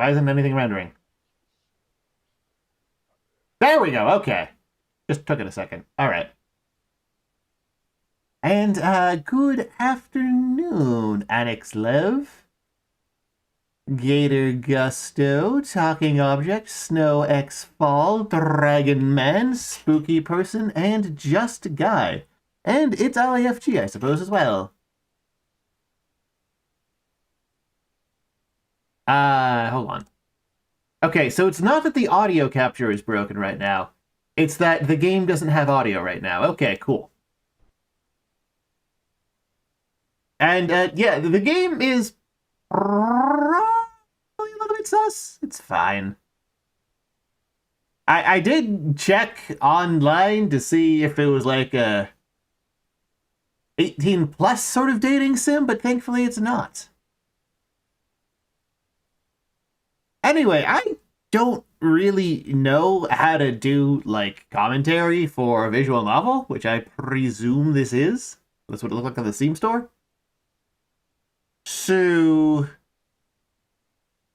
Why isn't anything rendering? There we go, okay. Just took it a second. Alright. And, good afternoon, Annex Lev. Gator Gusto, Talking Object, Snow X Fall, Dragon Man, Spooky Person, and Just Guy. And it's LAFG, I suppose, as well. Hold on. Okay, so it's not that the audio capture is broken right now. It's that the game doesn't have audio right now. Okay, cool. And, yeah, the game is probably a little bit sus. It's fine. I did check online to see if it was like a 18 plus sort of dating sim, but thankfully it's not. Anyway, I don't really know how to do like commentary for a visual novel, which I presume this is. That's what it looked like on the Steam store. So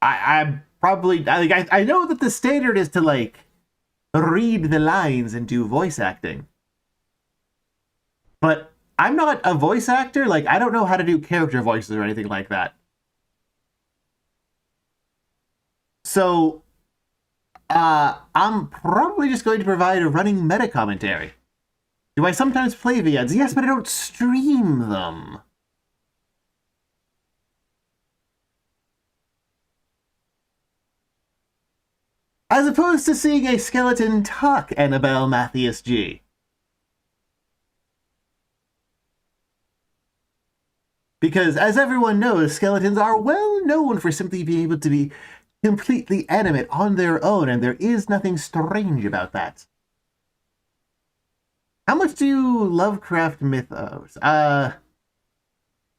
I'm probably I know that the standard is to like read the lines and do voice acting. But I'm not a voice actor, like I don't know how to do character voices or anything like that. So I'm probably just going to provide a running meta commentary. Do I sometimes play VODs? Yes, but I don't stream them. As opposed to seeing a skeleton talk, Annabelle Mathias G. Because, as everyone knows, skeletons are well known for simply being able to be completely animate on their own, and there is nothing strange about that. How much do you Lovecraft Mythos? Well,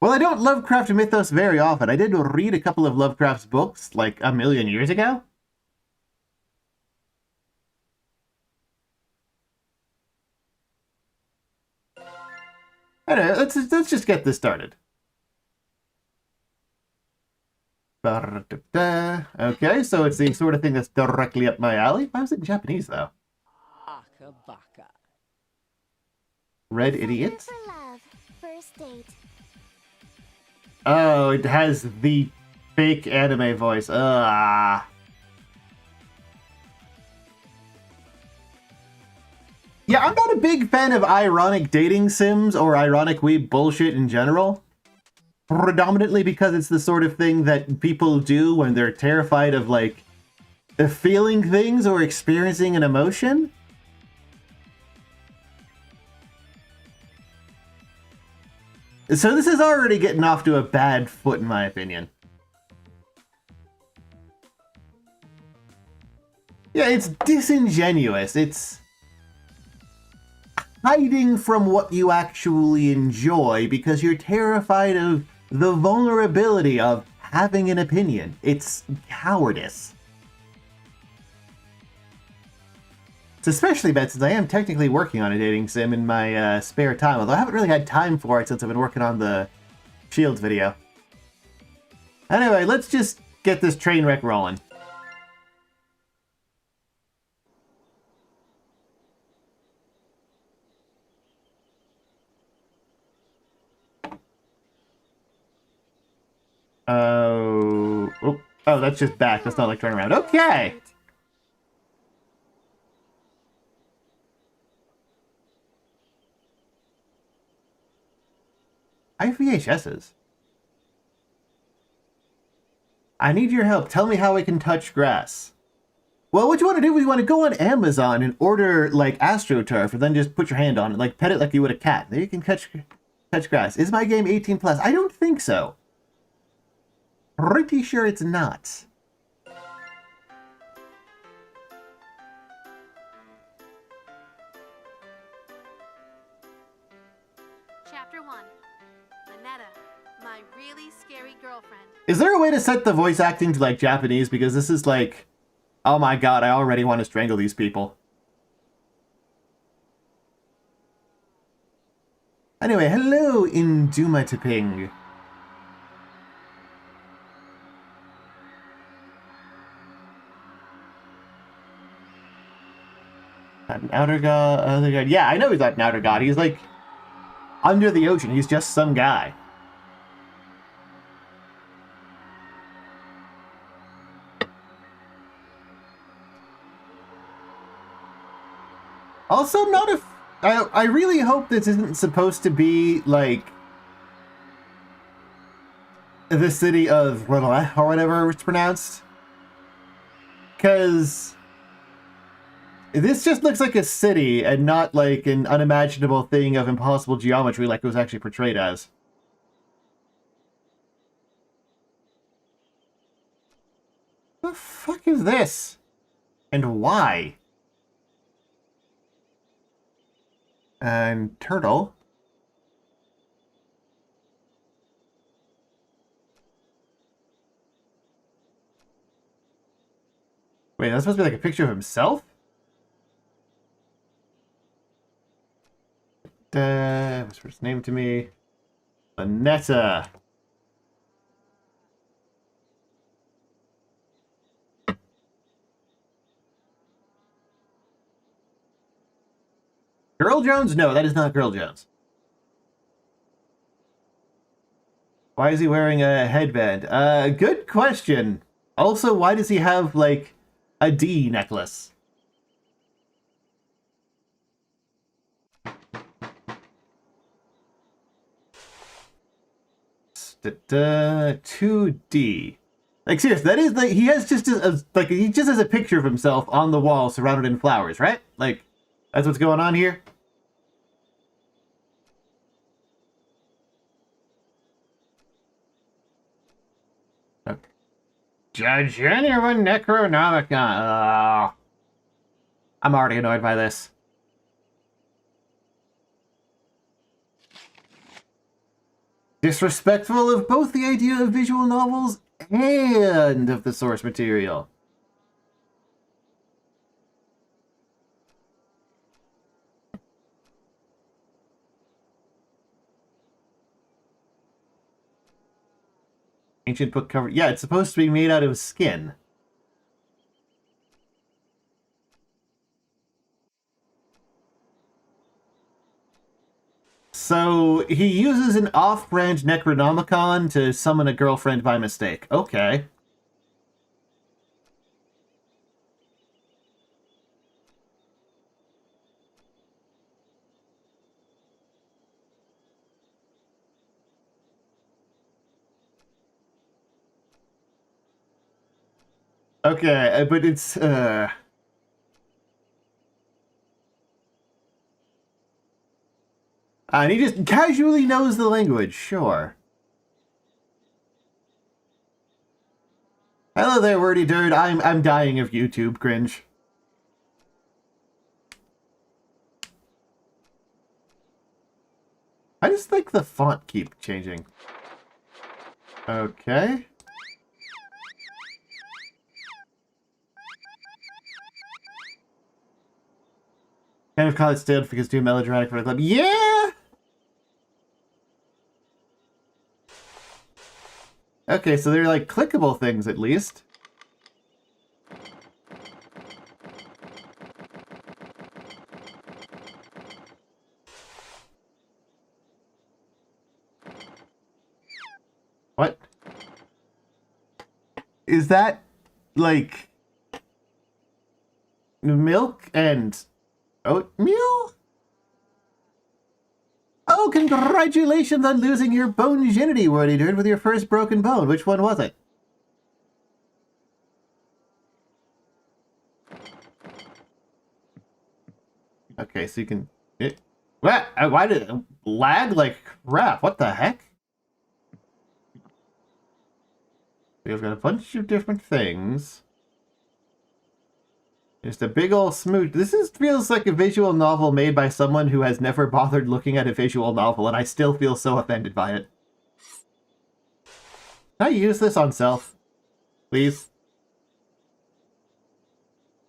I don't Lovecraft Mythos very often. I did read a couple of Lovecraft's books, like a million years ago. Anyway, let's just get this started. Okay, so it's the sort of thing that's directly up my alley. Why was it in Japanese, though? Akabaka. Red Idiot? For love. First date. Oh, it has the fake anime voice. Yeah, I'm not a big fan of ironic dating sims or ironic weeb bullshit in general. Predominantly because it's the sort of thing that people do when they're terrified of, like, feeling things or experiencing an emotion. So this is already getting off to a bad foot, in my opinion. Yeah, it's disingenuous. It's hiding from what you actually enjoy because you're terrified of the vulnerability of having an opinion. It's cowardice. It's especially bad since I am technically working on a dating sim in my spare time, although I haven't really had time for it since I've been working on the Shields video. Anyway, let's just get this train wreck rolling. Oh, that's just back. That's not like turn around. Okay. I have VHSs. I need your help. Tell me how I can touch grass. Well, what you want to do is you want to go on Amazon and order, like, AstroTurf, and then just put your hand on it, like, pet it like you would a cat. Then you can touch grass. Is my game 18 plus? I don't think so. Pretty sure it's not. Chapter 1. Mineta, my really scary girlfriend. Is there a way to set the voice acting to, like, Japanese? Because this is like, oh my god, I already want to strangle these people. Anyway, hello, Induma Taping. An outer god, other god. Yeah, I know he's not an outer god. He's like under the ocean. He's just some guy. Also, not if I really hope this isn't supposed to be like the city of Renoir or whatever it's pronounced, because this just looks like a city and not like an unimaginable thing of impossible geometry like it was actually portrayed as. The fuck is this? And why? And turtle. Wait, that's supposed to be like a picture of himself? What's her name to me? Anetta. Girl Jones? No, that is not Girl Jones. Why is he wearing a headband? Good question. Also, why does he have, like, a D necklace? Da 2D. Like, seriously, that is, like, he has just, he just has a picture of himself on the wall surrounded in flowers, right? Like, that's what's going on here? Genuine Necronomicon. I'm already annoyed by this. Disrespectful of both the idea of visual novels and of the source material. Ancient book cover. Yeah, it's supposed to be made out of skin. So he uses an off-brand Necronomicon to summon a girlfriend by mistake. Okay. Okay, but it's, and he just casually knows the language, sure. Hello there, wordy dude. I'm dying of YouTube cringe. I just think the font keep changing. Okay. Kind of college stand because too melodramatic for a club. Yeah! Okay, so they're like clickable things at least. What? Is that like milk and oatmeal? Oh, congratulations on losing your bone-ginity, wordy dude, with your first broken bone. Which one was it? Okay, so you can... What? Why did it lag like crap? What the heck? We've got a bunch of different things. Just a big ol' smooch. This feels like a visual novel made by someone who has never bothered looking at a visual novel, and I still feel so offended by it. Can I use this on self? Please?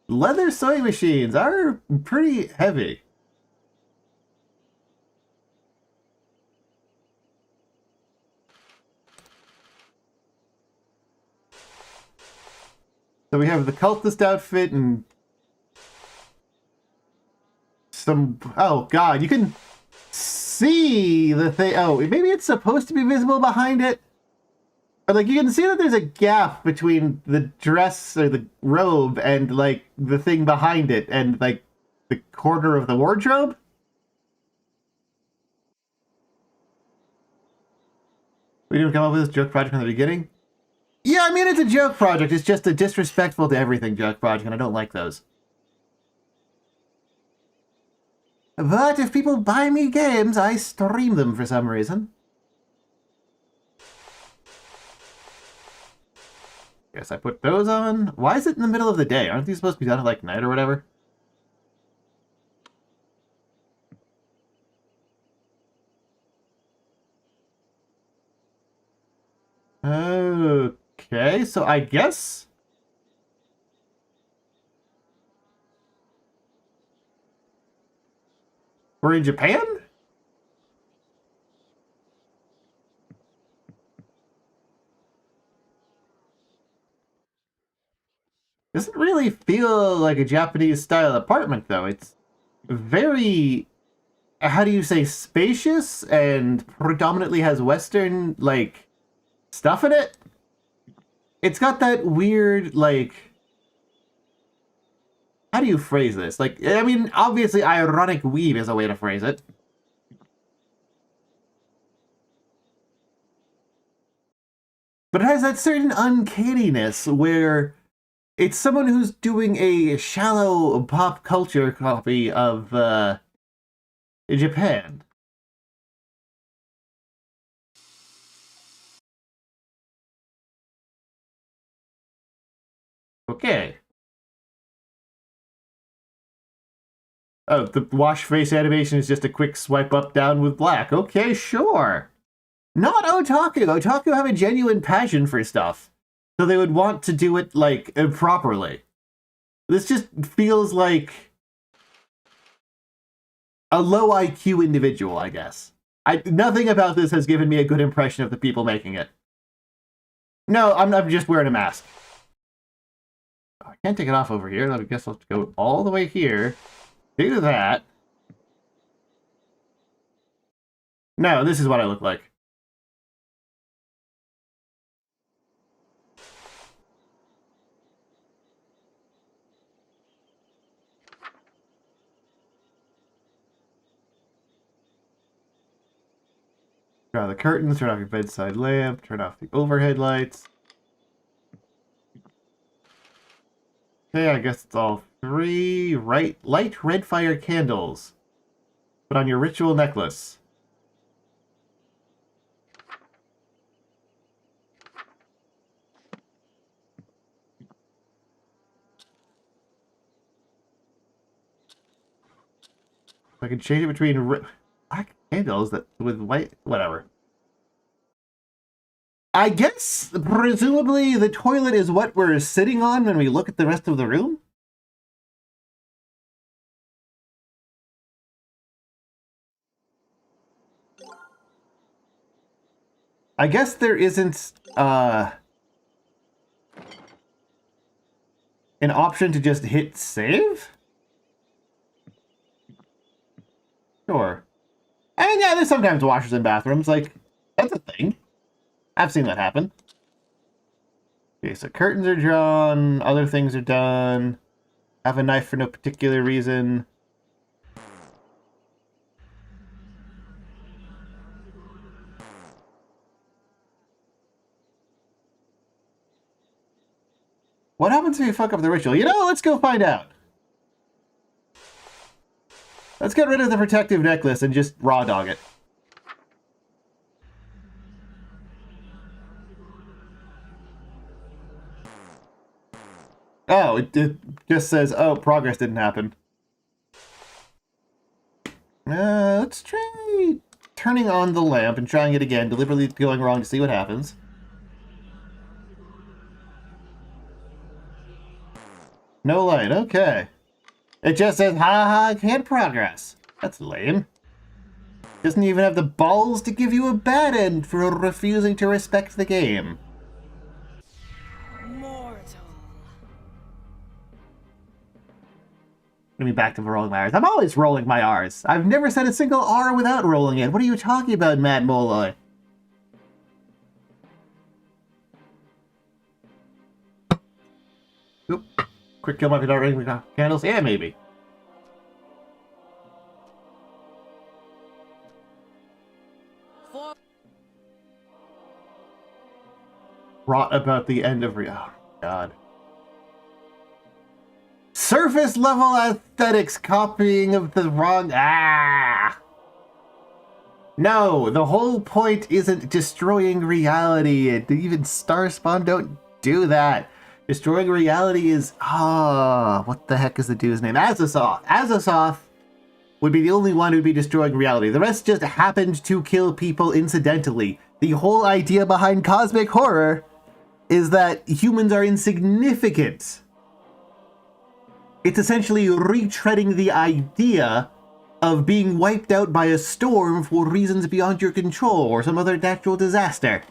Leather sewing machines are pretty heavy. So we have the cultist outfit and... some... Oh, God, you can see the thing. Oh, maybe it's supposed to be visible behind it? But, like, you can see that there's a gap between the dress or the robe and, like, the thing behind it and, like, the corner of the wardrobe. We didn't come up with this joke project from the beginning? Yeah, I mean, it's a joke project. It's just a disrespectful to everything joke project, and I don't like those. But if people buy me games, I stream them for some reason. Guess I put those on. Why is it in the middle of the day? Aren't these supposed to be done at, like, night or whatever? Okay, so I guess... we're in Japan? Doesn't really feel like a Japanese-style apartment, though. It's very... how do you say, spacious and predominantly has Western, like, stuff in it? It's got that weird, like... how do you phrase this? Like, I mean, obviously ironic weave is a way to phrase it. But it has that certain uncanniness where it's someone who's doing a shallow pop culture copy of Japan. Okay. Oh, the wash face animation is just a quick swipe up down with black. Okay, sure. Not Otaku. Otaku have a genuine passion for stuff. So they would want to do it, like, properly. This just feels like a low IQ individual, I guess. Nothing about this has given me a good impression of the people making it. No, I'm just wearing a mask. I can't take it off over here. I guess I'll have to go all the way here. Do that. No, this is what I look like. Turn on the curtains, turn off your bedside lamp, turn off the overhead lights. Okay, I guess it's all 3 light red fire candles. Put on your ritual necklace. I can change it between black candles that with white, whatever. I guess, presumably, the toilet is what we're sitting on when we look at the rest of the room? I guess there isn't, an option to just hit save? Sure. I mean, yeah, there's sometimes washers in bathrooms, like, that's a thing. I've seen that happen. Okay, so curtains are drawn, other things are done. Have a knife for no particular reason. What happens if you fuck up the ritual? You know, let's go find out. Let's get rid of the protective necklace and just raw dog it. Oh, it just says, oh, progress didn't happen. Let's try turning on the lamp and trying it again, deliberately going wrong to see what happens. No light, okay. It just says, haha, can't progress. That's lame. Doesn't even have the balls to give you a bad end for refusing to respect the game. Mortal. Let me back to rolling my R's. I'm always rolling my R's. I've never said a single R without rolling it. What are you talking about, Matt Molloy? Oop. Quick kill might be not ring candles. Yeah, maybe. Brought about the end of oh god. Surface level aesthetics copying of the wrong No, the whole point isn't destroying reality. Even Starspawn don't do that. Destroying reality is what the heck is the dude's name? Azasoth. Azasoth would be the only one who'd be destroying reality. The rest just happened to kill people incidentally. The whole idea behind cosmic horror is that humans are insignificant. It's essentially retreading the idea of being wiped out by a storm for reasons beyond your control or some other natural disaster.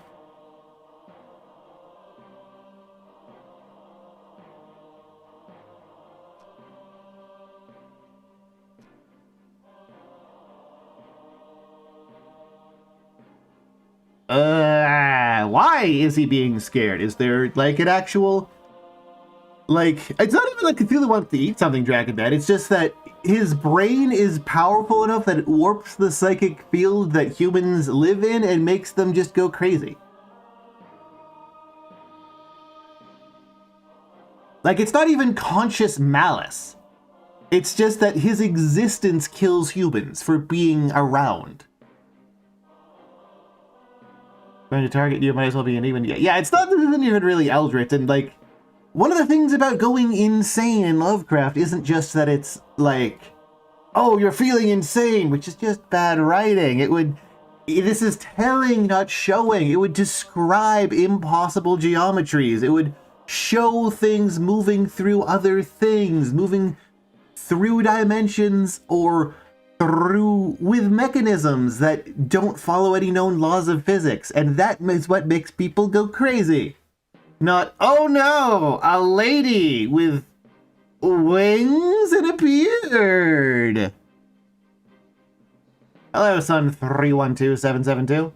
Why is he being scared? Is there, like, an actual... Like, it's not even like Cthulhu wants to eat something, Dragonbad. It's just that his brain is powerful enough that it warps the psychic field that humans live in and makes them just go crazy. Like, it's not even conscious malice. It's just that his existence kills humans for being around. Going to target you might as well be an even... Yeah, it's not even really Eldritch, and, like... One of the things about going insane in Lovecraft isn't just that it's like, oh, you're feeling insane, which is just bad writing. This is telling, not showing. It would describe impossible geometries. It would show things moving through other things, moving through dimensions or through with mechanisms that don't follow any known laws of physics. And that is what makes people go crazy. Not, oh no, a lady with wings and a beard. Hello, son 312772.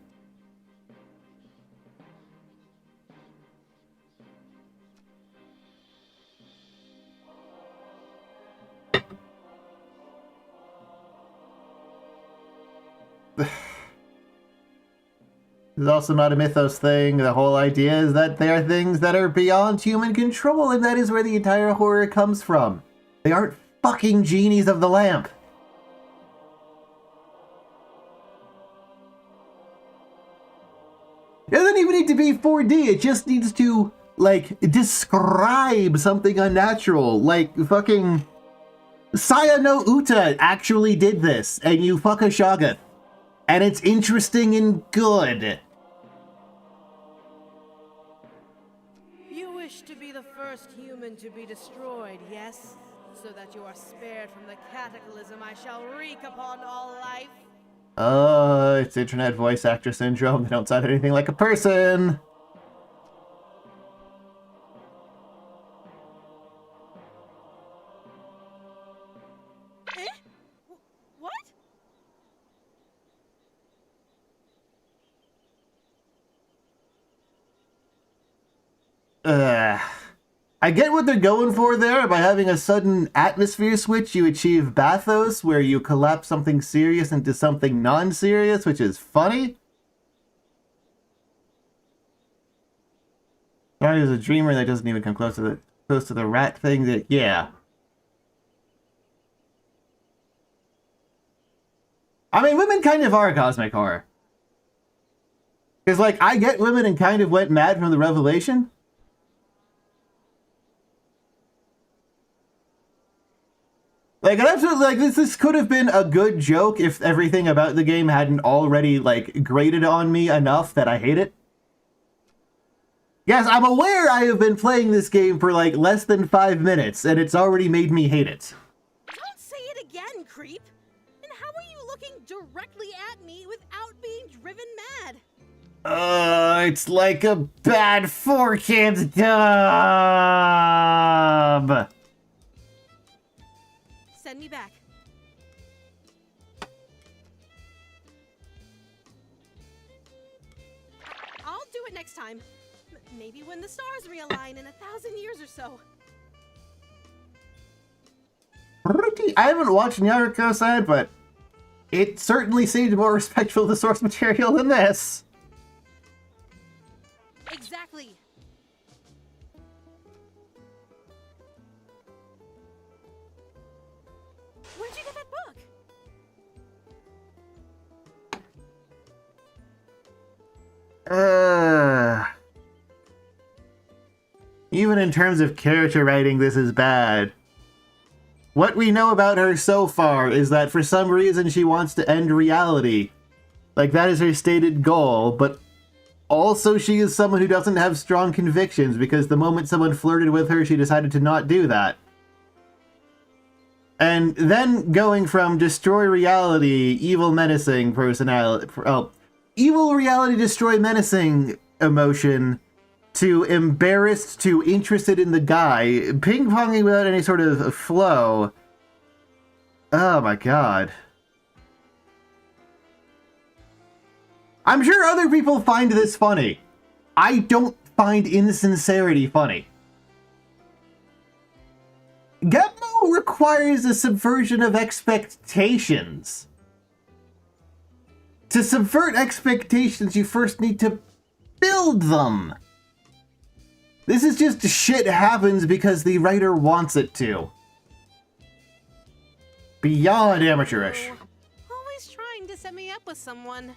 This is also not a mythos thing. The whole idea is that they are things that are beyond human control, and that is where the entire horror comes from. They aren't fucking genies of the lamp. It doesn't even need to be 4D. It just needs to, like, describe something unnatural. Like, fucking... Saya no Uta actually did this, and you fuck a Shoggoth. And it's interesting and good. You wish to be the first human to be destroyed, yes? So that you are spared from the cataclysm I shall wreak upon all life? It's internet voice actor syndrome. They don't sound anything like a person. What? I get what they're going for there. By having a sudden atmosphere switch, you achieve bathos, where you collapse something serious into something non-serious, which is funny. Sorry, there's a dreamer that doesn't even come close to the rat thing. That yeah. I mean, women kind of are cosmic horror. Because, like, I get women and kind of went mad from the revelation. Like, an absolute, like, this could have been a good joke if everything about the game hadn't already, like, grated on me enough that I hate it. Yes, I'm aware I have been playing this game for, like, less than 5 minutes, and it's already made me hate it. Don't say it again, creep! And how are you looking directly at me without being driven mad? It's like a bad 4Kids dub! me back. I'll do it next time. Maybe when the stars realign in 1,000 years or so. I haven't watched Nyaruko-san, but it certainly seemed more respectful of the source material than this. Exactly. Where'd you get that book? Even in terms of character writing, this is bad. What we know about her so far is that for some reason she wants to end reality. Like, that is her stated goal, but also she is someone who doesn't have strong convictions because the moment someone flirted with her, she decided to not do that. And then going from destroy reality, evil menacing personality, evil reality destroy menacing emotion, to embarrassed to interested in the guy, ping-ponging without any sort of flow. Oh my god. I'm sure other people find this funny. I don't find insincerity funny. Gepmo requires a subversion of expectations. To subvert expectations, you first need to build them. This is just shit happens because the writer wants it to. Beyond amateurish. Oh, always trying to set me up with someone.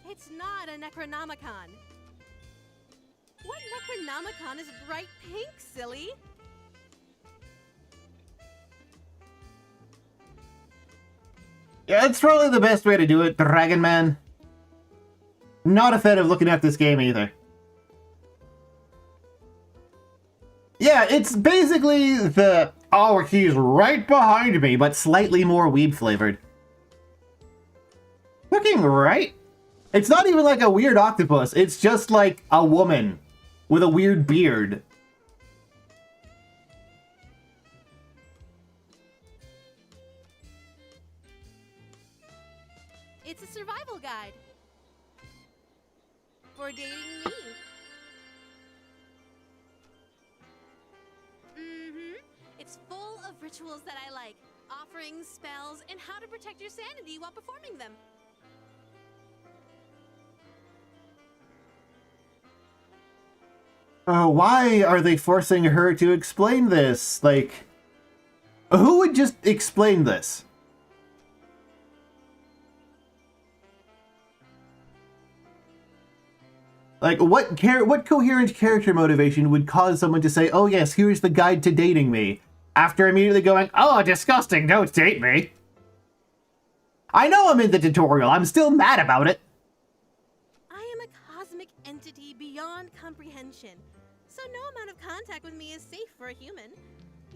It's not a Necronomicon. What Necronomicon is bright pink, silly? Yeah, it's probably the best way to do it, Dragon Man. Not a fan of looking at this game either. Yeah, it's basically the, oh, he's right behind me, but slightly more weeb flavored. Looking right? It's not even like a weird octopus, it's just like a woman with a weird beard. It's a survival guide. For dating me. It's full of rituals that I like. Offerings, spells, and how to protect your sanity while performing them. Why are they forcing her to explain this? Like, who would just explain this? Like, what coherent character motivation would cause someone to say, oh yes, here's the guide to dating me, after immediately going, oh, disgusting, don't date me. I know I'm in the tutorial, I'm still mad about it. I am a cosmic entity beyond comprehension, so no amount of contact with me is safe for a human.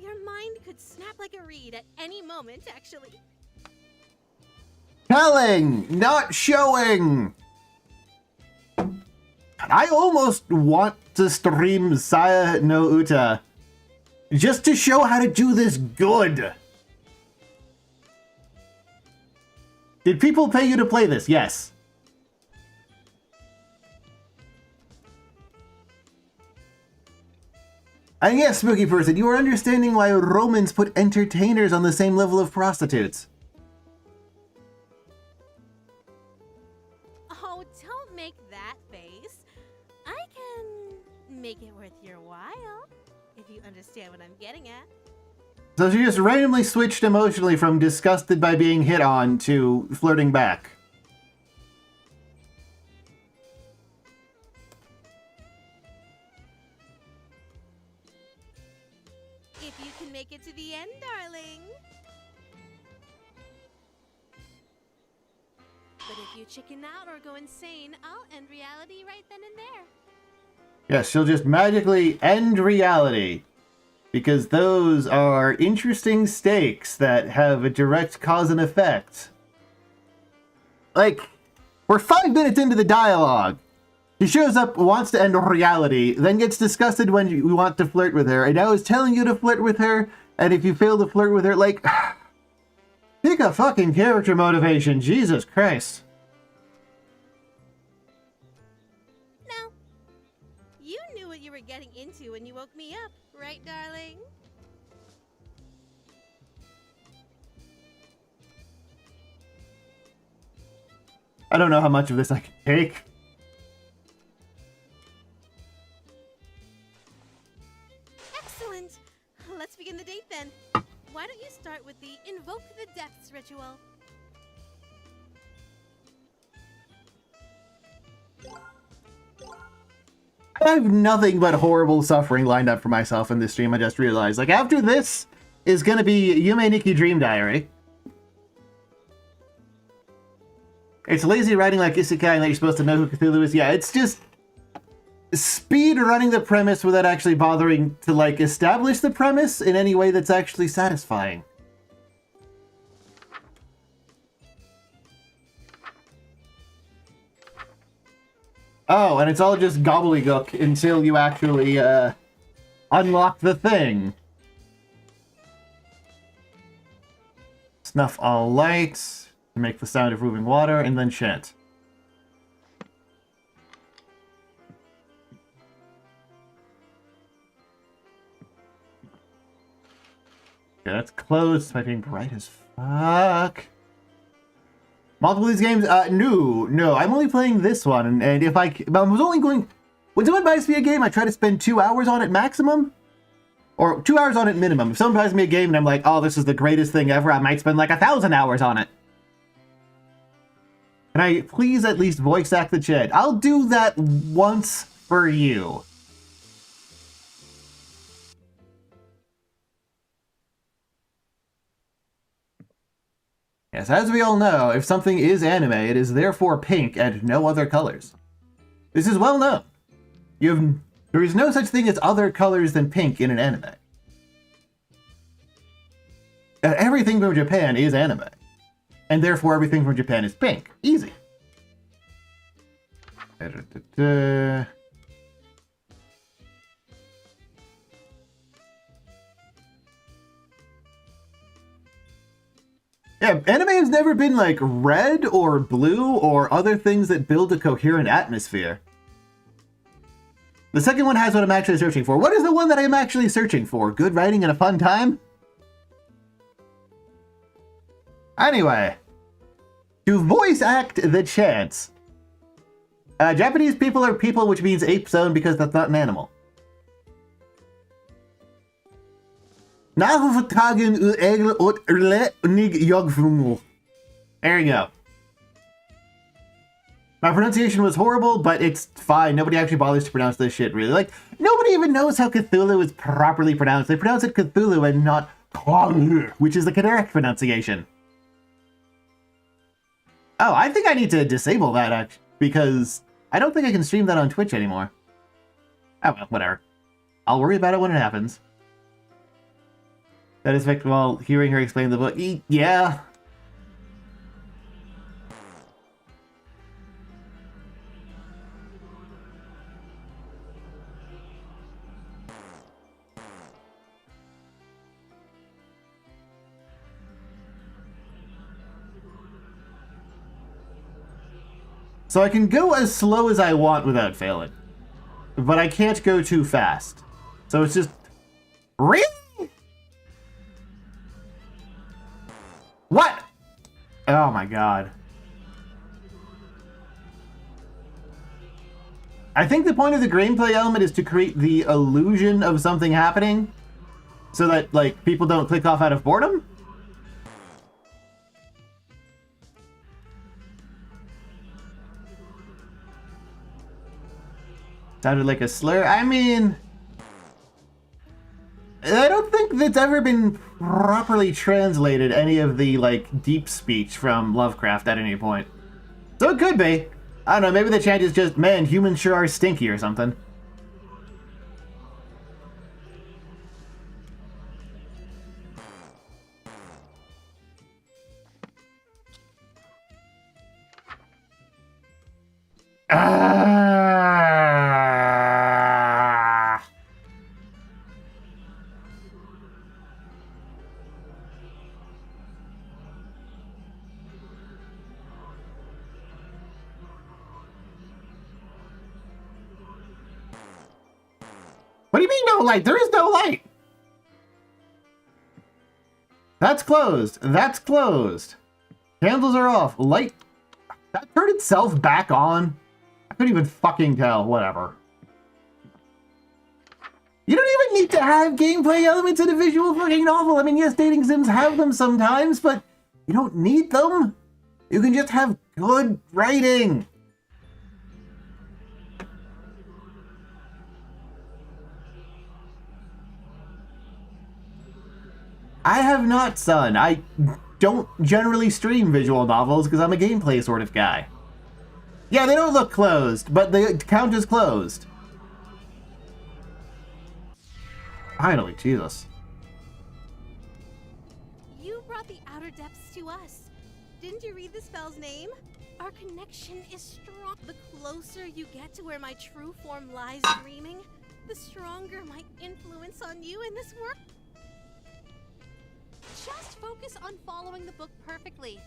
Your mind could snap like a reed at any moment, actually. Telling, not showing. I almost want to stream Saya no Uta just to show how to do this good. Did people pay you to play this? Yes. And yes, Spooky Person, you are understanding why Romans put entertainers on the same level of prostitutes. Oh, don't make that face. I can make it worth your while, if you understand what I'm getting at. So she just randomly switched emotionally from disgusted by being hit on to flirting back. If you can make it to the end, darling. But if you chicken out or go insane, I'll end reality right then and there. Yes, she'll just magically end reality. Because those are interesting stakes that have a direct cause and effect. Like, we're 5 minutes into the dialogue. He shows up, wants to end reality, then gets disgusted when you want to flirt with her, and now is telling you to flirt with her, and if you fail to flirt with her, like... Pick a fucking character motivation, Jesus Christ. Now, you knew what you were getting into when you woke me up, right, darling? I don't know how much of this I can take. Excellent! Let's begin the date then. Why don't you start with the Invoke the Depths ritual? I have nothing but horrible suffering lined up for myself in this stream, I just realized. Like, after this is gonna be Yume Nikki Dream Diary. It's lazy writing like Isekai and that you're supposed to know who Cthulhu is. Yeah, it's just speed running the premise without actually bothering to, like, establish the premise in any way that's actually satisfying. Oh, and it's all just gobbledygook until you actually, unlock the thing. Snuff all lights to make the sound of moving water, and then chant. Okay, that's closed. My being bright as fuck. Multiple of these games? No. I'm only playing this one, and if I was only going... When someone buys me a game, I try to spend 2 hours on it maximum. Or 2 hours on it minimum. If someone buys me a game and I'm like, oh, this is the greatest thing ever, I might spend like 1,000 hours on it. Can I please at least voice act the Chad? I'll do that once for you. Yes, as we all know, if something is anime, it is therefore pink and no other colors. This is well known. There is no such thing as other colors than pink in an anime. Everything from Japan is anime. And therefore everything from Japan is pink. Easy. Yeah, anime has never been like red or blue or other things that build a coherent atmosphere. The second one has what I'm actually searching for. What is the one that I'm actually searching for? Good writing and a fun time? Anyway, to voice act the chants. Japanese people are people, which means ape zone because that's not an animal. There you go. My pronunciation was horrible, but it's fine. Nobody actually bothers to pronounce this shit, really. Like, nobody even knows how Cthulhu is properly pronounced. They pronounce it Cthulhu and not Cthulhu, which is the correct pronunciation. Oh, I think I need to disable that, actually, because I don't think I can stream that on Twitch anymore. Oh, well, whatever. I'll worry about it when it happens. That is effective while hearing her explain the book. Yeah. So I can go as slow as I want without failing. But I can't go too fast. So it's just... Really? What? Oh my god. I think the point of the gameplay element is to create the illusion of something happening so that, like, people don't click off out of boredom? Sounded like a slur. I mean... I don't think that's ever been properly translated, any of the, like, deep speech from Lovecraft at any point. So it could be. I don't know, maybe the chant is just, man, humans sure are stinky or something. Ah! What do you mean no light? There is no light! That's closed. That's closed. Candles are off. Light... That turned itself back on? I couldn't even fucking tell. Whatever. You don't even need to have gameplay elements in a visual fucking novel. I mean, yes, dating sims have them sometimes, but you don't need them. You can just have good writing. I have not, son. I don't generally stream visual novels because I'm a gameplay sort of guy. Yeah, they don't look closed, but they count as closed. Finally, Jesus. You brought the outer depths to us. Didn't you read the spell's name? Our connection is strong. The closer you get to where my true form lies dreaming, the stronger my influence on you in this world. Just focus on following the book perfectly.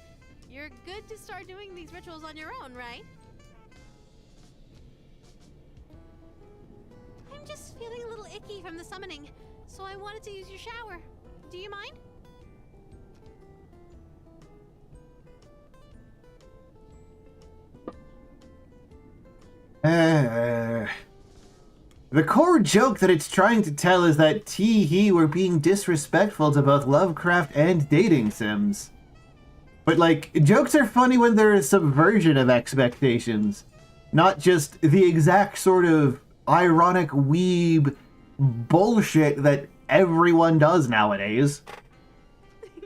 You're good to start doing these rituals on your own, right? I'm just feeling a little icky from the summoning, so I wanted to use your shower. Do you mind? The core joke that it's trying to tell is that he were being disrespectful to both Lovecraft and dating sims. But, like, jokes are funny when they're a subversion of expectations, not just the exact sort of ironic weeb bullshit that everyone does nowadays.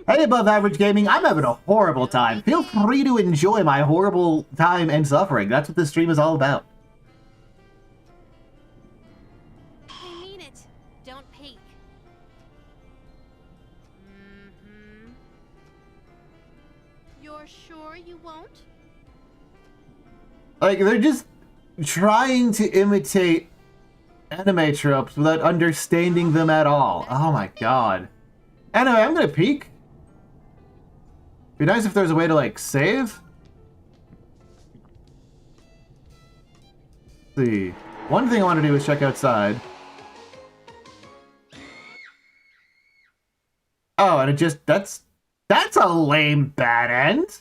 Hey, Above Average Gaming, I'm having a horrible time. Feel free to enjoy my horrible time and suffering. That's what this stream is all about. I mean it. Don't peek. You're sure you won't? Like, they're just trying to imitate anime tropes without understanding them at all. Oh my god. Anyway, I'm gonna peek. Be nice if there's a way to, like, save. Let's see. One thing I want to do is check outside. Oh, and it just, that's a lame bad end.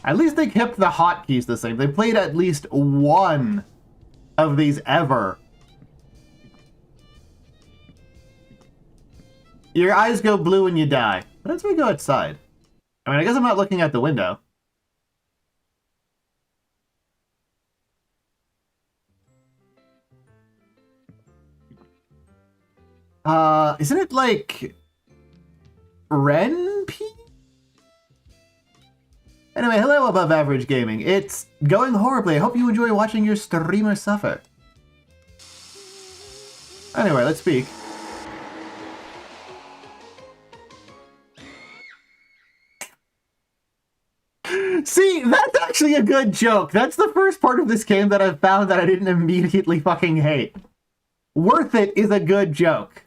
At least they kept the hotkeys the same. They played at least one of these ever. Your eyes go blue when you die. What else do we go outside? I mean, I guess I'm not looking out the window. Isn't it like Ren'Py? Anyway, hello Above Average Gaming. It's going horribly. I hope you enjoy watching your streamer suffer. Anyway, let's speak. See, that's actually a good joke. That's the first part of this game that I've found that I didn't immediately fucking hate. Worth It is a good joke.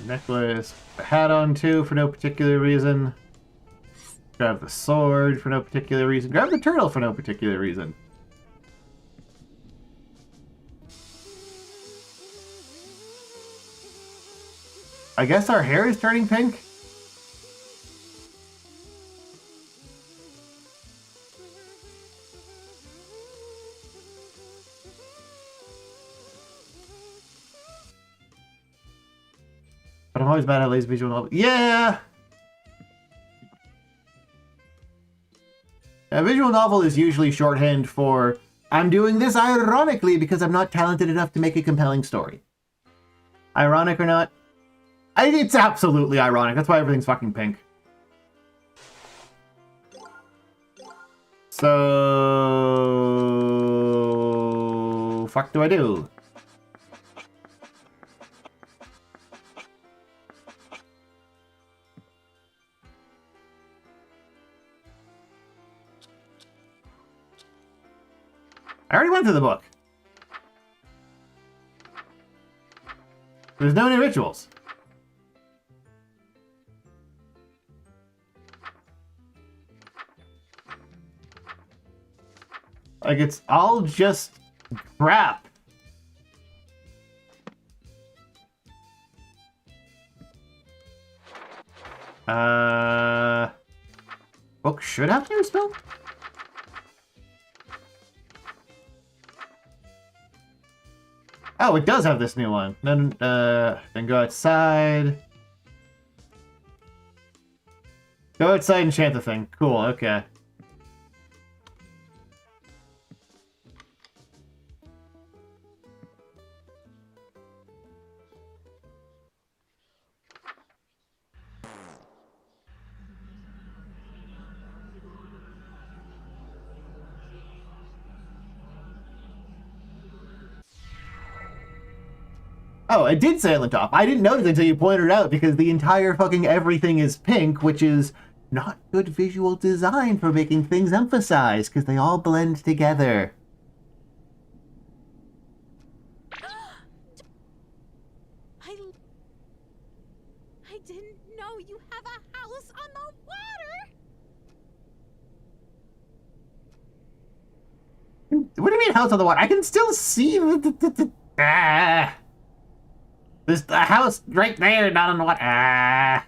Necklace, the hat on too for no particular reason. Grab the sword for no particular reason. Grab the turtle for no particular reason. I guess our hair is turning pink? But I'm always mad at lazy visual novel. Yeah! A visual novel is usually shorthand for, I'm doing this ironically because I'm not talented enough to make a compelling story. Ironic or not, It's absolutely ironic. That's why everything's fucking pink. So... fuck do I do? I already went through the book. There's no new rituals. Like, it's all just crap. Book should have new spell? Oh, it does have this new one. Then go outside. Go outside and chant the thing. Cool, okay. Oh, it did say on the top. I didn't notice until you pointed it out because the entire fucking everything is pink, which is not good visual design for making things emphasize because they all blend together. I didn't know you have a house on the water! What do you mean house on the water? I can still see There's a house right there, not on the water.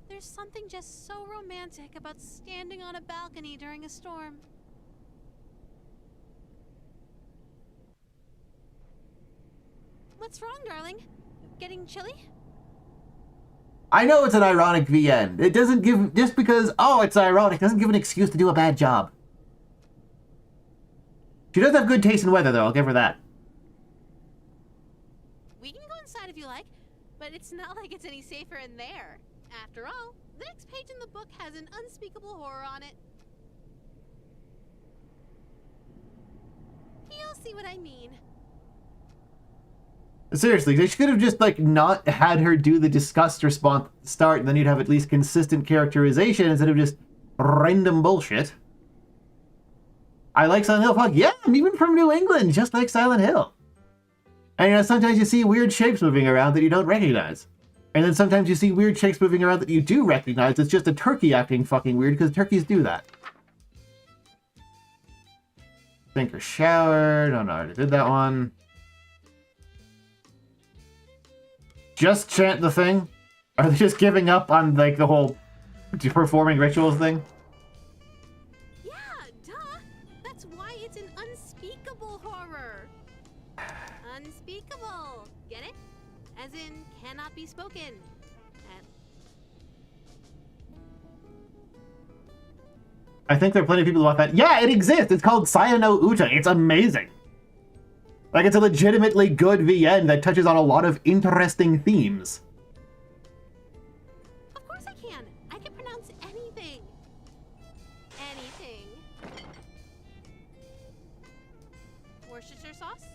There's something just so romantic about standing on a balcony during a storm. What's wrong, darling? Getting chilly? I know it's an ironic VN. It doesn't give, just because, oh, it's ironic, doesn't give an excuse to do a bad job. She does have good taste in weather, though, I'll give her that. We can go inside if you like, but it's not like it's any safer in there. After all, the next page in the book has an unspeakable horror on it. You'll see what I mean. Seriously, they should have just, like, not had her do the disgust response start, and then you'd have at least consistent characterization instead of just random bullshit. I like Silent Hill. Fuck yeah, I'm even from New England, just like Silent Hill. And, you know, sometimes you see weird shapes moving around that you don't recognize. And then sometimes you see weird shapes moving around that you do recognize. It's just a turkey acting fucking weird, because turkeys do that. Sink or shower. No, I already did that one. Just chant the thing? Are they just giving up on, like, the whole performing rituals thing? Yeah, duh. That's why it's an unspeakable horror. Unspeakable. Get it? As in, cannot be spoken. I think there are plenty of people who want that. Yeah, it exists! It's called Saya no Uta. It's amazing. Like, it's a legitimately good VN that touches on a lot of interesting themes. Of course I can. I can pronounce anything. Anything. Worcestershire sauce?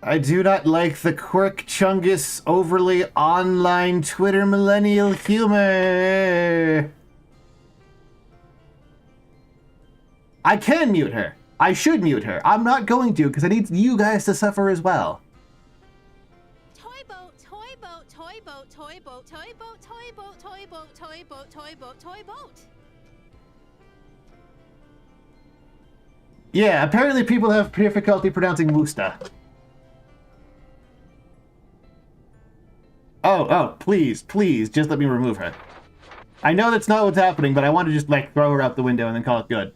I do not like the Quirk Chungus overly online Twitter millennial humor. I can mute her. I should mute her. I'm not going to because I need you guys to suffer as well. Toy boat, toy boat, toy boat, toy boat, toy boat, toy boat, toy boat, toy boat, toy boat, toy boat. Yeah, apparently people have difficulty pronouncing Musta. Oh, please, just let me remove her. I know that's not what's happening, but I want to just, like, throw her out the window and then call it good.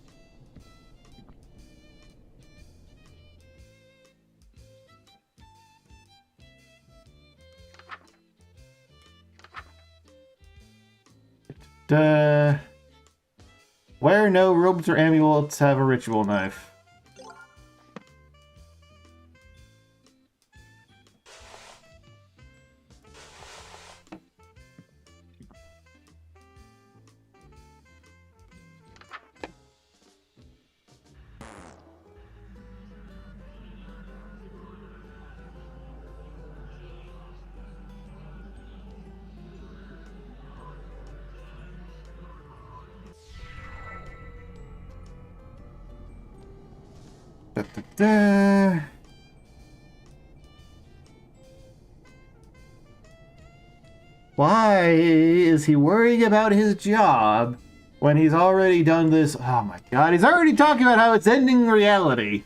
Wear no robes or amulets, have a ritual knife. Da, da, da. Why is he worrying about his job when he's already done this? Oh my god, he's already talking about how it's ending reality.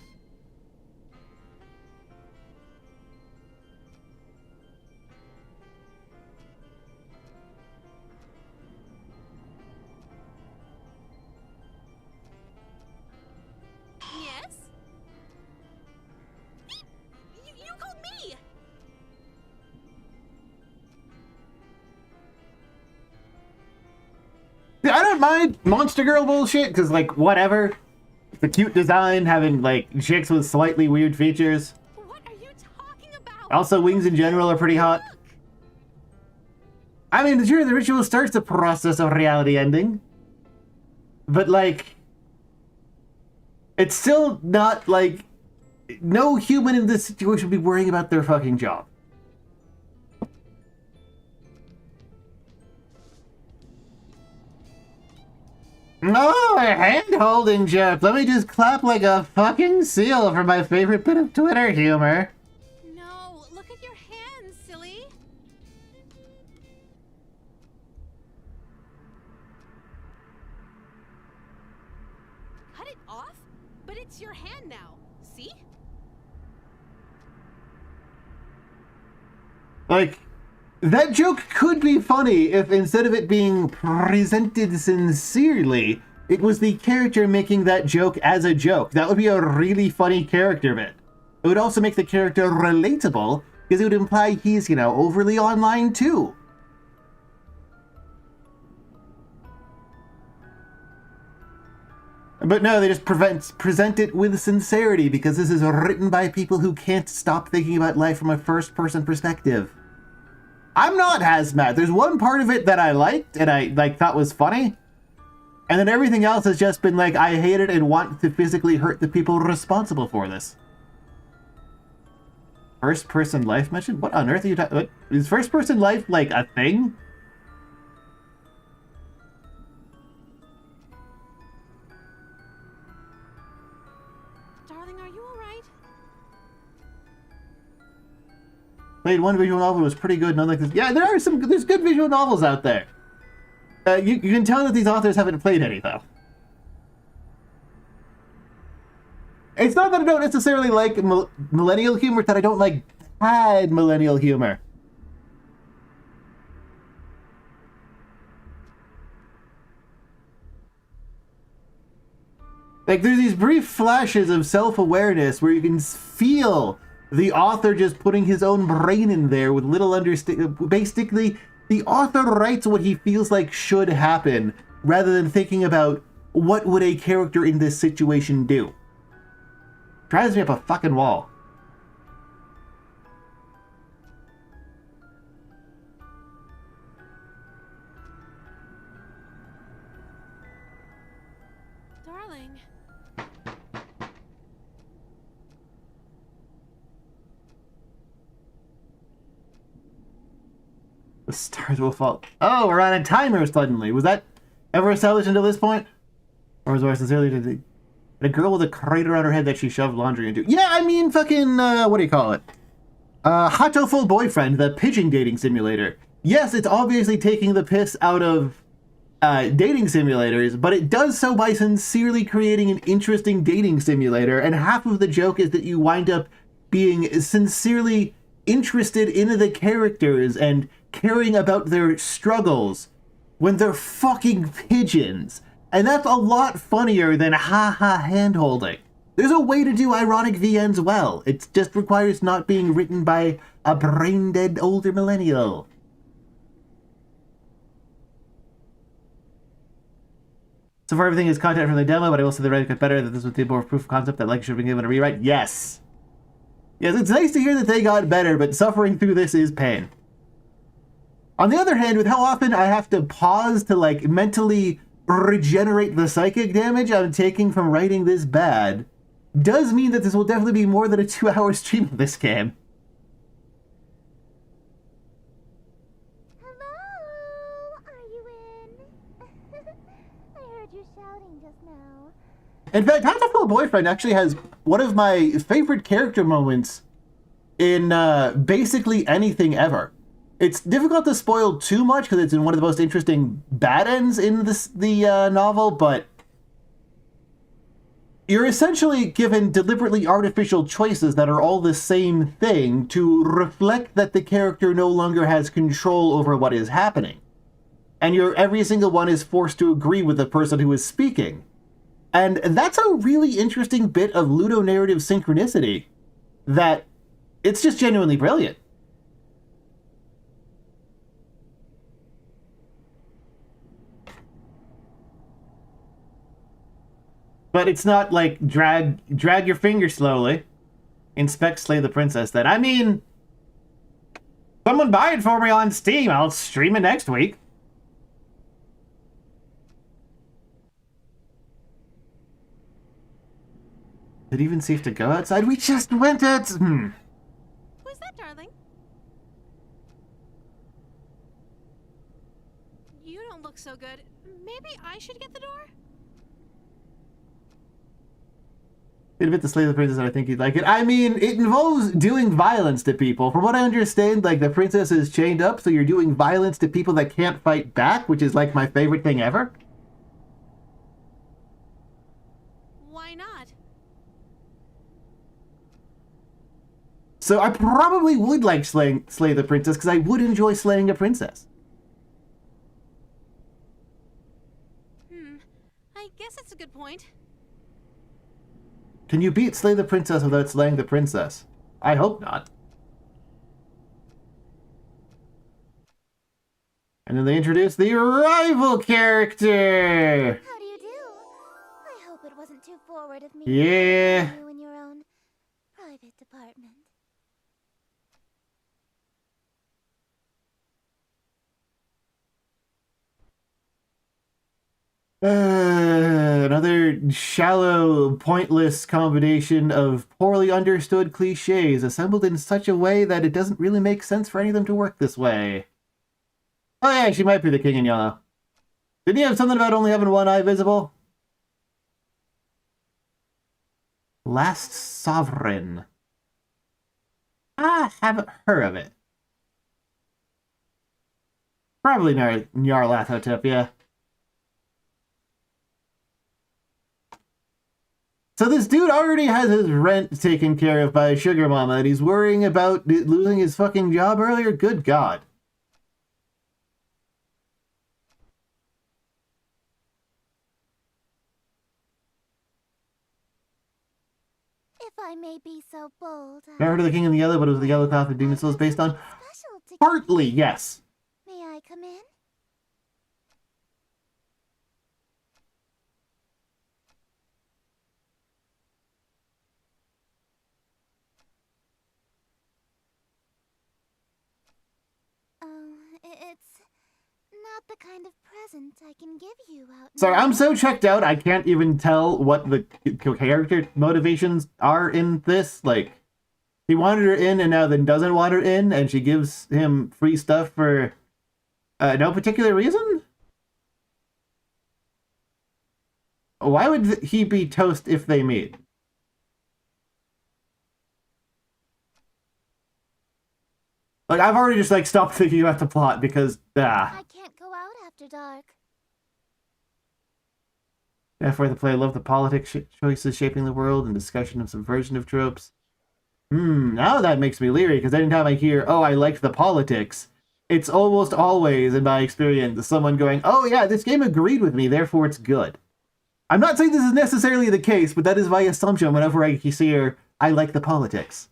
Yes? You called me! Yeah, I don't mind Monster Girl bullshit, because, like, whatever. The cute design, having, like, chicks with slightly weird features. What are you talking about? Also, wings in general are pretty hot. Look! I mean, sure, the ritual starts the process of reality ending. But, like, it's still not, like, no human in this situation would be worrying about their fucking job. Oh, a hand-holding joke. Let me just clap like a fucking seal for my favorite bit of Twitter humor. No, look at your hands, silly! Cut it off? But it's your hand now, see? Like, that joke could be funny if instead of it being presented sincerely, it was the character making that joke as a joke. That would be a really funny character bit. It would also make the character relatable, because it would imply he's, you know, overly online too. But no, they just present it with sincerity, because this is written by people who can't stop thinking about life from a first-person perspective. I'm not hazmat. There's one part of it that I liked and I thought was funny. And then everything else has just been like, I hate it and want to physically hurt the people responsible for this. First person life mission? What on earth are you talking about? Is first person life like a thing? Darling, are you alright? Played one visual novel, was pretty good, none like this. Yeah, there's good visual novels out there. You can tell that these authors haven't played any, though. It's not that I don't necessarily like millennial humor, it's that I don't like bad millennial humor. Like, there's these brief flashes of self-awareness where you can feel the author just putting his own brain in there with little basically, the author writes what he feels like should happen, rather than thinking about what would a character in this situation do. Drives me up a fucking wall. Darling. The stars will fall. Oh, we're on a timer suddenly. Was that ever established until this point? Or was I sincerely did a girl with a crater on her head that she shoved laundry into? Yeah, I mean, fucking, what do you call it? Hatoful Boyfriend, the pigeon dating simulator. Yes, it's obviously taking the piss out of dating simulators, but it does so by sincerely creating an interesting dating simulator, and half of the joke is that you wind up being sincerely interested in the characters and caring about their struggles when they're fucking pigeons. And that's a lot funnier than haha hand-holding. There's a way to do ironic VNs well. It just requires not being written by a brain-dead older millennial. So far, everything is content from the demo, but I will say the writing got better, that this was the more proof of concept that like should have been given a rewrite. Yes. Yes, it's nice to hear that they got better, but suffering through this is pain. On the other hand, with how often I have to pause to like mentally regenerate the psychic damage I'm taking from writing this bad, does mean that this will definitely be more than a 2-hour stream of this game. Hello? Are you in? I heard you shouting just now. In fact, How to Kill a Boyfriend actually has one of my favorite character moments in basically anything ever. It's difficult to spoil too much because it's in one of the most interesting bad ends in the novel, but you're essentially given deliberately artificial choices that are all the same thing to reflect that the character no longer has control over what is happening. And every single one is forced to agree with the person who is speaking. And that's a really interesting bit of ludonarrative synchronicity that it's just genuinely brilliant. But it's not like drag your finger slowly. Inspect, slay the princess then. I mean, someone buy it for me on Steam. I'll stream it next week. Is it even safe to go outside? We just went at... Who's that, darling? You don't look so good. Maybe I should get the door? Bit of it to slay the princess, and I think you'd like it. I mean, it involves doing violence to people. From what I understand, like, the princess is chained up, so you're doing violence to people that can't fight back, which is, like, my favorite thing ever. Why not? So I probably would like slay the princess, because I would enjoy slaying a princess. I guess that's a good point. Can you beat Slay the Princess without slaying the princess? I hope not. And then they introduced the rival character! How do you do? I hope it wasn't too forward of me. Yeah. You in your own private department. Another shallow, pointless combination of poorly understood cliches assembled in such a way that it doesn't really make sense for any of them to work this way. Oh yeah, she might be the king in yellow. Didn't he have something about only having one eye visible? Last Sovereign. I haven't heard of it. Probably Nyarlathotep, yeah. So this dude already has his rent taken care of by a sugar mama, and he's worrying about losing his fucking job earlier? Good God. If I may be so bold. Never heard of the King in the Yellow, but it was the Yellow Coffin Demon Souls based on? Special to Partly, yes. May I come in? Oh, it's not the kind of present I can give you out. Sorry, I'm now. so checked out, I can't even tell what the character motivations are in this. Like, he wanted her in and now then doesn't want her in, and she gives him free stuff for no particular reason? Why would he be toast if they meet? Like, I've already just, like, stopped thinking about the plot because, I can't go out after dark. Therefore, the play love the politics choices shaping the world and discussion of subversion of tropes. Now that makes me leery, because anytime I hear, oh, I liked the politics, it's almost always, in my experience, someone going, oh yeah, this game agreed with me, therefore it's good. I'm not saying this is necessarily the case, but that is my assumption whenever I hear, I like the politics.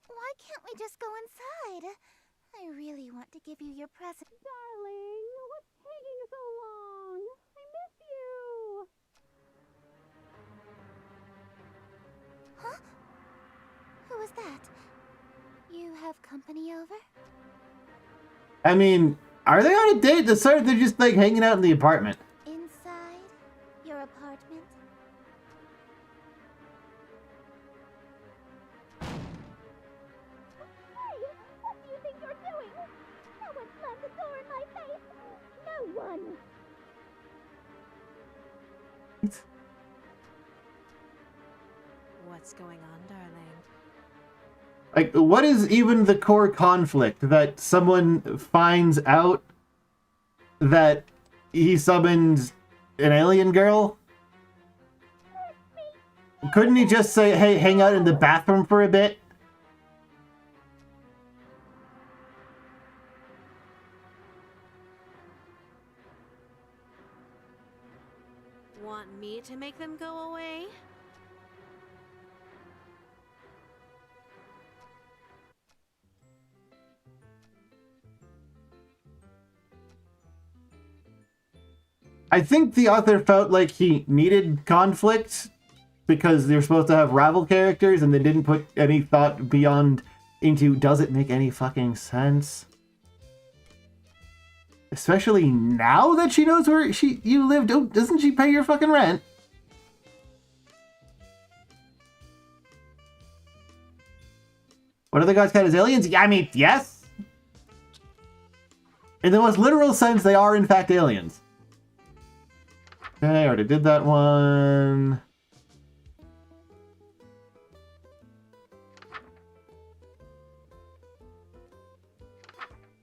Why can't we just go inside? I really want to give you your present. Darling, what's taking was that? You have company over? I mean, are they on a date? They're just like hanging out in the apartment. Inside your apartment? Hey, what do you think you're doing? No one slammed the door in my face. No one. What's going on, darling? Like, what is even the core conflict that someone finds out that he summoned an alien girl? Couldn't he just say, hey, hang out in the bathroom for a bit? Want me to make them go away? I think the author felt like he needed conflict because they're supposed to have rival characters and they didn't put any thought beyond into does it make any fucking sense? Especially now that she knows where you live. Doesn't she pay your fucking rent? What are the gods count as aliens? Yeah, I mean, yes. In the most literal sense, they are in fact aliens. Okay, I already did that one.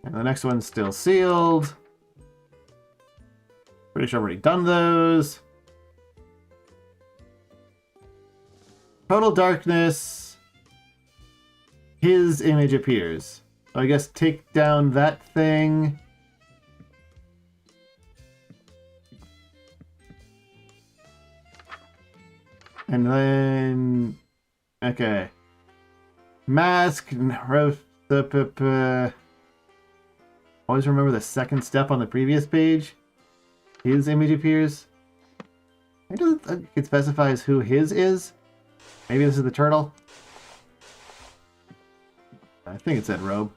And the next one's still sealed. Pretty sure I've already done those. Total darkness. His image appears. So I guess take down that thing. And then... Okay. Mask. Always remember the second step on the previous page. His image appears. It doesn't. It specifies who his is. Maybe this is the turtle. I think it said robe.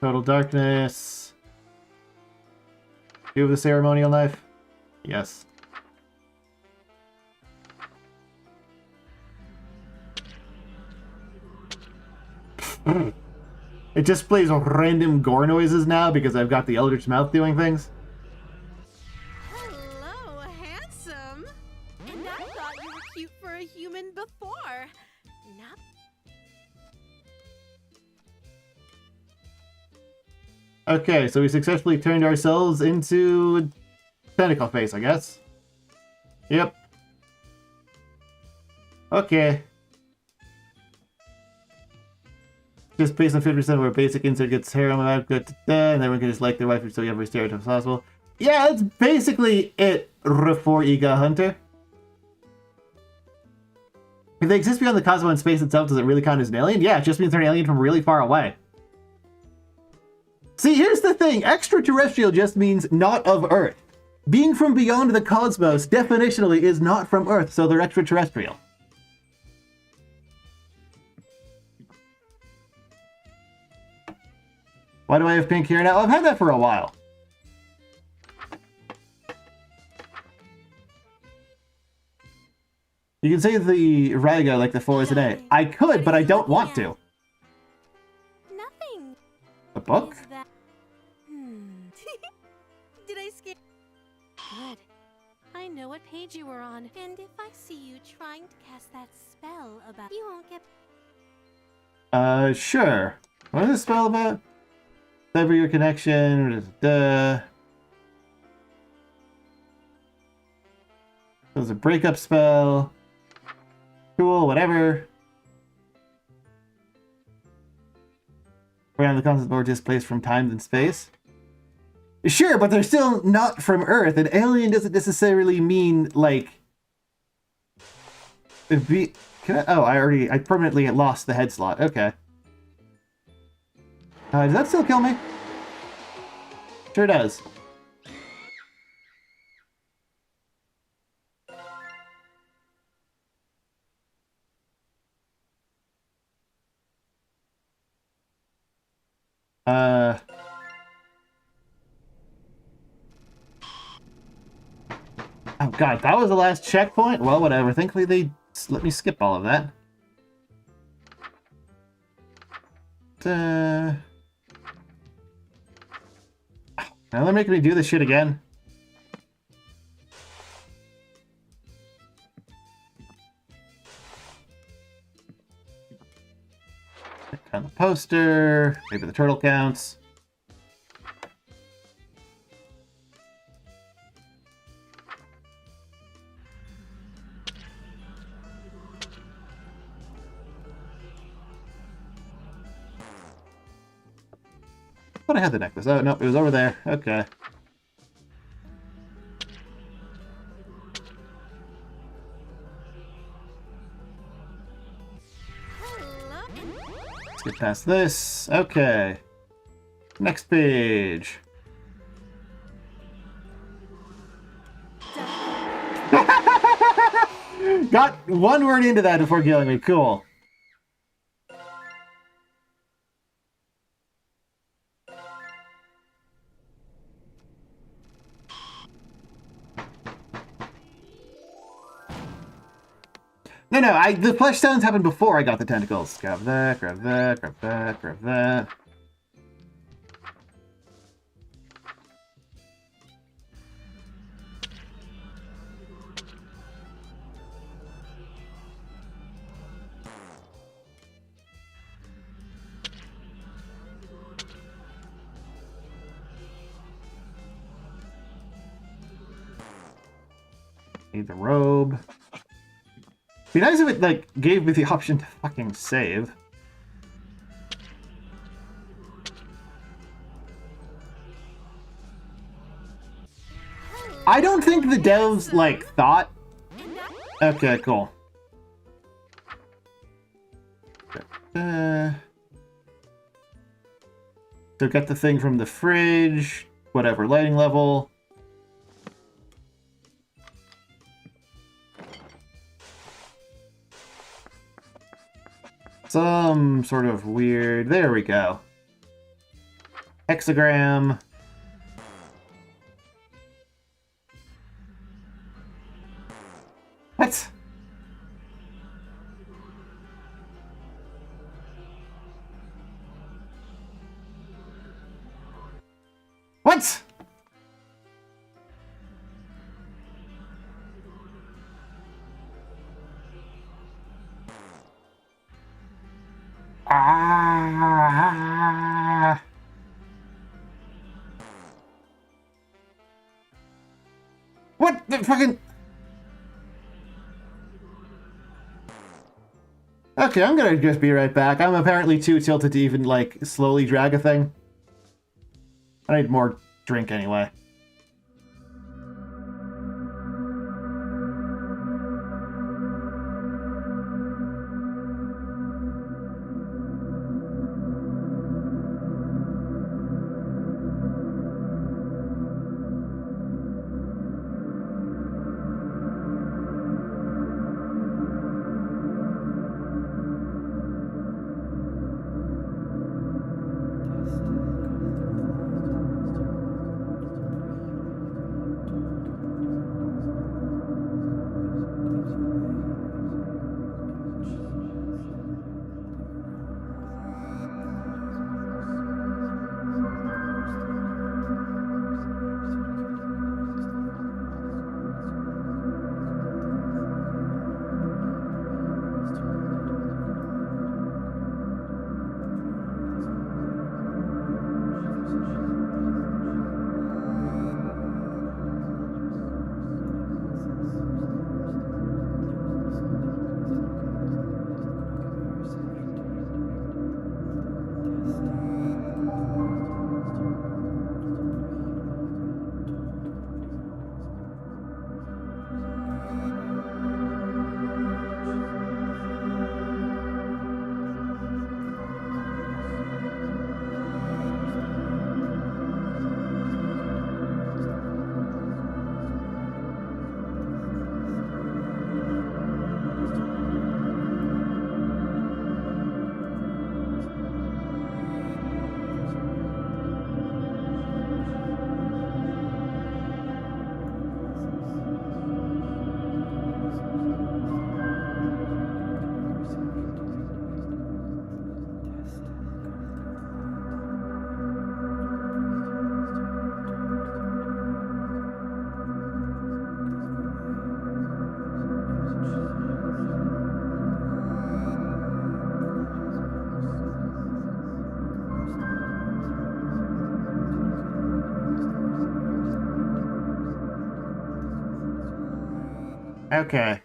Total darkness. Do you have the ceremonial knife? Yes. It just plays random gore noises now because I've got the Eldritch Mouth doing things. Hello, handsome. And I thought you were cute for a human before. Not Okay, so we successfully turned ourselves into tentacle face, I guess. Yep. Okay. Just based on 50% where basic insert gets harem about good, and everyone can just like their wife so you have every stereotype possible. Yeah, that's basically it for Iga Hunter. If they exist beyond the cosmos and space itself, does it really count as an alien? Yeah, it just means they're an alien from really far away. See, here's the thing. Extraterrestrial just means not of Earth. Being from beyond the cosmos definitionally is not from Earth, so they're extraterrestrial. Why do I have pink hair now? I've had that for a while. You can say the Raga like the 4 is an A. I could, but I don't want to. nothing. The book? Is that... Did I skip? Good. I know what page you were on. And if I see you trying to cast that spell about... You won't get... Sure. What is this spell about? Sever your connection. Duh. There's a breakup spell. Cool, whatever. Around the concept board displaced from time and space. Sure, but they're still not from Earth. An alien doesn't necessarily mean, like... I permanently lost the head slot. Okay. Does that still kill me? Sure does. Oh god, that was the last checkpoint? Well, whatever. Thankfully they let me skip all of that. Now they're making me do this shit again. Check down the poster. Maybe the turtle counts. But I had the necklace. Oh, no, it was over there. Okay. Hello. Let's get past this. Okay. Next page. Got one word into that before killing me. Cool. No, the flesh stones happened before I got the tentacles. Grab that, grab that, grab that, grab that. Need the robe. Be nice if it, like, gave me the option to fucking save. I don't think the devs, like, thought... Okay, cool. So get the thing from the fridge, whatever lighting level. Some sort of weird... There we go. Hexagram. What? What? Ah. What the fucking... Okay, I'm gonna just be right back. I'm apparently too tilted to even, like, slowly drag a thing. I need more drink anyway. Okay.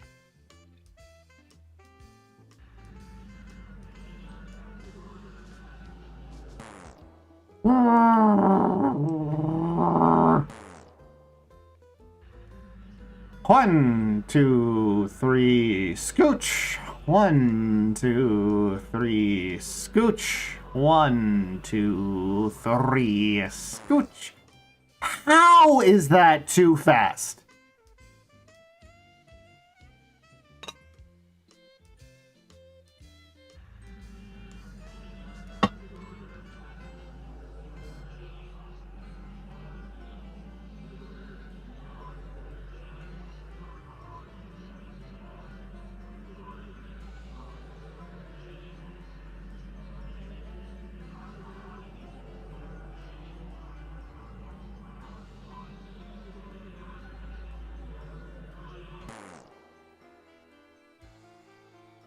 One, two, three, scooch. 1, 2, 3, scooch. 1, 2, 3, scooch. How is that too fast?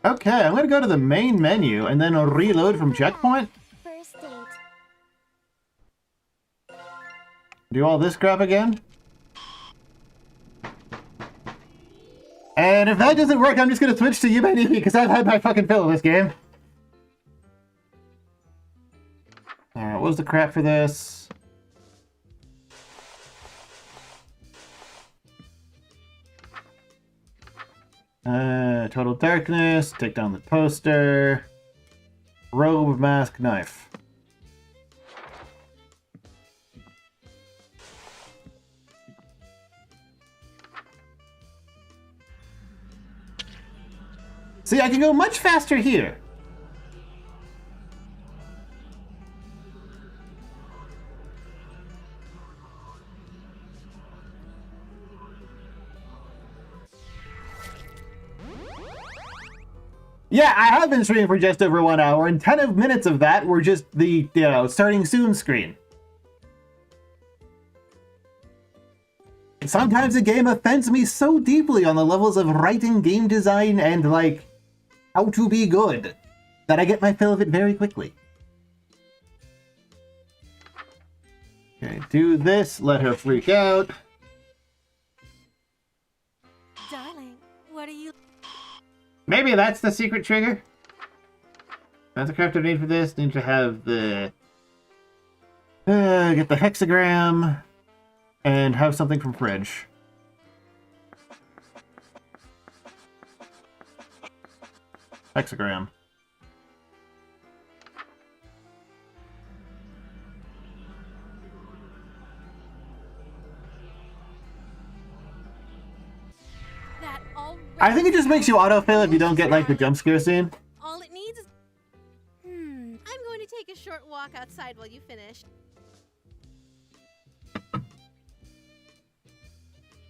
Okay, I'm gonna go to the main menu and then I'll reload from checkpoint. First date. Do all this crap again. And if that doesn't work, I'm just gonna switch to Yume Nikki because I've had my fucking fill of this game. Alright, what was the crap for this? Total darkness, take down the poster. Robe, mask, knife. See, I can go much faster here. Yeah, I have been streaming for just over 1 hour, and 10 minutes of that were just the, starting soon screen. Sometimes a game offends me so deeply on the levels of writing, game design, and, like, how to be good, that I get my fill of it very quickly. Okay, do this, let her freak out. Darling, what are you... Maybe that's the secret trigger. That's a crafter need for this. Need to have the... get the hexagram. And have something from fridge. Hexagram. That already... I think it just makes you autofill if you don't get, like, the jump scare scene. All it needs is... I'm going to take a short walk outside while you finish.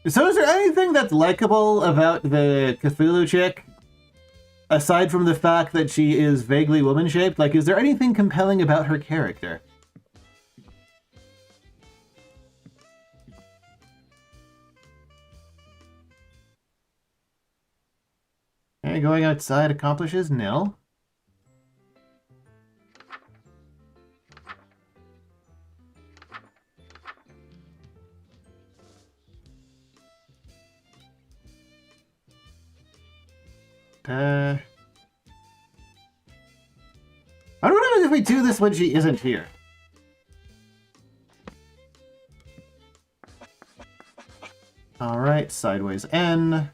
So is there anything that's likable about the Cthulhu chick? Aside from the fact that she is vaguely woman-shaped? Like, is there anything compelling about her character? Okay, going outside accomplishes nil. I don't know if we do this when she isn't here. Alright, sideways N.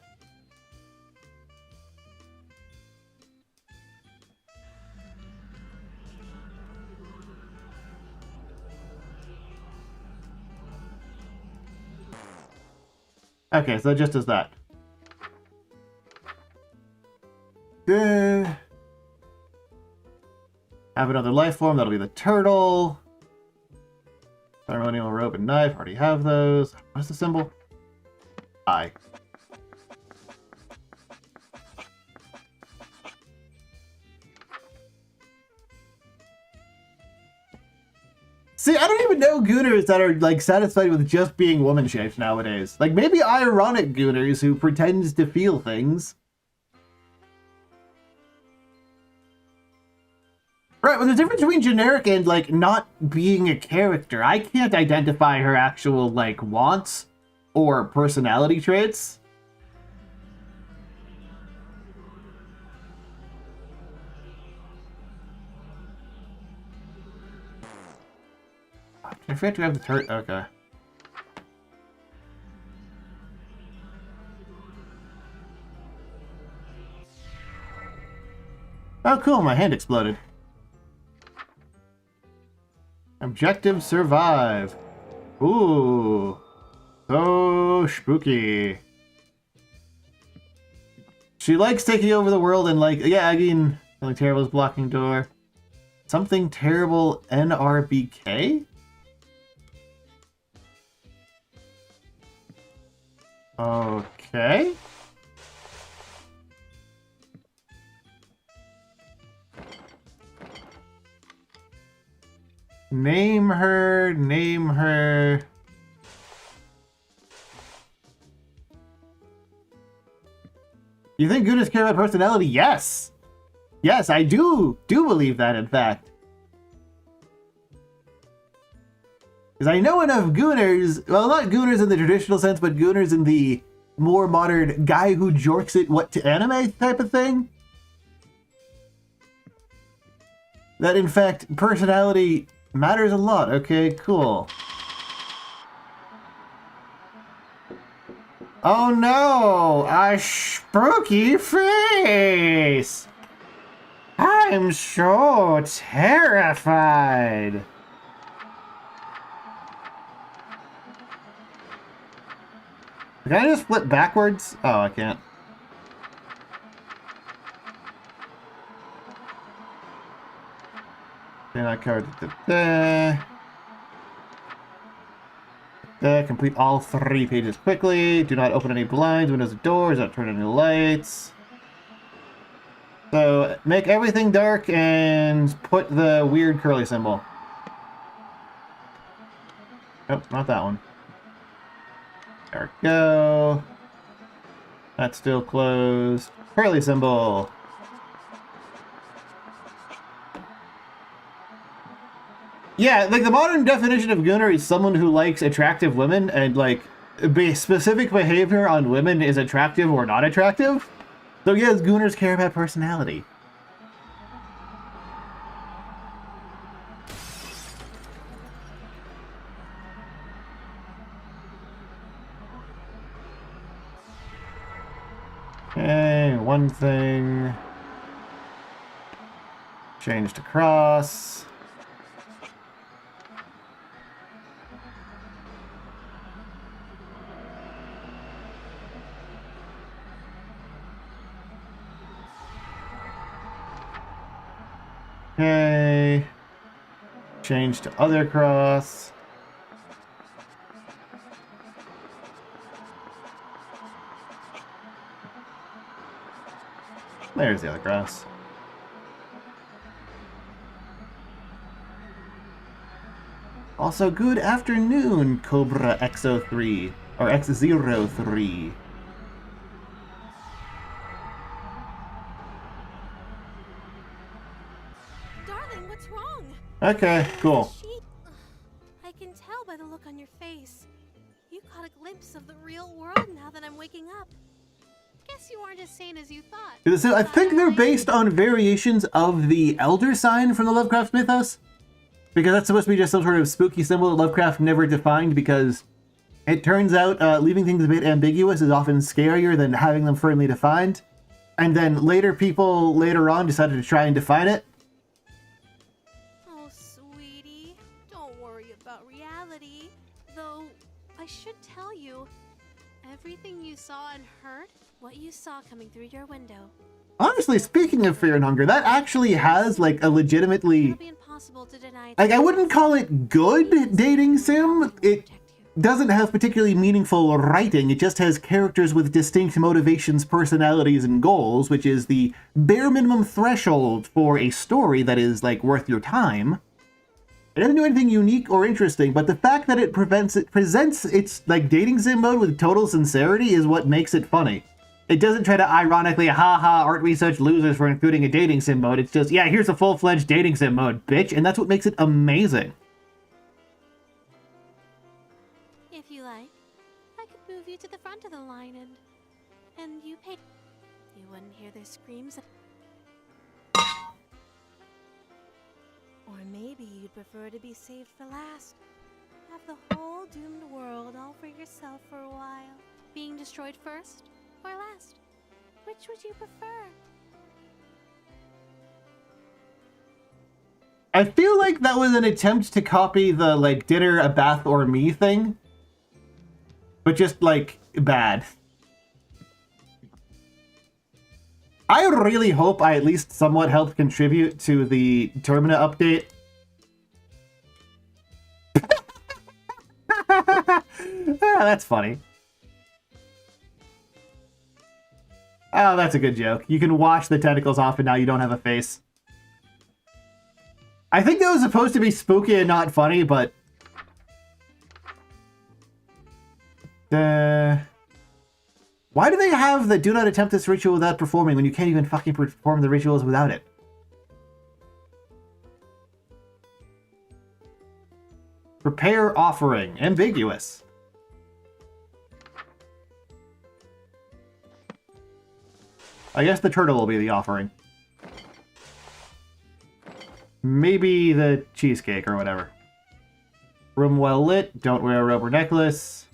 Okay, so that just does that. Have another life form, that'll be the turtle. Ceremonial rope and knife, already have those. What's the symbol? I. See, I don't even know Gooners that are, like, satisfied with just being woman-shaped nowadays. Like, maybe ironic Gooners who pretends to feel things. Right, but the difference between generic and, like, not being a character. I can't identify her actual, like, wants or personality traits. I forget to grab the turret. Okay. Oh, cool. My hand exploded. Objective survive. Ooh. So spooky. She likes taking over the world and like, yeah, I mean, something terrible is blocking door. Something terrible NRBK? Okay. Name her, name her. You think Gooners care about personality? Yes! Yes, I do believe that, in fact. Because I know enough Gooners, well, not Gooners in the traditional sense, but Gooners in the more modern guy who jorks it what to anime type of thing. That, in fact, personality matters a lot. Okay, cool. Oh no! A spooky face! I'm so terrified! Can I just flip backwards? Oh, I can't. Then I covered complete all 3 pages quickly. Do not open any blinds, windows, or doors. Do not turn any lights. So make everything dark and put the weird curly symbol. Nope, not that one. There we go. That's still closed. Curly symbol. Yeah, like the modern definition of Gooner is someone who likes attractive women, and like specific behavior on women is attractive or not attractive. So yes, Gooners care about personality. Okay, one thing. Change to cross. Okay. Change to other cross. There's the other cross. Also, good afternoon, Cobra XO3 or X03. Darling, what's wrong? Okay, cool. I can tell by the look on your face. You caught a glimpse of the real world now that I'm waking up. Guess you aren't as sane as you thought. So I think they're based on variations of the Elder Sign from the Lovecraft mythos. Because that's supposed to be just some sort of spooky symbol that Lovecraft never defined, because it turns out leaving things a bit ambiguous is often scarier than having them firmly defined. And then people later on decided to try and define it. Oh, sweetie, don't worry about reality. Though, I should tell you, everything you saw and heard, what you saw coming through your window. Honestly, speaking of Fear and Hunger, that actually has like a legitimately... It'll be impossible to deny. Like, I wouldn't call it good dating sim. It doesn't have particularly meaningful writing. It just has characters with distinct motivations, personalities, and goals, which is the bare minimum threshold for a story that is, like, worth your time. It doesn't do anything unique or interesting, but the fact that it presents its, like, dating sim mode with total sincerity is what makes it funny. It doesn't try to ironically, haha, aren't we such losers for including a dating sim mode? It's just, yeah, here's a full-fledged dating sim mode, bitch, and that's what makes it amazing. If you like, I could move you to the front of the line and you pay. You wouldn't hear their screams. Or maybe you'd prefer to be saved for last. have the whole doomed world all for yourself for a while. Being destroyed first or last? Which would you prefer? I feel like that was an attempt to copy the, like, dinner, a bath, or me thing. But just, like, bad. I really hope I at least somewhat helped contribute to the Termina update. That's funny. Oh, that's a good joke. You can wash the tentacles off and now you don't have a face. I think that was supposed to be spooky and not funny, but... Why do they have the do not attempt this ritual without performing when you can't even fucking perform the rituals without it? Prepare offering. Ambiguous. I guess the turtle will be the offering. Maybe the cheesecake or whatever. Room well lit. Don't wear a rubber necklace.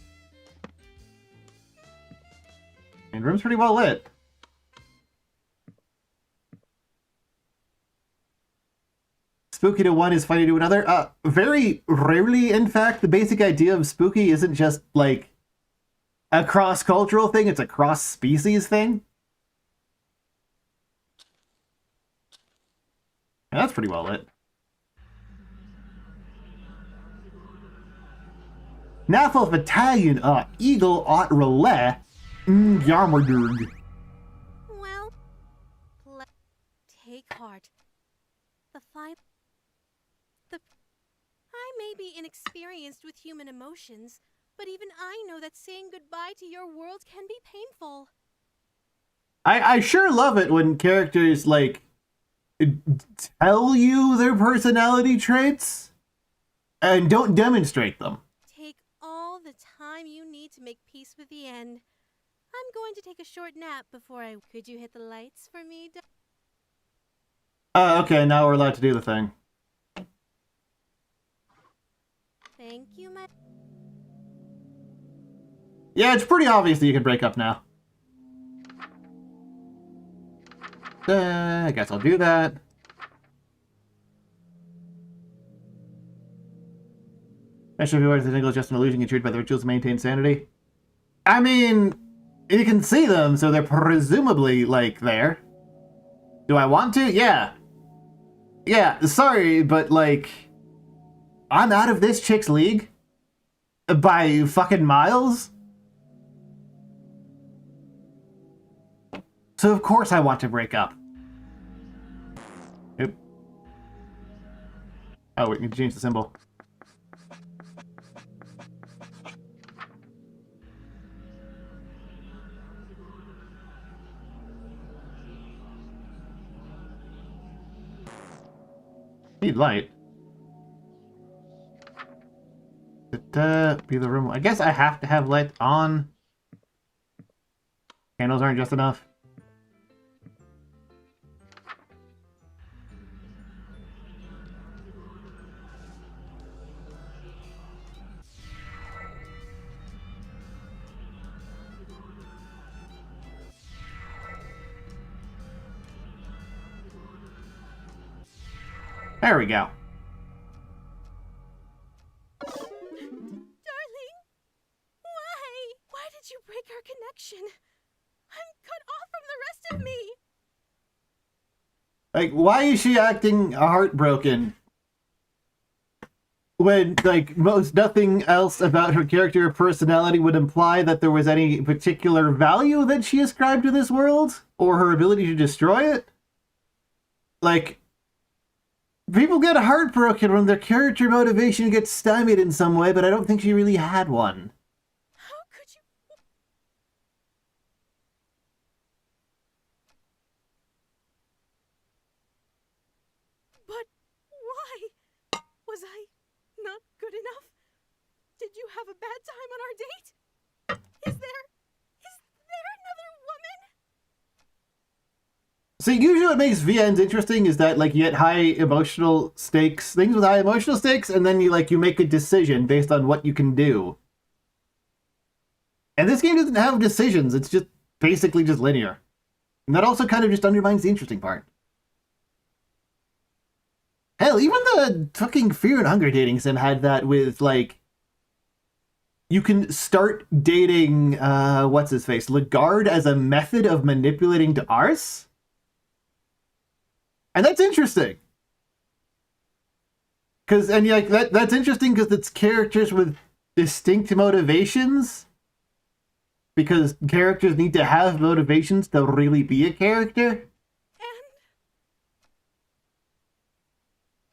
And room's pretty well lit. Spooky to one is funny to another. Very rarely, in fact, the basic idea of spooky isn't just, like, a cross-cultural thing, it's a cross-species thing. Yeah, that's pretty well lit. Naffle Battalion, Eagle Ot Relay, Yarmardurg. Well, take heart. I may be inexperienced with human emotions, but even I know that saying goodbye to your world can be painful. I sure love it when characters, like, tell you their personality traits and don't demonstrate them. Take all the time you need to make peace with the end. I'm going to take a short nap before I... Could you hit the lights for me? Okay, now we're allowed to do the thing. Thank you, my... Yeah, it's pretty obvious that you can break up now. I guess I'll do that. Especially if you wear the tingle, just an illusion intruded by the rituals to maintain sanity. I mean, you can see them, so they're presumably, like, there. Do I want to? Yeah. Yeah, sorry, but, like, I'm out of this chick's league by fucking miles. So of course I want to break up. Oop. Oh, we need to change the symbol. Need light. Be the room. I guess I have to have light on. Candles aren't just enough. There we go. Darling! Why? Why did you break our connection? I'm cut off from the rest of me! Like, why is she acting heartbroken? When, like, most nothing else about her character or personality would imply that there was any particular value that she ascribed to this world? Or her ability to destroy it? Like, people get heartbroken when their character motivation gets stymied in some way, but I don't think she really had one. How could you... But why? Was I not good enough? Did you have a bad time on our date? Is there another woman? See, usually what makes VNs interesting is that like you get high emotional stakes, things with high emotional stakes, and then you make a decision based on what you can do. And this game doesn't have decisions, it's just basically just linear. And that also kind of just undermines the interesting part. Hell, even the fucking Fear and Hunger dating sim had that with, like, you can start dating, what's his face, Legard as a method of manipulating to Ars? And that's interesting. That's interesting because it's characters with distinct motivations. Because characters need to have motivations to really be a character. And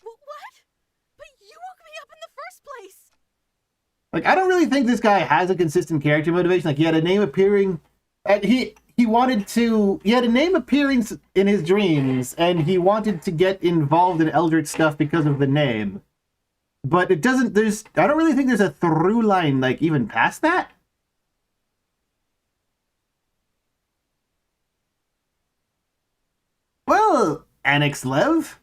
what? But you woke me up in the first place. Like, I don't really think this guy has a consistent character motivation. Like, he had a name appearing... He had a name appearing in his dreams, and he wanted to get involved in Eldritch stuff because of the name. But it doesn't... I don't really think there's a through line, like, even past that. Well, Annex Lev,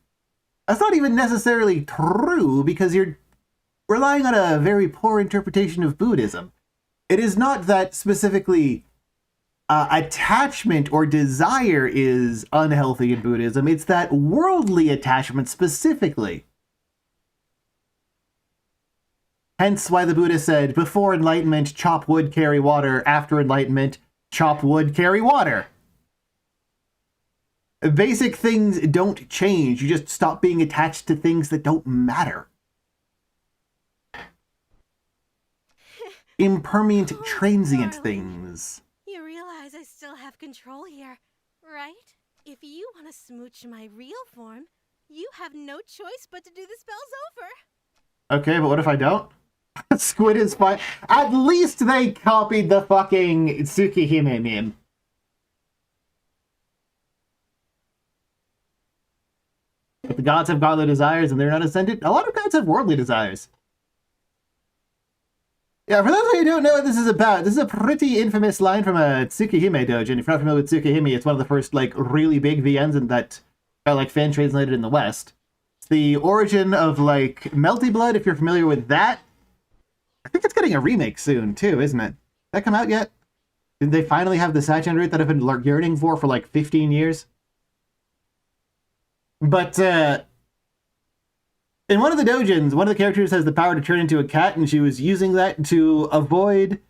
that's not even necessarily true because you're relying on a very poor interpretation of Buddhism. It is not that specifically attachment or desire is unhealthy in Buddhism. It's that worldly attachment specifically. Hence why the Buddha said, before enlightenment, chop wood, carry water. After enlightenment, chop wood, carry water. Basic things don't change. You just stop being attached to things that don't matter. Impermanent, transient darling. things. You realize I still have control here, right? If you want to smooch my real form, you have no choice but to do the spells over. Okay, but what if I don't? Squid is fine. At least they copied the fucking Tsukihime meme. But the gods have godly desires and they're not ascended. A lot of gods have worldly desires. Yeah, for those of you who don't know what this is about, this is a pretty infamous line from a Tsukihime doujin. If you're not familiar with Tsukihime, it's one of the first, like, really big VNs and that got, like, fan translated in the West. It's the origin of, like, Melty Blood, if you're familiar with that. I think it's getting a remake soon, too, isn't it? Did that come out yet? Did they finally have the Sachen route that I've been yearning for like, 15 years? But, in one of the doujins, one of the characters has the power to turn into a cat, and she was using that to avoid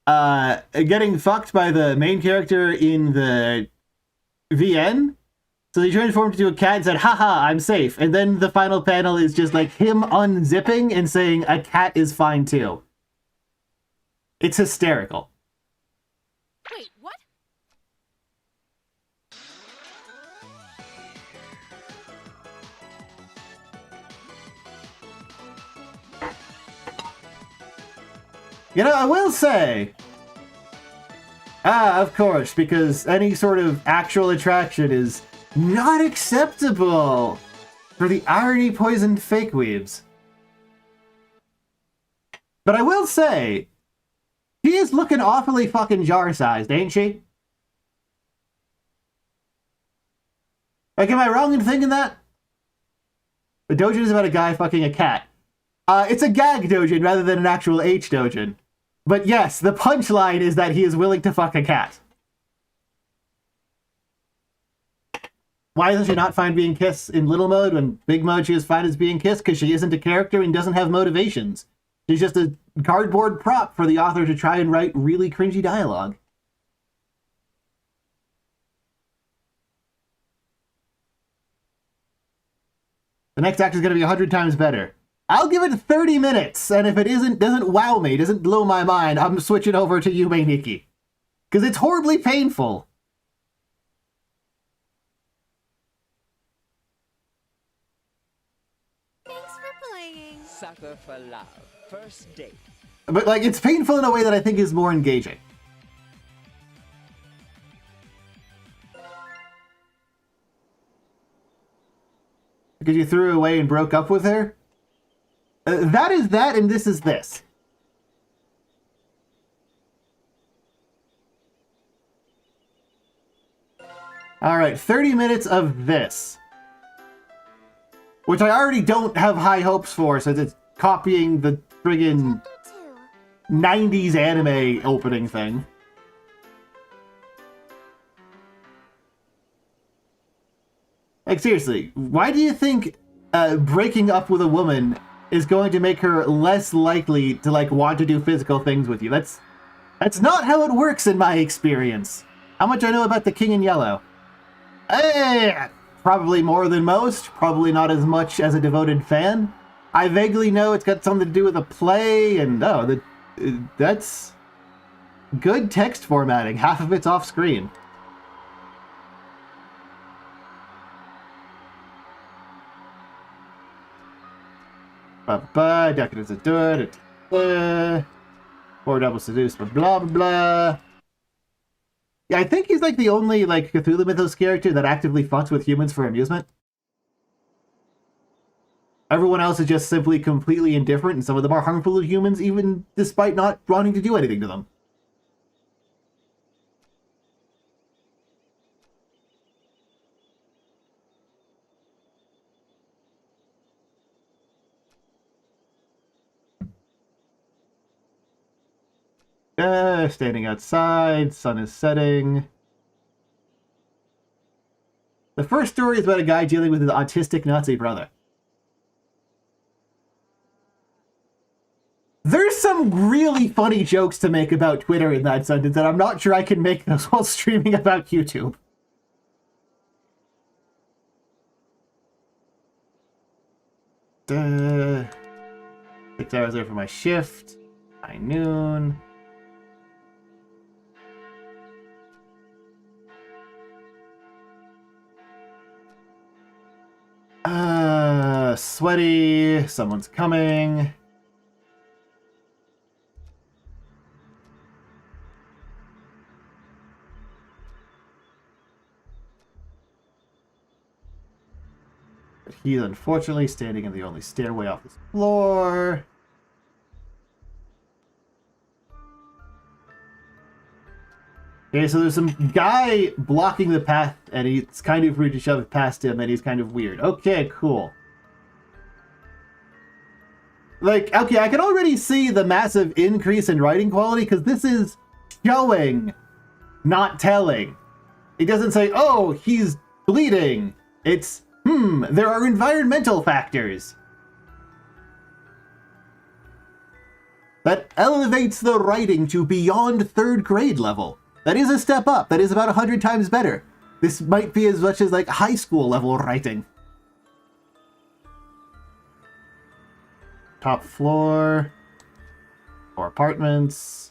getting fucked by the main character in the VN. So they transformed into a cat and said, haha, I'm safe. And then the final panel is just like him unzipping and saying, a cat is fine too. It's hysterical. Wait, what? You know, I will say... of course, because any sort of actual attraction is not acceptable for the irony-poisoned fake weebs. But I will say, she is looking awfully fucking jar-sized, ain't she? Like, am I wrong in thinking that? The doujin is about a guy fucking a cat. It's a gag doujin rather than an actual H doujin. But yes, the punchline is that he is willing to fuck a cat. Why isn't she not fine being kissed in little mode when big mode she is fine as being kissed? Because she isn't a character and doesn't have motivations. She's just a cardboard prop for the author to try and write really cringy dialogue. The next act is going to be 100 times better. I'll give it 30 minutes, and if it doesn't wow me, doesn't blow my mind, I'm switching over to Yume Nikki. Because it's horribly painful. Thanks for playing. Sucker for love. First date. But, like, it's painful in a way that I think is more engaging. Because you threw her away and broke up with her? That is that, and this is this. Alright, 30 minutes of this. Which I already don't have high hopes for, since it's copying the friggin' Chapter 90s anime opening thing. Like, seriously, why do you think breaking up with a woman is going to make her less likely to, like, want to do physical things with you? That's not how it works in my experience. How much I know about the King in Yellow? Probably more than most, probably not as much as a devoted fan. I vaguely know it's got something to do with a play, and that's good text formatting. Half of it's off screen. Decadence of Good. Four double seduced, blah blah blah. Yeah, I think he's like the only like Cthulhu Mythos character that actively fucks with humans for amusement. Everyone else is just simply completely indifferent, and some of them are harmful to humans, even despite not wanting to do anything to them. Standing outside, sun is setting. The first story is about a guy dealing with his autistic Nazi brother. There's some really funny jokes to make about Twitter in that sentence, and I'm not sure I can make those while streaming about YouTube. Duh. 6 hours there for my shift. High noon. Sweaty. Someone's coming. But he's unfortunately standing in the only stairway off his floor. Okay, so there's some guy blocking the path, and he's kind of rude to shove it past him, and he's kind of weird. Okay, cool. Like, okay, I can already see the massive increase in writing quality, because this is showing, not telling. It doesn't say, oh, he's bleeding. It's, there are environmental factors. That elevates the writing to beyond 3rd grade level. That is a step up. That is about 100 times better. This might be as much as like high school level writing. Top floor. 4 apartments.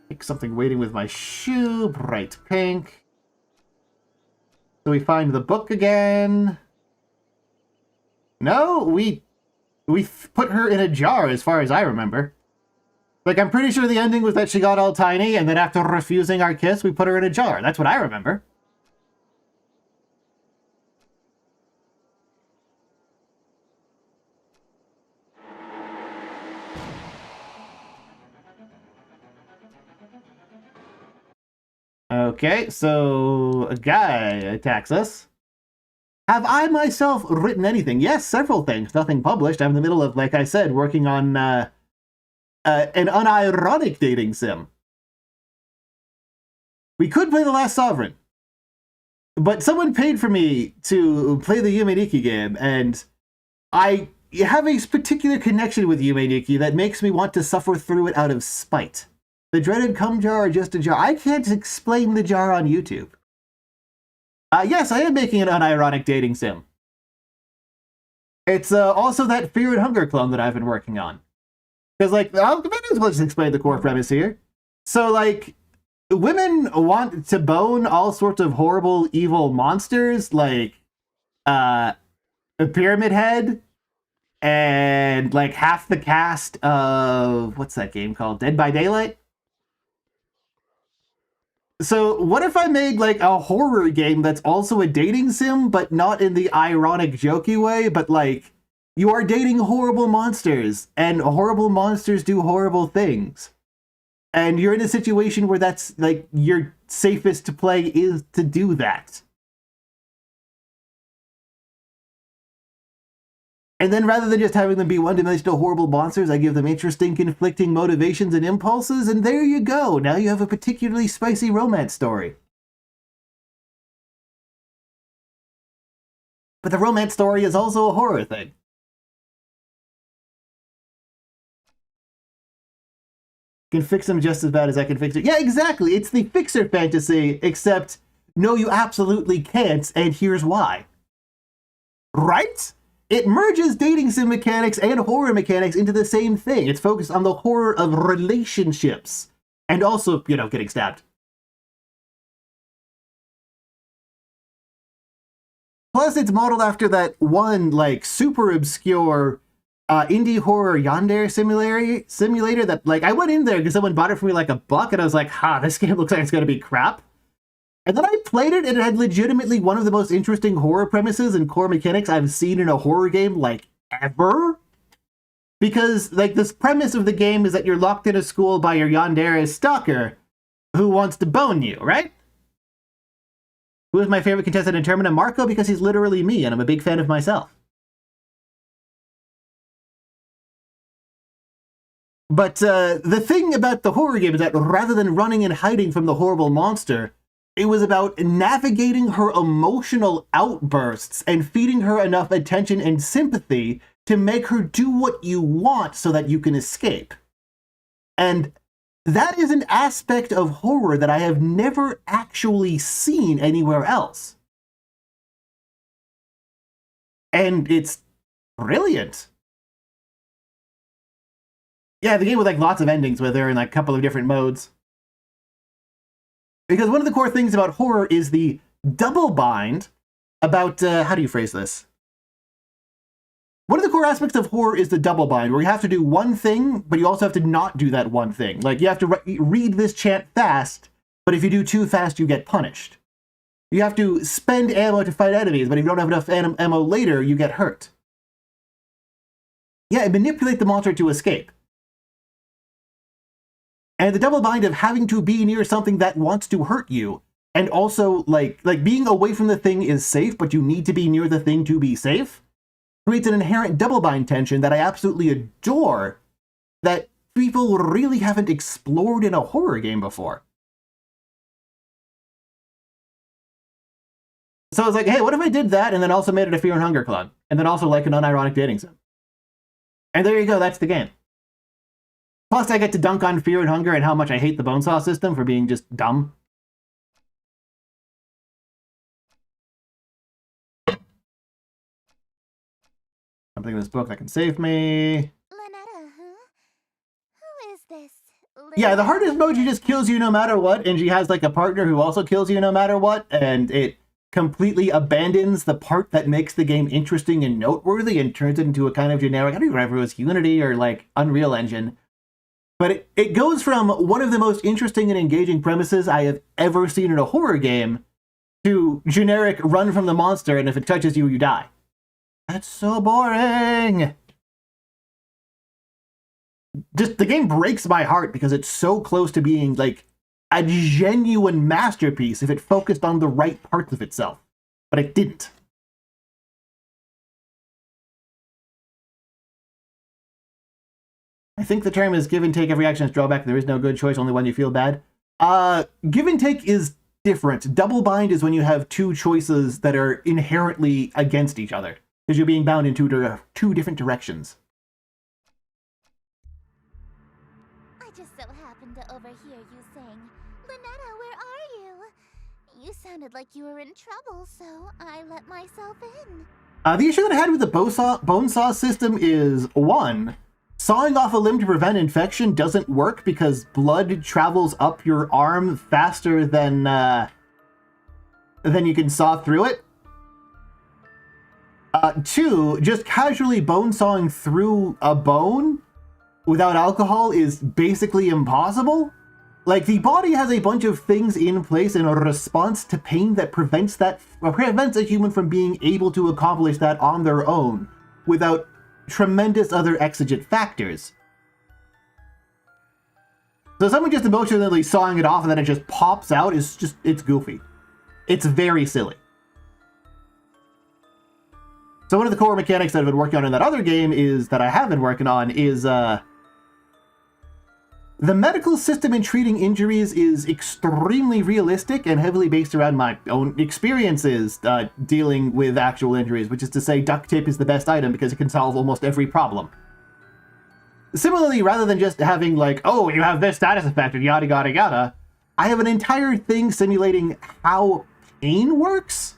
Like something waiting with my shoe. Bright pink. So we find the book again. No, we put her in a jar as far as I remember. Like, I'm pretty sure the ending was that she got all tiny, and then after refusing our kiss, we put her in a jar. That's what I remember. Okay, so a guy attacks us. Have I myself written anything? Yes, several things. Nothing published. I'm in the middle of, like I said, working on an unironic dating sim. We could play The Last Sovereign. But someone paid for me to play the Yume Nikki game, and I have a particular connection with Yume Nikki that makes me want to suffer through it out of spite. The dreaded cum jar or just a jar? I can't explain the jar on YouTube. Yes, I am making an unironic dating sim. It's also that Fear and Hunger clone that I've been working on. Because, like, I'll just explain the core premise here. So, like, women want to bone all sorts of horrible, evil monsters, like, a Pyramid Head, and, like, half the cast of, what's that game called? Dead by Daylight? So what if I made like a horror game that's also a dating sim, but not in the ironic, jokey way, but like You are dating horrible monsters, and horrible monsters do horrible things. And you're in a situation where that's, like, your safest to play is to do that. And then rather than just having them be one-dimensional horrible monsters, I give them interesting, conflicting motivations and impulses, and there you go. Now you have a particularly spicy romance story. But the romance story is also a horror thing. Can fix them just as bad as I can fix it. Yeah, exactly. It's the fixer fantasy, except no, you absolutely can't, and here's why. Right? It merges dating sim mechanics and horror mechanics into the same thing. It's focused on the horror of relationships. And also, you know, getting stabbed. Plus, it's modeled after that one, like, super obscure indie horror Yandere simulator that, like, I went in there because someone bought it for me like $1 and I was like, this game looks like it's gonna be crap. And then I played it and it had legitimately one of the most interesting horror premises and core mechanics I've seen in a horror game, like, ever. Because, like, this premise of the game is that you're locked in a school by your Yandere stalker who wants to bone you, right? Who is my favorite contestant in Termina? Marco, because he's literally me and I'm a big fan of myself. But the thing about the horror game is that rather than running and hiding from the horrible monster, it was about navigating her emotional outbursts and feeding her enough attention and sympathy to make her do what you want so that you can escape. And that is an aspect of horror that I have never actually seen anywhere else. And it's brilliant. Yeah, the game with, like, lots of endings with her in, like, a couple of different modes. Because one of the core things about horror is the double bind about, how do you phrase this? One of the core aspects of horror is the double bind, where you have to do one thing, but you also have to not do that one thing. Like, you have to read this chant fast, but if you do too fast, you get punished. You have to spend ammo to fight enemies, but if you don't have enough ammo later, you get hurt. Yeah, and manipulate the monster to escape. And the double bind of having to be near something that wants to hurt you, and also, like being away from the thing is safe, but you need to be near the thing to be safe, creates an inherent double bind tension that I absolutely adore, that people really haven't explored in a horror game before. So I was like, hey, what if I did that and then also made it a Fear and Hunger clone? And then also, like, an unironic dating sim. And there you go, that's the game. Plus, I get to dunk on Fear and Hunger and how much I hate the Bonesaw system for being just dumb. Something in this book that can save me. Lynetta, huh? Who is this? Yeah, the hardest emoji just kills you no matter what, and she has, like, a partner who also kills you no matter what, and it completely abandons the part that makes the game interesting and noteworthy and turns it into a kind of generic, I don't even remember if it was Unity or, like, Unreal Engine. But it goes from one of the most interesting and engaging premises I have ever seen in a horror game to generic run from the monster, and if it touches you, you die. That's so boring! Just, the game breaks my heart because it's so close to being, like, a genuine masterpiece if it focused on the right parts of itself. But it didn't. I think the term is give and take, every action is drawback, there is no good choice, only when you feel bad. Give and take is different. Double bind is when you have two choices that are inherently against each other, because you're being bound in two different directions. I just so happened to overhear you saying, Lynetta, where are you? You sounded like you were in trouble, so I let myself in. The issue that I had with the Bonesaw system is, one, sawing off a limb to prevent infection doesn't work because blood travels up your arm faster than you can saw through it. Two, just casually bone sawing through a bone without alcohol is basically impossible. Like, the body has a bunch of things in place in a response to pain that prevents a human from being able to accomplish that on their own without tremendous other exigent factors. So someone just emotionally sawing it off and then it just pops out is just, it's goofy. It's very silly. So one of the core mechanics that I've been working on in that other game is, that I have been working on, is the medical system in treating injuries is extremely realistic and heavily based around my own experiences dealing with actual injuries, which is to say duct tape is the best item because it can solve almost every problem. Similarly, rather than just having like, oh, you have this status effect and yada yada yada, I have an entire thing simulating how pain works.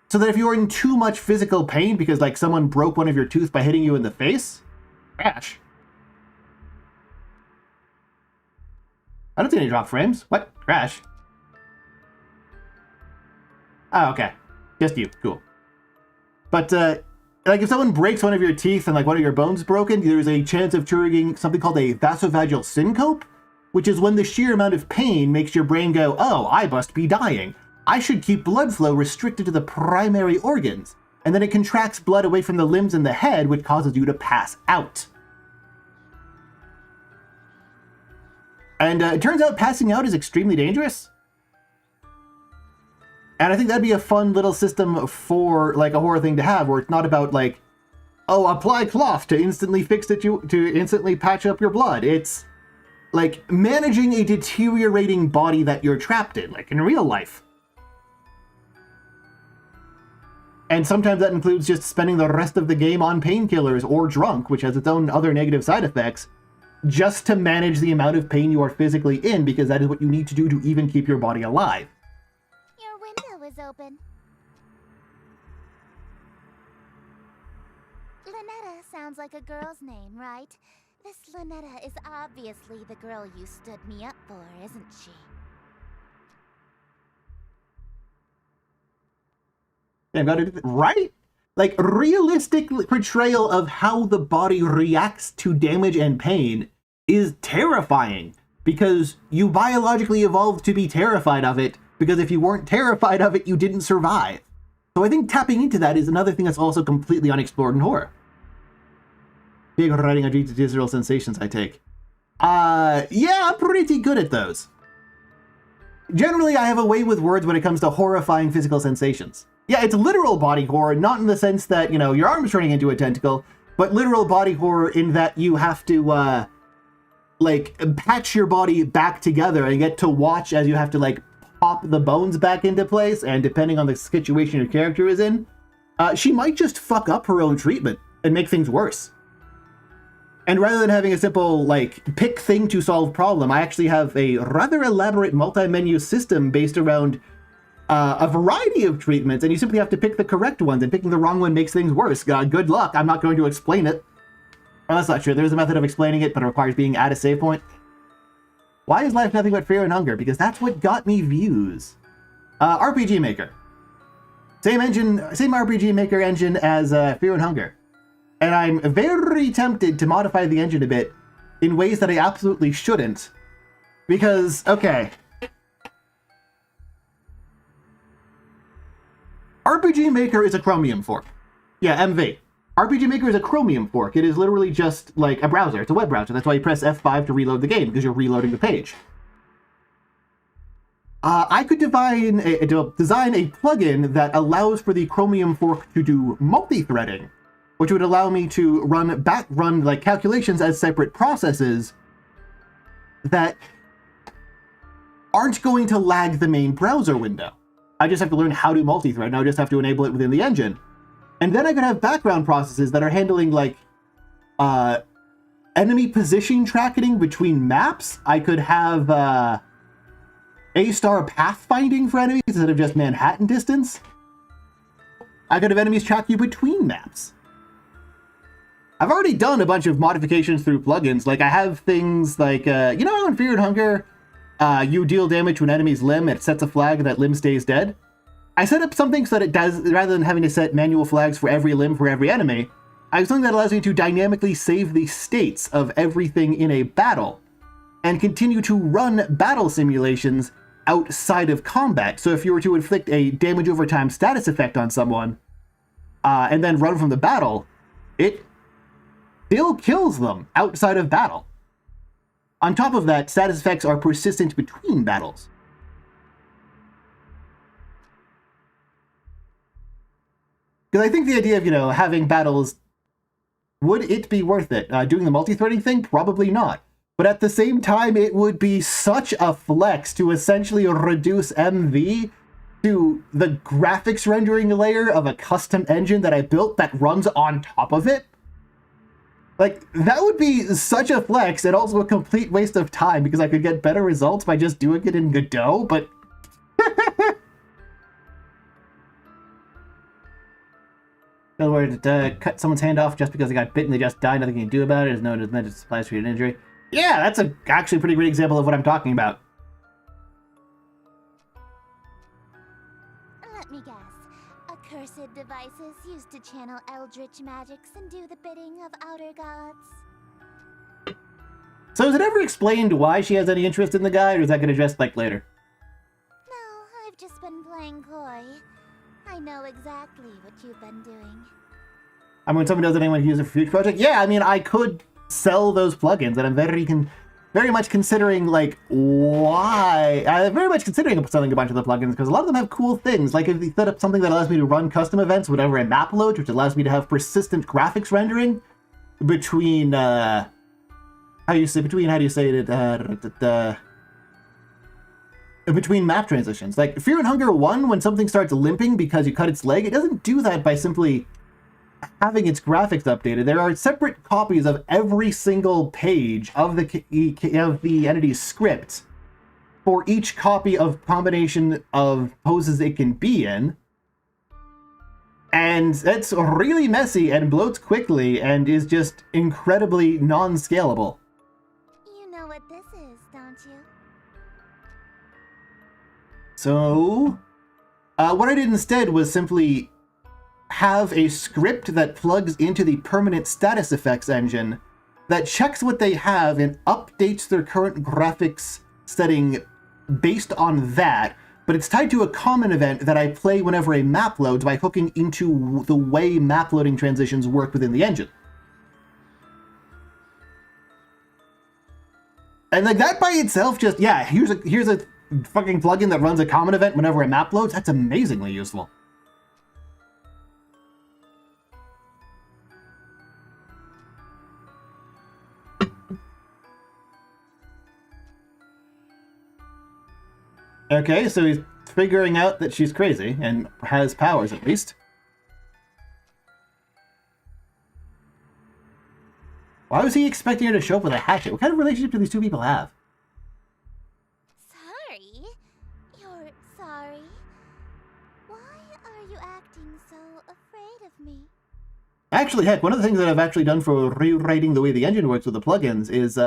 So that if you're in too much physical pain because like someone broke one of your teeth by hitting you in the face, crash. I don't see any drop frames. What? Crash. Oh, okay. Just you. Cool. But, like, if someone breaks one of your teeth and, like, one of your bones broken, there's a chance of triggering something called a vasovagal syncope, which is when the sheer amount of pain makes your brain go, oh, I must be dying. I should keep blood flow restricted to the primary organs. And then it contracts blood away from the limbs and the head, which causes you to pass out. And it turns out passing out is extremely dangerous. And I think that'd be a fun little system for like a horror thing to have, where it's not about like, oh, apply cloth to instantly fix it, to instantly patch up your blood. It's like managing a deteriorating body that you're trapped in, like in real life. And sometimes that includes just spending the rest of the game on painkillers or drunk, which has its own other negative side effects, just to manage the amount of pain you are physically in, because that is what you need to do to even keep your body alive. Your window is open. Lynetta sounds like a girl's name, right? This Lynetta is obviously the girl you stood me up for, isn't she? I've got to do that, right? Like, realistic portrayal of how the body reacts to damage and pain is terrifying, because you biologically evolved to be terrified of it, because if you weren't terrified of it, you didn't survive. So I think tapping into that is another thing that's also completely unexplored in horror. Big writing on visceral sensations, I take. Yeah, I'm pretty good at those. Generally, I have a way with words when it comes to horrifying physical sensations. Yeah, it's literal body horror, not in the sense that, you know, your arm's turning into a tentacle, but literal body horror in that you have to, like, patch your body back together and get to watch as you have to, like, pop the bones back into place, and depending on the situation your character is in, she might just fuck up her own treatment and make things worse. And rather than having a simple, like, pick thing to solve problem, I actually have a rather elaborate multi-menu system based around a variety of treatments, and you simply have to pick the correct ones, and picking the wrong one makes things worse. Good luck. I'm not going to explain it. Well, that's not true. There's a method of explaining it, but it requires being at a save point. Why is life nothing but fear and hunger? Because that's what got me views. RPG Maker. Same engine, same RPG Maker engine as Fear and Hunger. And I'm very tempted to modify the engine a bit in ways that I absolutely shouldn't. Because, okay. RPG Maker is a Chromium fork. Yeah, MV. RPG Maker is a Chromium fork. It is literally just like a browser. It's a web browser. That's why you press F5 to reload the game, because you're reloading the page. I could design a plugin that allows for the Chromium fork to do multi-threading, which would allow me to run like calculations as separate processes that aren't going to lag the main browser window. I just have to learn how to multi-thread, and I just have to enable it within the engine. And then I could have background processes that are handling, like, enemy position tracking between maps. I could have A-star pathfinding for enemies instead of just Manhattan distance. I could have enemies track you between maps. I've already done a bunch of modifications through plugins. Like, I have things like, you know how in Fear and Hunger, you deal damage to an enemy's limb, it sets a flag and that limb stays dead? I set up something so that it does, rather than having to set manual flags for every limb for every enemy, I have something that allows me to dynamically save the states of everything in a battle, and continue to run battle simulations outside of combat. So if you were to inflict a damage over time status effect on someone, and then run from the battle, it still kills them outside of battle. On top of that, status effects are persistent between battles. Because I think the idea of, having battles, would it be worth it? Doing the multi-threading thing? Probably not. But at the same time, it would be such a flex to essentially reduce MV to the graphics rendering layer of a custom engine that I built that runs on top of it. Like, that would be such a flex and also a complete waste of time because I could get better results by just doing it in Godot, but... In other words, cut someone's hand off just because they got bitten, they just died, nothing you can do about it, is known as mental supplies for an injury. Yeah, that's actually a pretty great example of what I'm talking about. Let me guess. Accursed devices used to channel eldritch magics and do the bidding of outer gods. So is it ever explained why she has any interest in the guy, or is that going to address like later? No, I've just been playing coy. I know exactly what you've been doing. I mean, when someone does anyone use it for future project, yeah, I mean, I could sell those plugins, and I'm very much considering, like, why. I'm very much considering selling a bunch of the plugins, because a lot of them have cool things. Like, if you set up something that allows me to run custom events whenever I map load, which allows me to have persistent graphics rendering between, how do you say it, between map transitions. Like, Fear and Hunger 1, when something starts limping because you cut its leg, it doesn't do that by simply having its graphics updated. There are separate copies of every single page of the entity's script for each copy of combination of poses it can be in. And it's really messy and bloats quickly and is just incredibly non-scalable. You know what this is, don't you? So, what I did instead was simply have a script that plugs into the permanent status effects engine that checks what they have and updates their current graphics setting based on that, but it's tied to a common event that I play whenever a map loads by hooking into the way map loading transitions work within the engine. And like that by itself, just, yeah, here's a fucking plugin that runs a common event whenever a map loads. That's amazingly useful. Okay, so he's figuring out that she's crazy and has powers at least. Why was he expecting her to show up with a hatchet? What kind of relationship do these two people have? Sorry? You're sorry? Why are you acting so afraid of me? Actually, heck, one of the things that I've actually done for rewriting the way the engine works with the plugins is,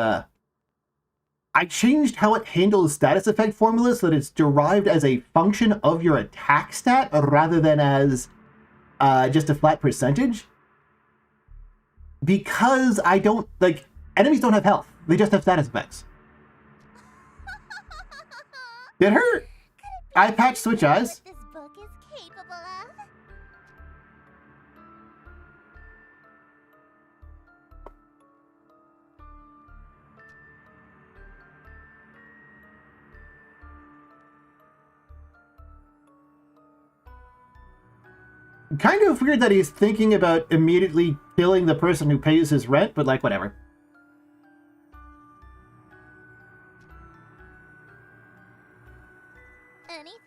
I changed how it handles status effect formulas so that it's derived as a function of your attack stat rather than as just a flat percentage. Because I don't, like, enemies don't have health. They just have status effects. Did her eye patch switch eyes? What this book is capable of? Kind of weird that he's thinking about immediately killing the person who pays his rent, but like, whatever. Anything?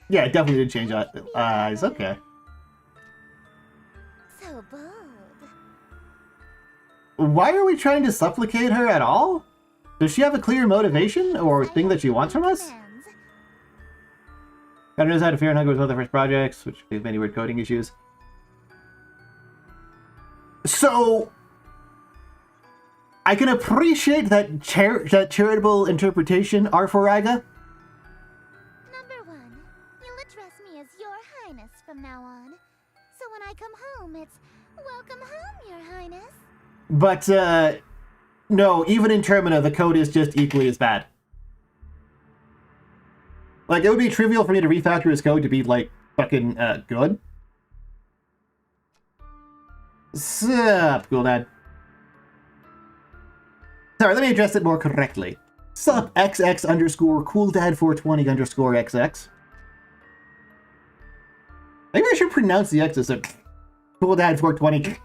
Yeah, it definitely did change eyes. Okay. So bold. Why are we trying to supplicate her at all? Does she have a clear motivation or thing that she wants from us? God knows how to Fear and Hunger was one of the first projects, which gave many weird coding issues. So, I can appreciate that charitable interpretation, Arforaga. Number one, you'll address me as Your Highness from now on. So when I come home, it's welcome home, Your Highness. But, no, even in Termina, the code is just equally as bad. Like, it would be trivial for me to refactor his code to be, like, fucking, good. Sup, cool dad. Sorry, let me address it more correctly. Sup XX underscore cooldad420 underscore XX. Maybe I should pronounce the X's as cooldad420.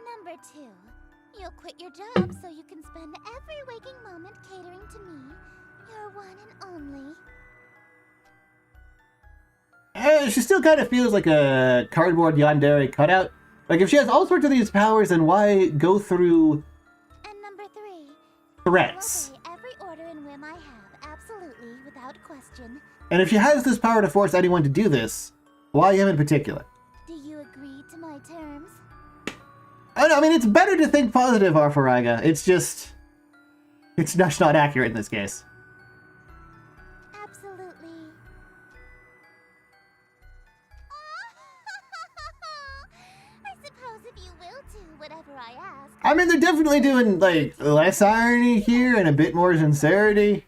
Number 2. You'll quit your job so you can spend every waking moment catering to me, your one and only. She still kind of feels like a cardboard yandere cutout. Like, if she has all sorts of these powers, then why go through And number 3. threats? I'll obey every order and whim I have, absolutely, without question. And if she has this power to force anyone to do this, why him in particular? Do you agree to my terms? Oh, no, I mean, it's better to think positive, Arfaraga. It's just... It's just not accurate in this case. Absolutely. I suppose if you will do whatever I ask. I mean, they're definitely doing, like, less irony here and a bit more sincerity.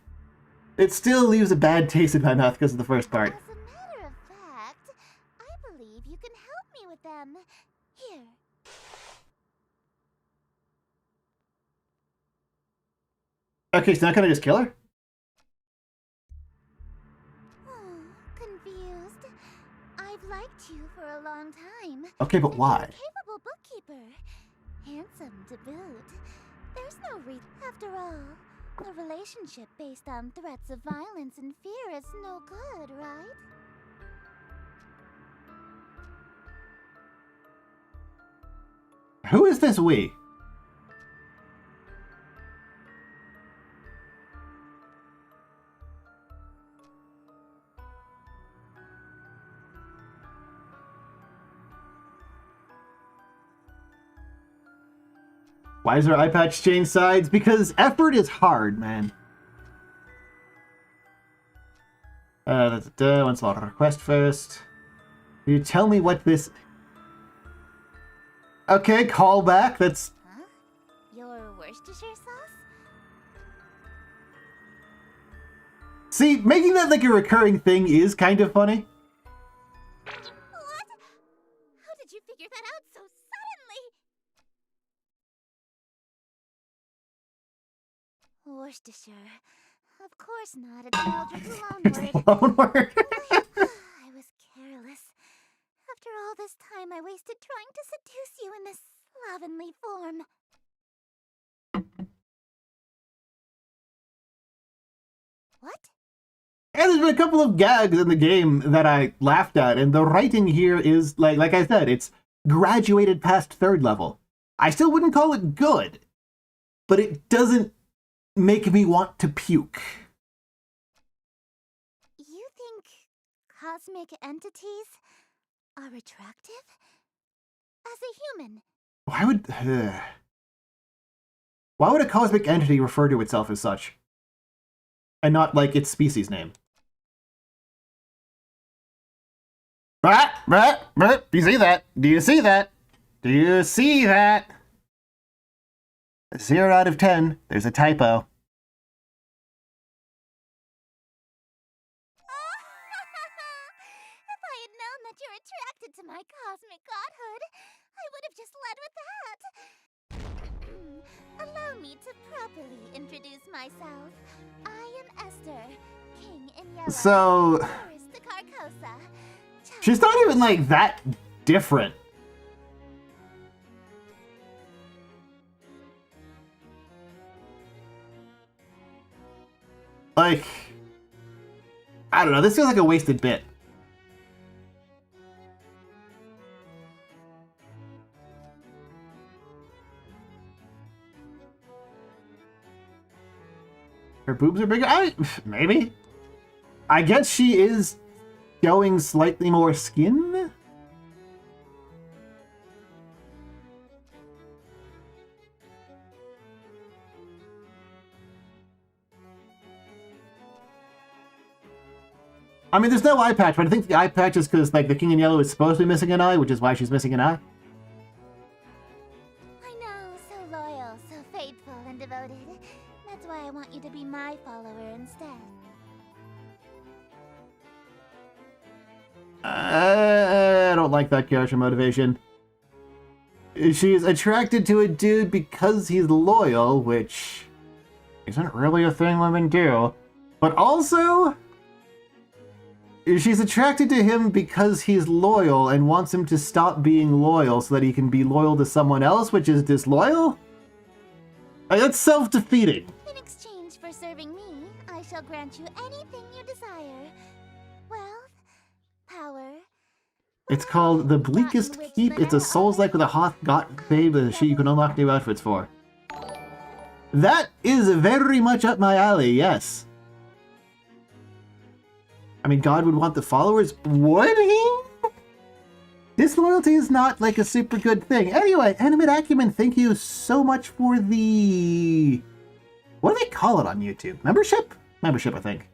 It still leaves a bad taste in my mouth because of the first part. As a matter of fact, I believe you can help me with them. Here. Okay, so now can I just kill her? Confused. I've liked you for a long time. Okay, but And why? you're a capable bookkeeper. Handsome to boot. There's no after all, a relationship based on threats of violence and fear is no good, right? Who is this we? Why is her eye patch change sides? Because effort is hard, man. Once log request first. Can you tell me what this... Okay, call back. That's... Huh? Your Worcestershire sauce? See, making that like a recurring thing is kind of funny. What? How did you figure that out so suddenly? Worcestershire. Of course not. It's Mildred's loan word. Loan word. I was careless. After all this time I wasted trying to seduce you in this slovenly form. What? And there's been a couple of gags in the game that I laughed at, and the writing here is, like I said, it's graduated past third level. I still wouldn't call it good, but it doesn't make me want to puke. You think cosmic entities are attractive? As a human? Why would a cosmic entity refer to itself as such? And not, like, its species name? Do you see that? Do you see that? Do you see that? 0 out of 10. There's a typo. If I had known that you're attracted to my cosmic godhood, I would have just led with that. Allow me to properly introduce myself. I am Esther, King in Yellow. So... Doris the Carcosa. She's not even, like, that different. Like... I don't know, this feels like a wasted bit. Her boobs are bigger? Maybe. I guess she is showing slightly more skin? I mean, there's no eye patch, but I think the eye patch is because, like, the King in Yellow is supposed to be missing an eye, which is why she's missing an eye. I know, so loyal, so faithful and devoted. That's why I want you to be my follower instead. I don't like that character motivation. she's attracted to a dude because he's loyal, which isn't really a thing women do. But also, she's attracted to him because he's loyal and wants him to stop being loyal so that he can be loyal to someone else, which is disloyal? Like, that's self-defeating. In exchange for serving me, I shall grant you anything you desire. Wealth, power. It's called The Bleakest Keep. It's a Souls-like with a Hoth got babe that you can unlock new outfits for. That is very much up my alley, yes. I mean, God would want the followers. Would he? Disloyalty is not like a super good thing. Anyway, Animate Acumen, thank you so much for the... What do they call it on YouTube? Membership? Membership, I think.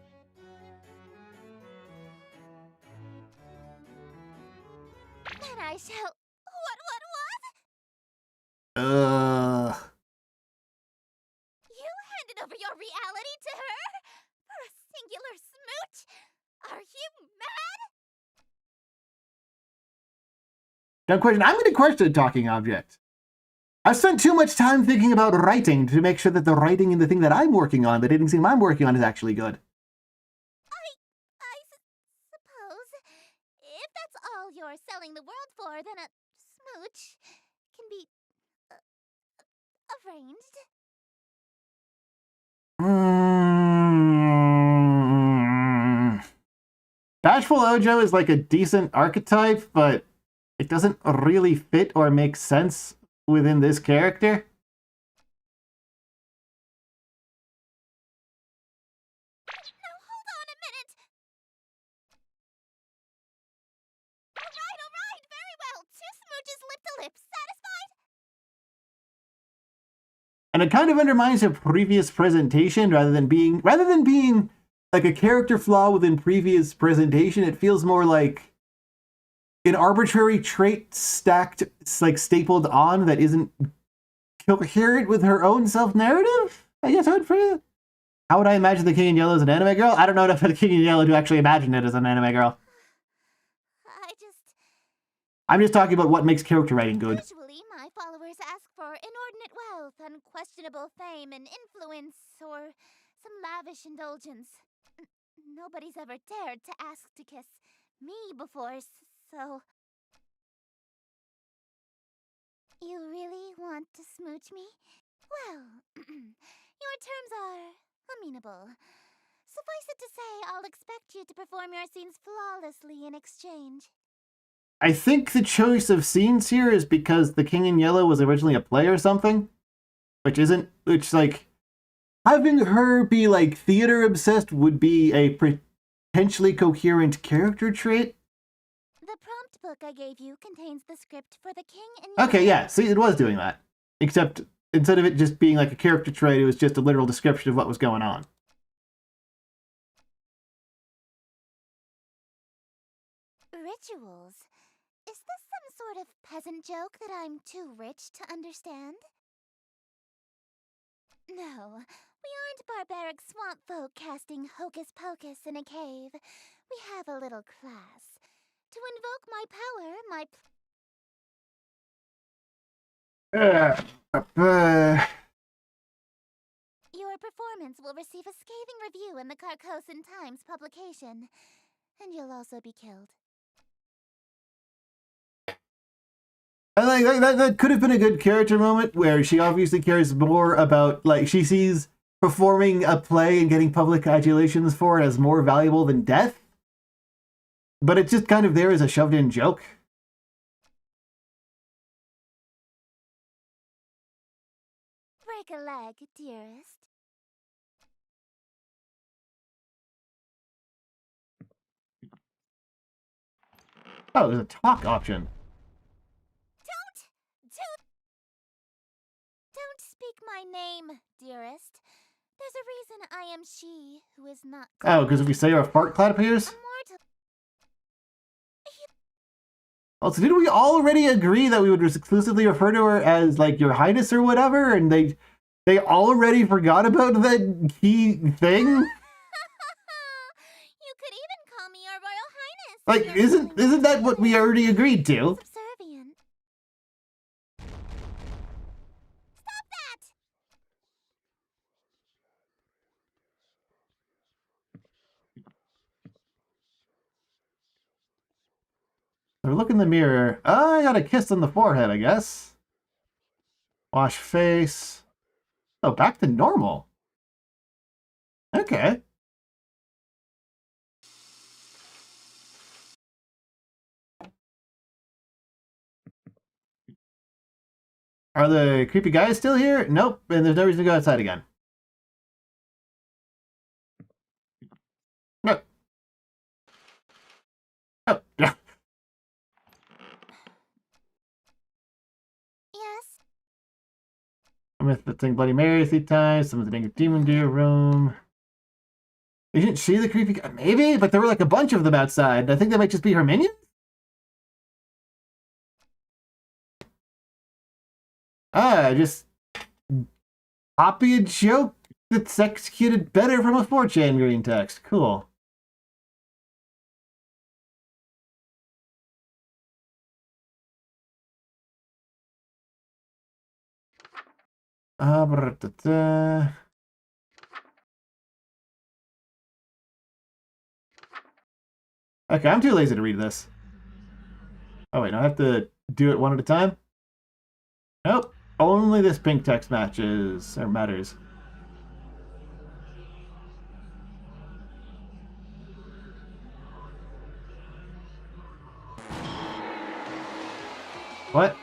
And I shall... What? You handed over your reality to her? For a singular smooch? Are you mad? Now, question. I'm going to question a talking object. I've spent too much time thinking about writing to make sure that the writing in the thing that I'm working on, the dating scene I'm working on, is actually good. I suppose. If that's all you're selling the world for, then a smooch can be arranged. Bashful Ojo is like a decent archetype, but it doesn't really fit or make sense within this character. No, hold on a minute. All right, very well. 2 smooches lip to lip. Satisfied? And it kind of undermines a previous presentation rather than being like a character flaw within previous presentation. It feels more like an arbitrary trait stacked, like stapled on that isn't coherent with her own self-narrative. I guess I would phrase it. How would I imagine the King in Yellow as an anime girl? I don't know enough about the King in Yellow to actually imagine it as an anime girl. I'm just talking about what makes character writing good. Usually, my followers ask for inordinate wealth, unquestionable fame and influence, or some lavish indulgence. Nobody's ever dared to ask to kiss me before, so... You really want to smooch me? Well, your terms are amenable. Suffice it to say, I'll expect you to perform your scenes flawlessly in exchange. I think the choice of scenes here is because the King in Yellow was originally a play or something, which like having her be like theater obsessed would be a potentially coherent character trait. The prompt book I gave you contains the script for the King in Yellow. Okay, yeah, see, it was doing that. Except instead of it just being like a character trait, it was just a literal description of what was going on. Rituals? Is this some sort of peasant joke that I'm too rich to understand? No, we aren't barbaric swamp folk casting hocus pocus in a cave. We have a little class. To invoke my power, Your performance will receive a scathing review in the Carcosan Times publication, and you'll also be killed. I think that could have been a good character moment where she obviously cares more about, like, she sees performing a play and getting public adulations for it as more valuable than death. But it's just kind of there as a shoved-in joke. Break a leg, dearest. Oh, there's a talk option. Don't speak my name, dearest. There's a reason I am she who is not. Oh, because if we say our fart cloud appears? Immortal. Also, did we already agree that we would exclusively refer to her as, like, Your Highness or whatever? And they already forgot about that key thing? You could even call me Your Royal Highness. Like, isn't that what we already agreed to? Subservient. So look in the mirror. Oh, I got a kiss on the forehead, I guess. Wash face. Oh, back to normal. Okay. Are the creepy guys still here? Nope, and there's no reason to go outside again. No. Oh, yeah. Yes? I'm thing Bloody Mary 3 times. Someone's in a demon deer room. Isn't she the creepy guy? Maybe, but there were like a bunch of them outside. I think they might just be her minions. Ah, just copy a joke that's executed better from a 4chan green text. Cool. Okay, I'm too lazy to read this. Oh wait, no, I have to do it one at a time? Nope. Only this pink text matches or matters. What?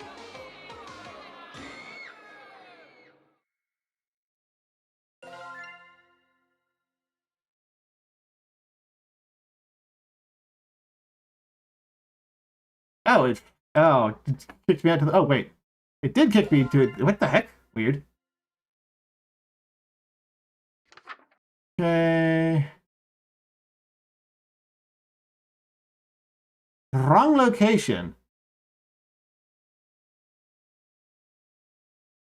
Oh, it kicked me out to the. Oh wait, it did kick me to it. What the heck? Weird. Okay. Wrong location.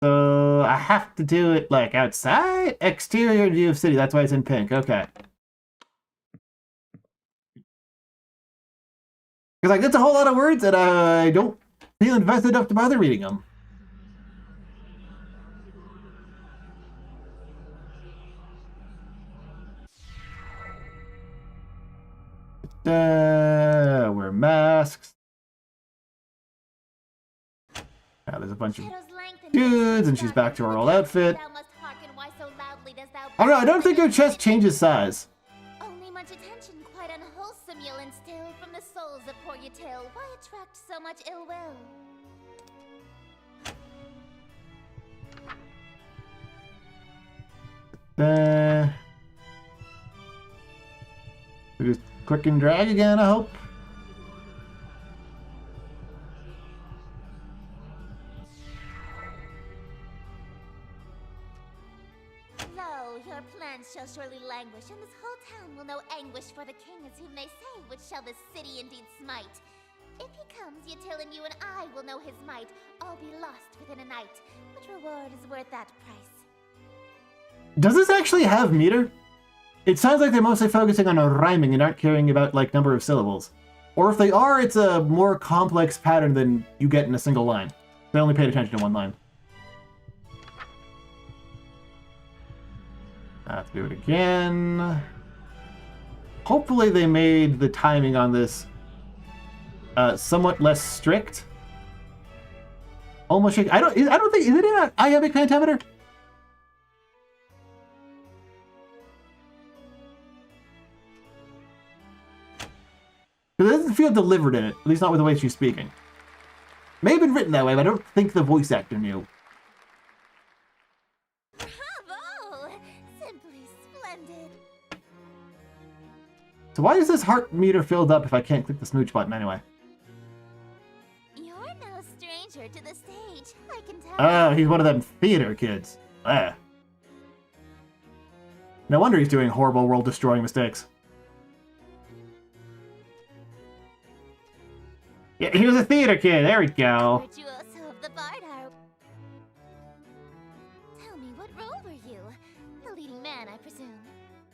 So I have to do it like outside, exterior view of city. That's why it's in pink. Okay. Because like that's a whole lot of words and I don't feel invested enough to bother reading them. Wear masks. Yeah, there's a bunch of dudes, and she's back to her old outfit. I don't know, I don't think her chest changes size. Only much attention, quite unwholesome you'll instill from the souls that pour your tale. Why attract so much ill will? We just click and drag again, I hope. Lo, your plans shall surely languish, and this whole town will know anguish for the king as whom they say, which shall this city indeed smite. If he comes, Yatil and you and I will know his might, all be lost within a night. What reward is worth that price? Does this actually have meter? It sounds like they're mostly focusing on rhyming and aren't caring about like number of syllables. Or if they are, it's a more complex pattern than you get in a single line. They only paid attention to one line. I have to do it again. Hopefully they made the timing on this somewhat less strict. Almost shake. I don't think, is it in an iambic pentameter? Because it doesn't feel delivered in it, at least not with the way she's speaking. May have been written that way, but I don't think the voice actor knew. Bravo! Simply splendid. So why is this heart meter filled up if I can't click the smooch button anyway? You're no stranger to the stage, I can tell. Oh, he's one of them theater kids. Ah. No wonder he's doing horrible world-destroying mistakes. Yeah, he was a theater kid. There we go. Virtuoso of the Bard harp. Tell me, what role were you? The leading man, I presume.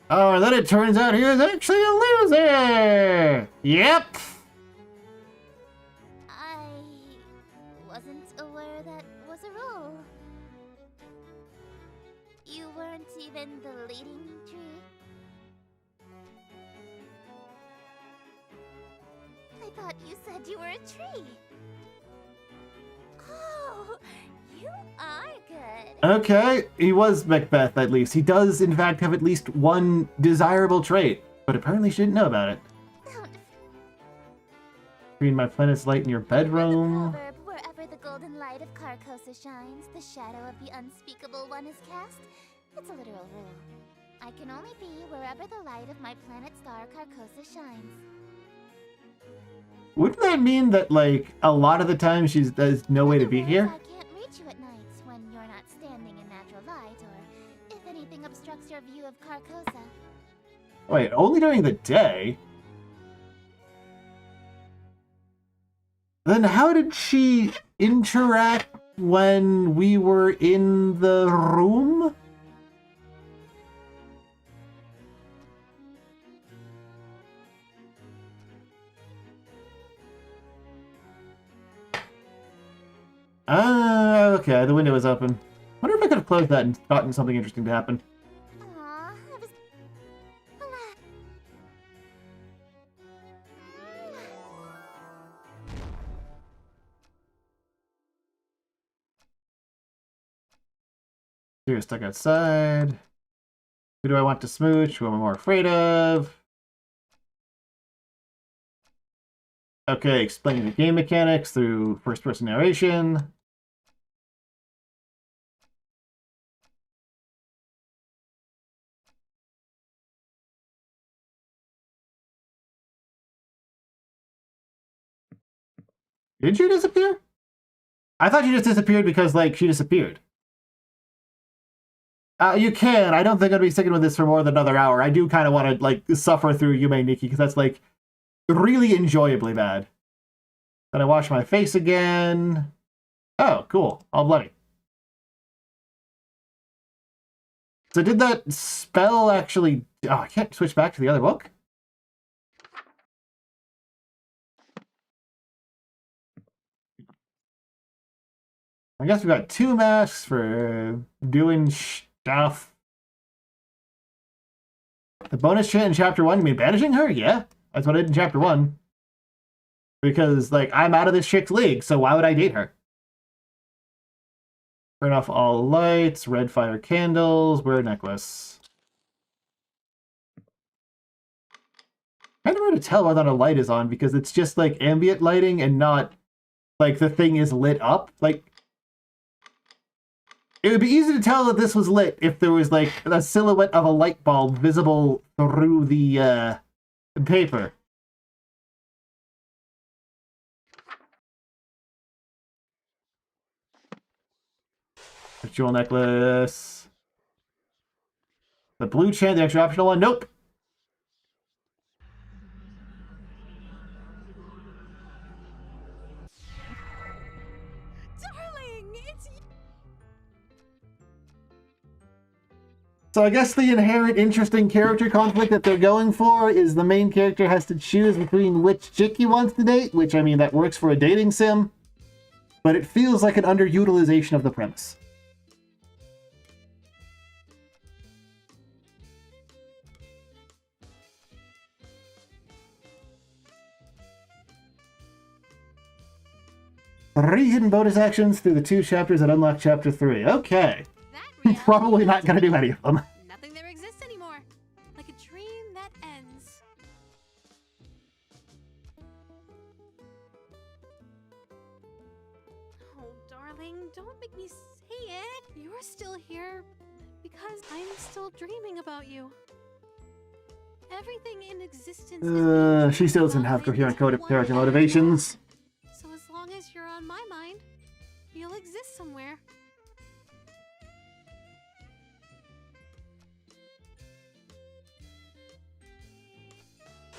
Oh, and then it turns out he was actually a loser! Yep! I wasn't aware that was a role. You weren't even the leading tree? I thought you said you were a tree. Oh, you are good. Okay, he was Macbeth at least. He does, in fact, have at least one desirable trait, but apparently she didn't know about it. Don't Green my planet's light in your bedroom. The proverb, wherever the golden light of Carcosa shines, the shadow of the unspeakable one is cast. It's a literal rule. I can only be wherever the light of my planet star Carcosa shines. Wouldn't that mean that, like, a lot of the time there's no way to be here? I can't reach you at nights when you're not standing in natural light, or if anything obstructs your view of Carcosa. Wait, only during the day? Then how did she interact when we were in the room? Ah, okay, the window is open. Wonder if I could have closed that and gotten something interesting to happen. Aw, I was... You're stuck outside. Who do I want to smooch? Who am I more afraid of? Okay, explaining the game mechanics through first-person narration. Did she disappear? I thought she just disappeared because, like, she disappeared. You can. I don't think I'd be sticking with this for more than another hour. I do kind of want to, like, suffer through Yume Nikki, because that's, like, really enjoyably bad. Then I wash my face again. Oh, cool. All bloody. So did that spell actually... Oh, I can't switch back to the other book? I guess we got 2 masks for doing stuff. The bonus chant in chapter 1, you mean banishing her? Yeah, that's what I did in chapter 1. Because, like, I'm out of this chick's league, so why would I date her? Turn off all lights, red fire candles, wear a necklace. Kind of hard to tell whether a light is on because it's just, like, ambient lighting and not, like, the thing is lit up. Like, it would be easy to tell that this was lit if there was, like, a silhouette of a light bulb visible through the paper. Ritual necklace. The blue chant, the extra optional one. Nope. Darling, it's you. So I guess the inherent interesting character conflict that they're going for is the main character has to choose between which chick he wants to date, which, I mean, that works for a dating sim, but it feels like an underutilization of the premise. Three hidden bonus actions through the 2 chapters that unlock chapter 3. Okay. That reality Probably not gonna do any of them. Nothing there exists anymore. Like a dream that ends. Oh, darling, don't make me say it. You're still here because I'm still dreaming about you. Everything in existence is She still doesn't have coherent code of character motivations. So as long as you're on my mind, you'll exist somewhere.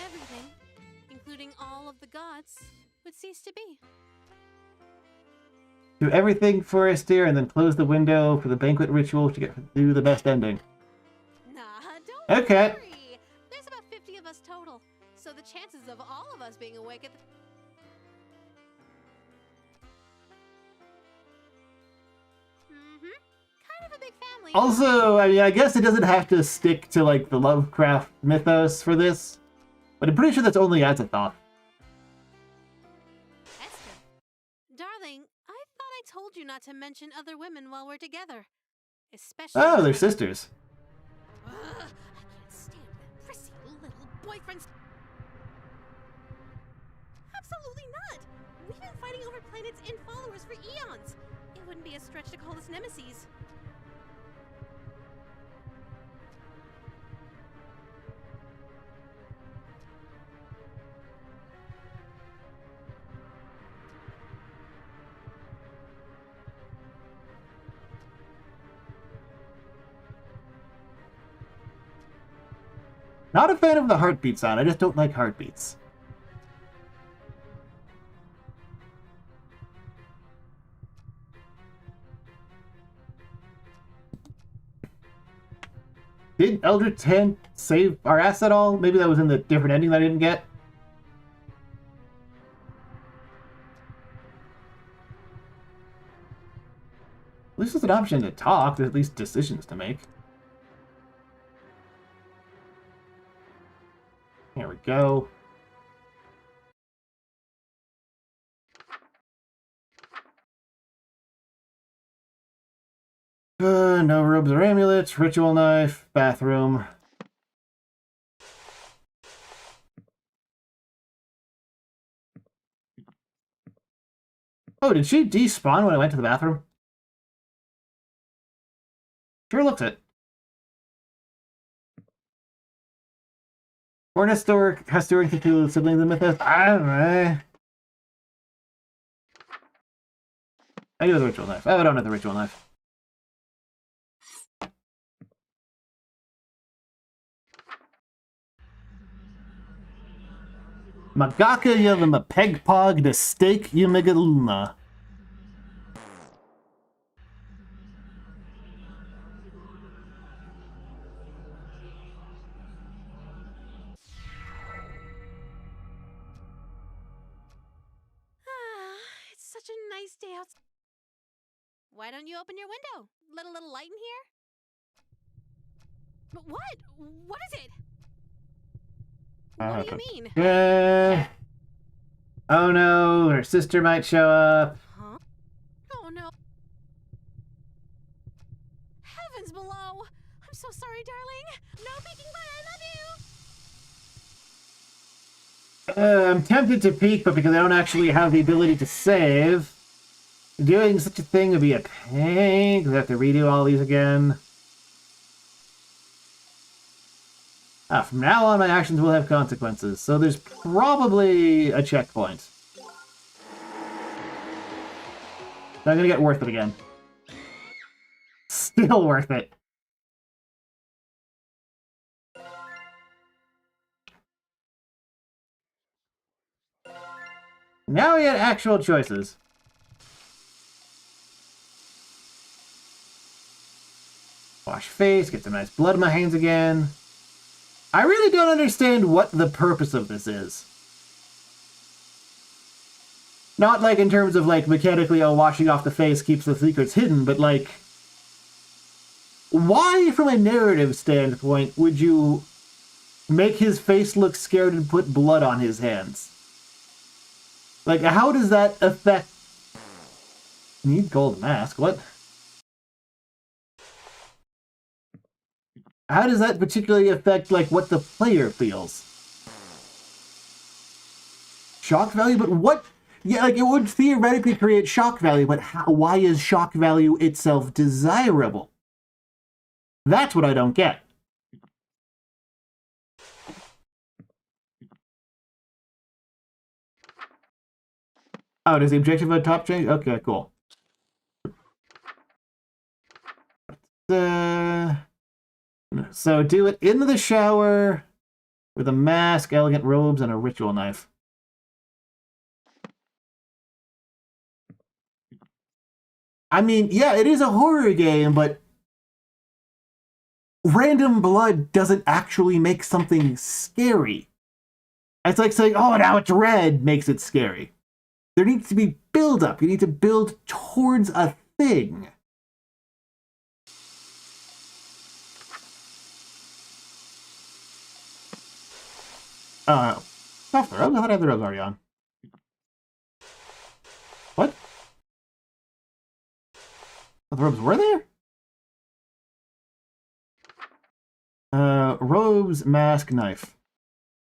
Everything, including all of the gods, would cease to be. Do everything first here and then close the window for the banquet ritual to do the best ending. Nah, don't Okay. worry. There's about 50 of us total, so the chances of all of us being awake at the... Kind of a big family. Also, I mean, I guess it doesn't have to stick to, like, the Lovecraft mythos for this, but I'm pretty sure that's only Azathoth. told you not to mention other women while we're together. Especially. Oh, they're sisters. Ugh, I can't stand that prissy little boyfriend's. Absolutely not! We've been fighting over planets and followers for eons. It wouldn't be a stretch to call us nemesis. Not a fan of the heartbeat sound. I just don't like heartbeats. Did Eldritch Hand save our ass at all? Maybe that was in the different ending that I didn't get. At least there's an option to talk. There's at least decisions to make. Here we go. No robes or amulets, ritual knife, bathroom. Oh, did she despawn when I went to the bathroom? Sure looks it. Hornet store has storing Cthulhu siblings in Mythos. I don't know. I do the ritual knife. Oh, I don't have the ritual knife. Magaka yavim pegpog de steak yumigaluna. It's such a nice day outside. Why don't you open your window? Let a little light in here? But what? What is it? What do you mean? Oh no, her sister might show up. Huh? Oh no. Heavens below! I'm so sorry, darling. No peeking, but I love you. I'm tempted to peek, but because I don't actually have the ability to save, doing such a thing would be a pain, because I have to redo all these again. From now on, my actions will have consequences, so there's probably a checkpoint. So I'm gonna get worth it again. Still worth it. Now we had actual choices. Wash face, get some nice blood in my hands again. I really don't understand what the purpose of this is. Not like in terms of like mechanically, oh, washing off the face keeps the secrets hidden, but like, why from a narrative standpoint would you make his face look scared and put blood on his hands? Like, how does that affect... Need gold mask, what? How does that particularly affect, like, what the player feels? Shock value? But what? Yeah, like, it would theoretically create shock value, but how, why is shock value itself desirable? That's what I don't get. Oh, does the objective at the top change? Okay, cool. So do it in the shower with a mask, elegant robes, and a ritual knife. I mean, yeah, it is a horror game, but random blood doesn't actually make something scary. It's like saying, oh, now it's red makes it scary. There needs to be build-up. You need to build towards a thing. Off the robe? I thought I had the robe already on. What? What robes were there? Robes, mask, knife.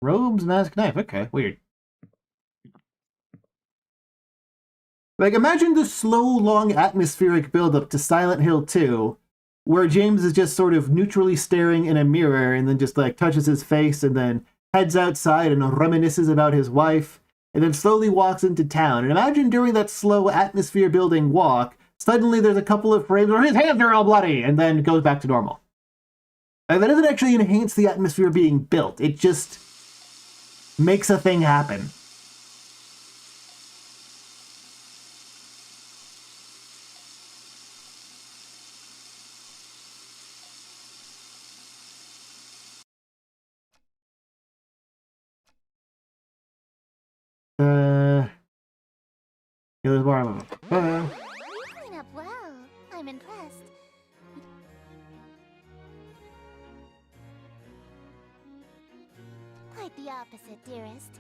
Robes, mask, knife. Okay, weird. Like, imagine the slow, long atmospheric build-up to Silent Hill 2, where James is just sort of neutrally staring in a mirror and then just, like, touches his face and then heads outside and reminisces about his wife, and then slowly walks into town. And imagine during that slow atmosphere-building walk, suddenly there's a couple of frames where his hands are all bloody, and then goes back to normal. Like, that doesn't actually enhance the atmosphere being built. It just makes a thing happen. Yeah, there's more of them. You clean up well. I'm impressed. Quite the opposite, dearest.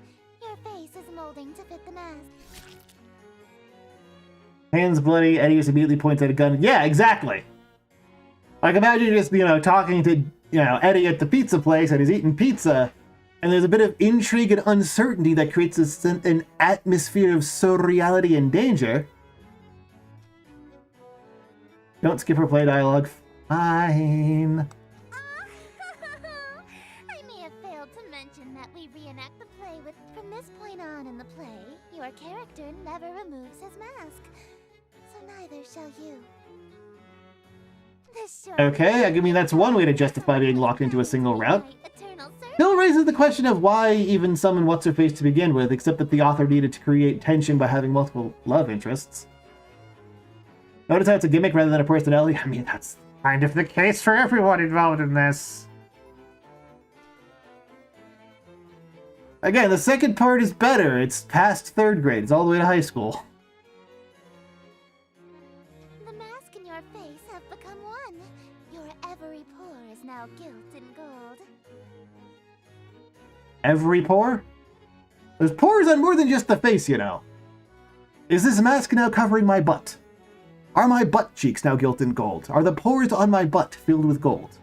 Your face is molding to fit the mask. Hands bloody, Eddie just immediately points at a gun. Yeah, exactly. Like, imagine just, talking to, Eddie at the pizza place and he's eating pizza, and there's a bit of intrigue and uncertainty that creates an atmosphere of surreality and danger. Don't skip or play dialogue. Fine. I may have failed to mention that we reenact the play with, from this point on in the play, your character never removes his mask. So neither shall you. This sure Okay, I mean, that's one way to justify being locked into a single route. eternal service. Still raises the question of why even summon What's-Her-Face to begin with, except that the author needed to create tension by having multiple love interests. Notice how it's a gimmick rather than a personality? I mean, that's kind of the case for everyone involved in this. Again, the second part is better. It's past 3rd grade. It's all the way to high school. The mask and your face have become one. Your every pore is now gilt in gold. Every pore? There's pores on more than just the face, Is this mask now covering my butt? Are my butt cheeks now gilt in gold? Are the pores on my butt filled with gold?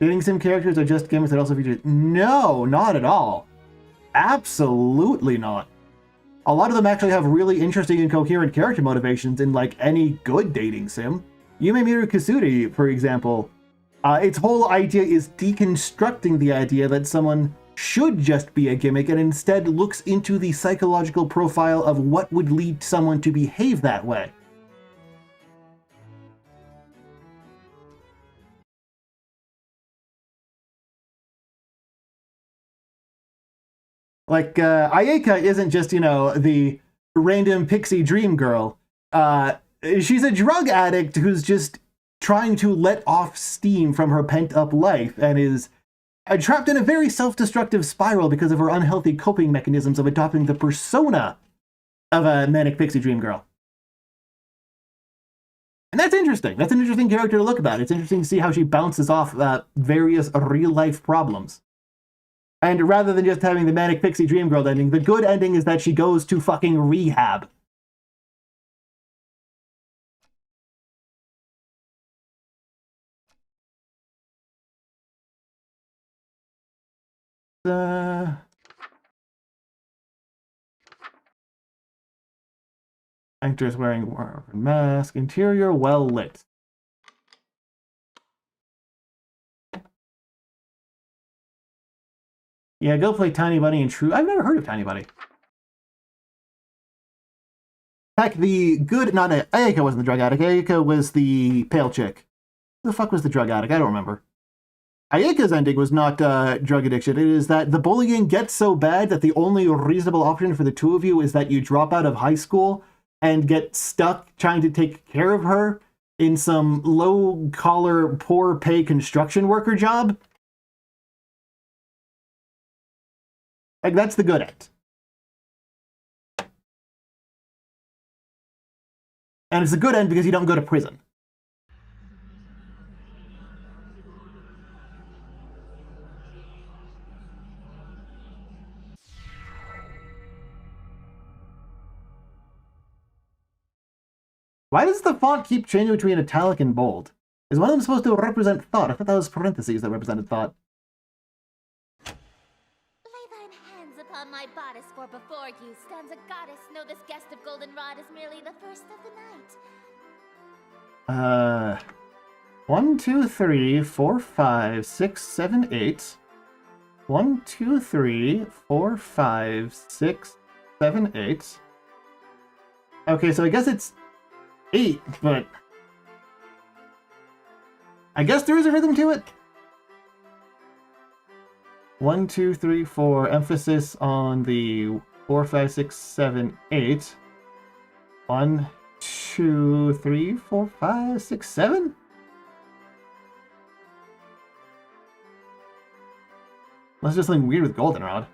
Dating sim characters are just gimmicks that also feature... No, not at all. Absolutely not. A lot of them actually have really interesting and coherent character motivations in, like, any good dating sim. Yume Miru Kasuri, for example, its whole idea is deconstructing the idea that someone should just be a gimmick and instead looks into the psychological profile of what would lead someone to behave that way. Like, Ayeka isn't just, the random pixie dream girl. She's a drug addict who's just trying to let off steam from her pent-up life and is trapped in a very self-destructive spiral because of her unhealthy coping mechanisms of adopting the persona of a manic pixie dream girl. And that's interesting. That's an interesting character to look about. It's interesting to see how she bounces off various real-life problems. And rather than just having the manic pixie dream girl ending, the good ending is that she goes to fucking rehab. Actress wearing a mask. Interior well lit. Yeah, go play Tiny Bunny and True. I've never heard of Tiny Bunny. Heck, the good... Not Ayeka wasn't the drug addict. Ayeka was the pale chick. Who the fuck was the drug addict? I don't remember. Ayeka's ending was not drug addiction. It is that the bullying gets so bad that the only reasonable option for the two of you is that you drop out of high school and get stuck trying to take care of her in some low-collar, poor-pay construction worker job. Like, that's the good end. And it's a good end because you don't go to prison. Why does the font keep changing between italic and bold? Is one of them supposed to represent thought? I thought that was parentheses that represented thought. Lay thine hands upon my bodice, for before you stands a goddess. Know this guest of goldenrod is merely the first of the night. 1, 2, 3, 4, 5, 6, 7, 8. 1, 2, 3, 4, 5, 6, 7, 8. Okay, so I guess it's 8, but I guess there is a rhythm to it. 1, 2, 3, 4. Emphasis on the 4, 5, 6, 7, 8. 1, 2, 3, 4, 5, 6, 7. Unless there's something weird with goldenrod.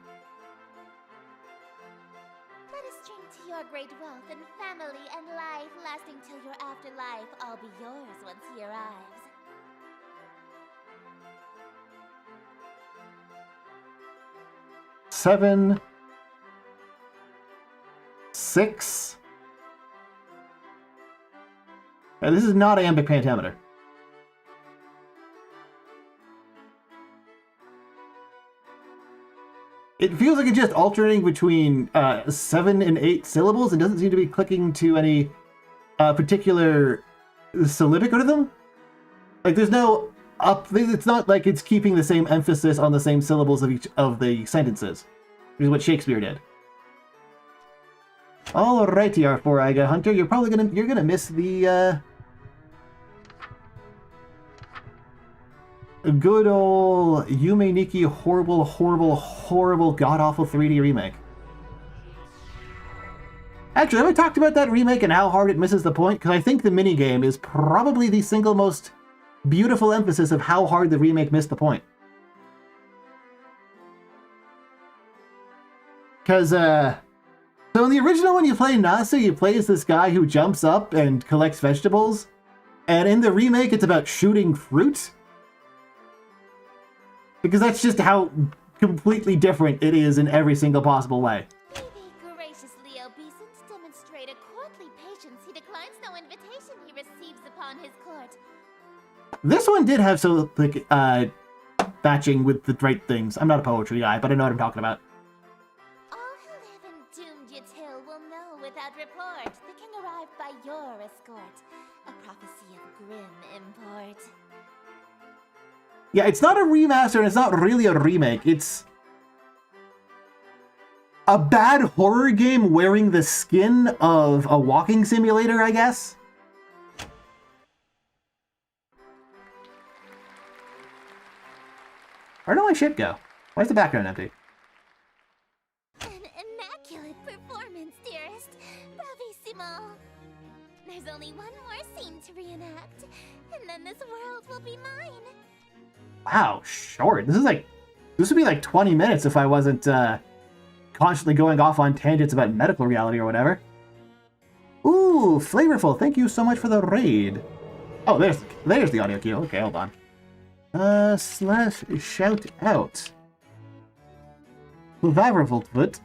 Let us drink to your great wealth and family and life, lasting till your afterlife. All be yours once he arrives. Seven, 6. This is not iambic pentameter. It feels like it's just alternating between 7 and 8 syllables. It doesn't seem to be clicking to any particular syllabic rhythm. Like there's no up. It's not like it's keeping the same emphasis on the same syllables of each of the sentences, which is what Shakespeare did. Alrighty, R4 Iga Hunter, you're gonna miss the good old Yume Nikki horrible god-awful 3D remake. Actually, have I talked about that remake and how hard it misses the point? Because I think the minigame is probably the single most beautiful emphasis of how hard the remake missed the point. Because, so in the original when you play Nasu, you play as this guy who jumps up and collects vegetables. And in the remake, it's about shooting fruit. Because that's just how completely different it is in every single possible way. Be thee graciously obeisant, demonstrate a courtly patience. He declines no invitation he receives upon his court. This one did have some, like, matching with the right things. I'm not a poetry guy, but I know what I'm talking about. All who live in doomed Yatil will know without report. The king arrived by your escort. A prophecy of grim import. Yeah, it's not a remaster and it's not really a remake. It's a bad horror game wearing the skin of a walking simulator, I guess. Where'd all my shit go? Why is the background empty? An immaculate performance, dearest. Bravissimo. There's only one more scene to reenact, and then this world will be mine. Wow, short. This would be like 20 minutes if I wasn't constantly going off on tangents about medical reality or whatever. Ooh, flavorful. Thank you so much for the raid. Oh, there's the audio cue. Okay, hold on. Slash shout out. Flavorful.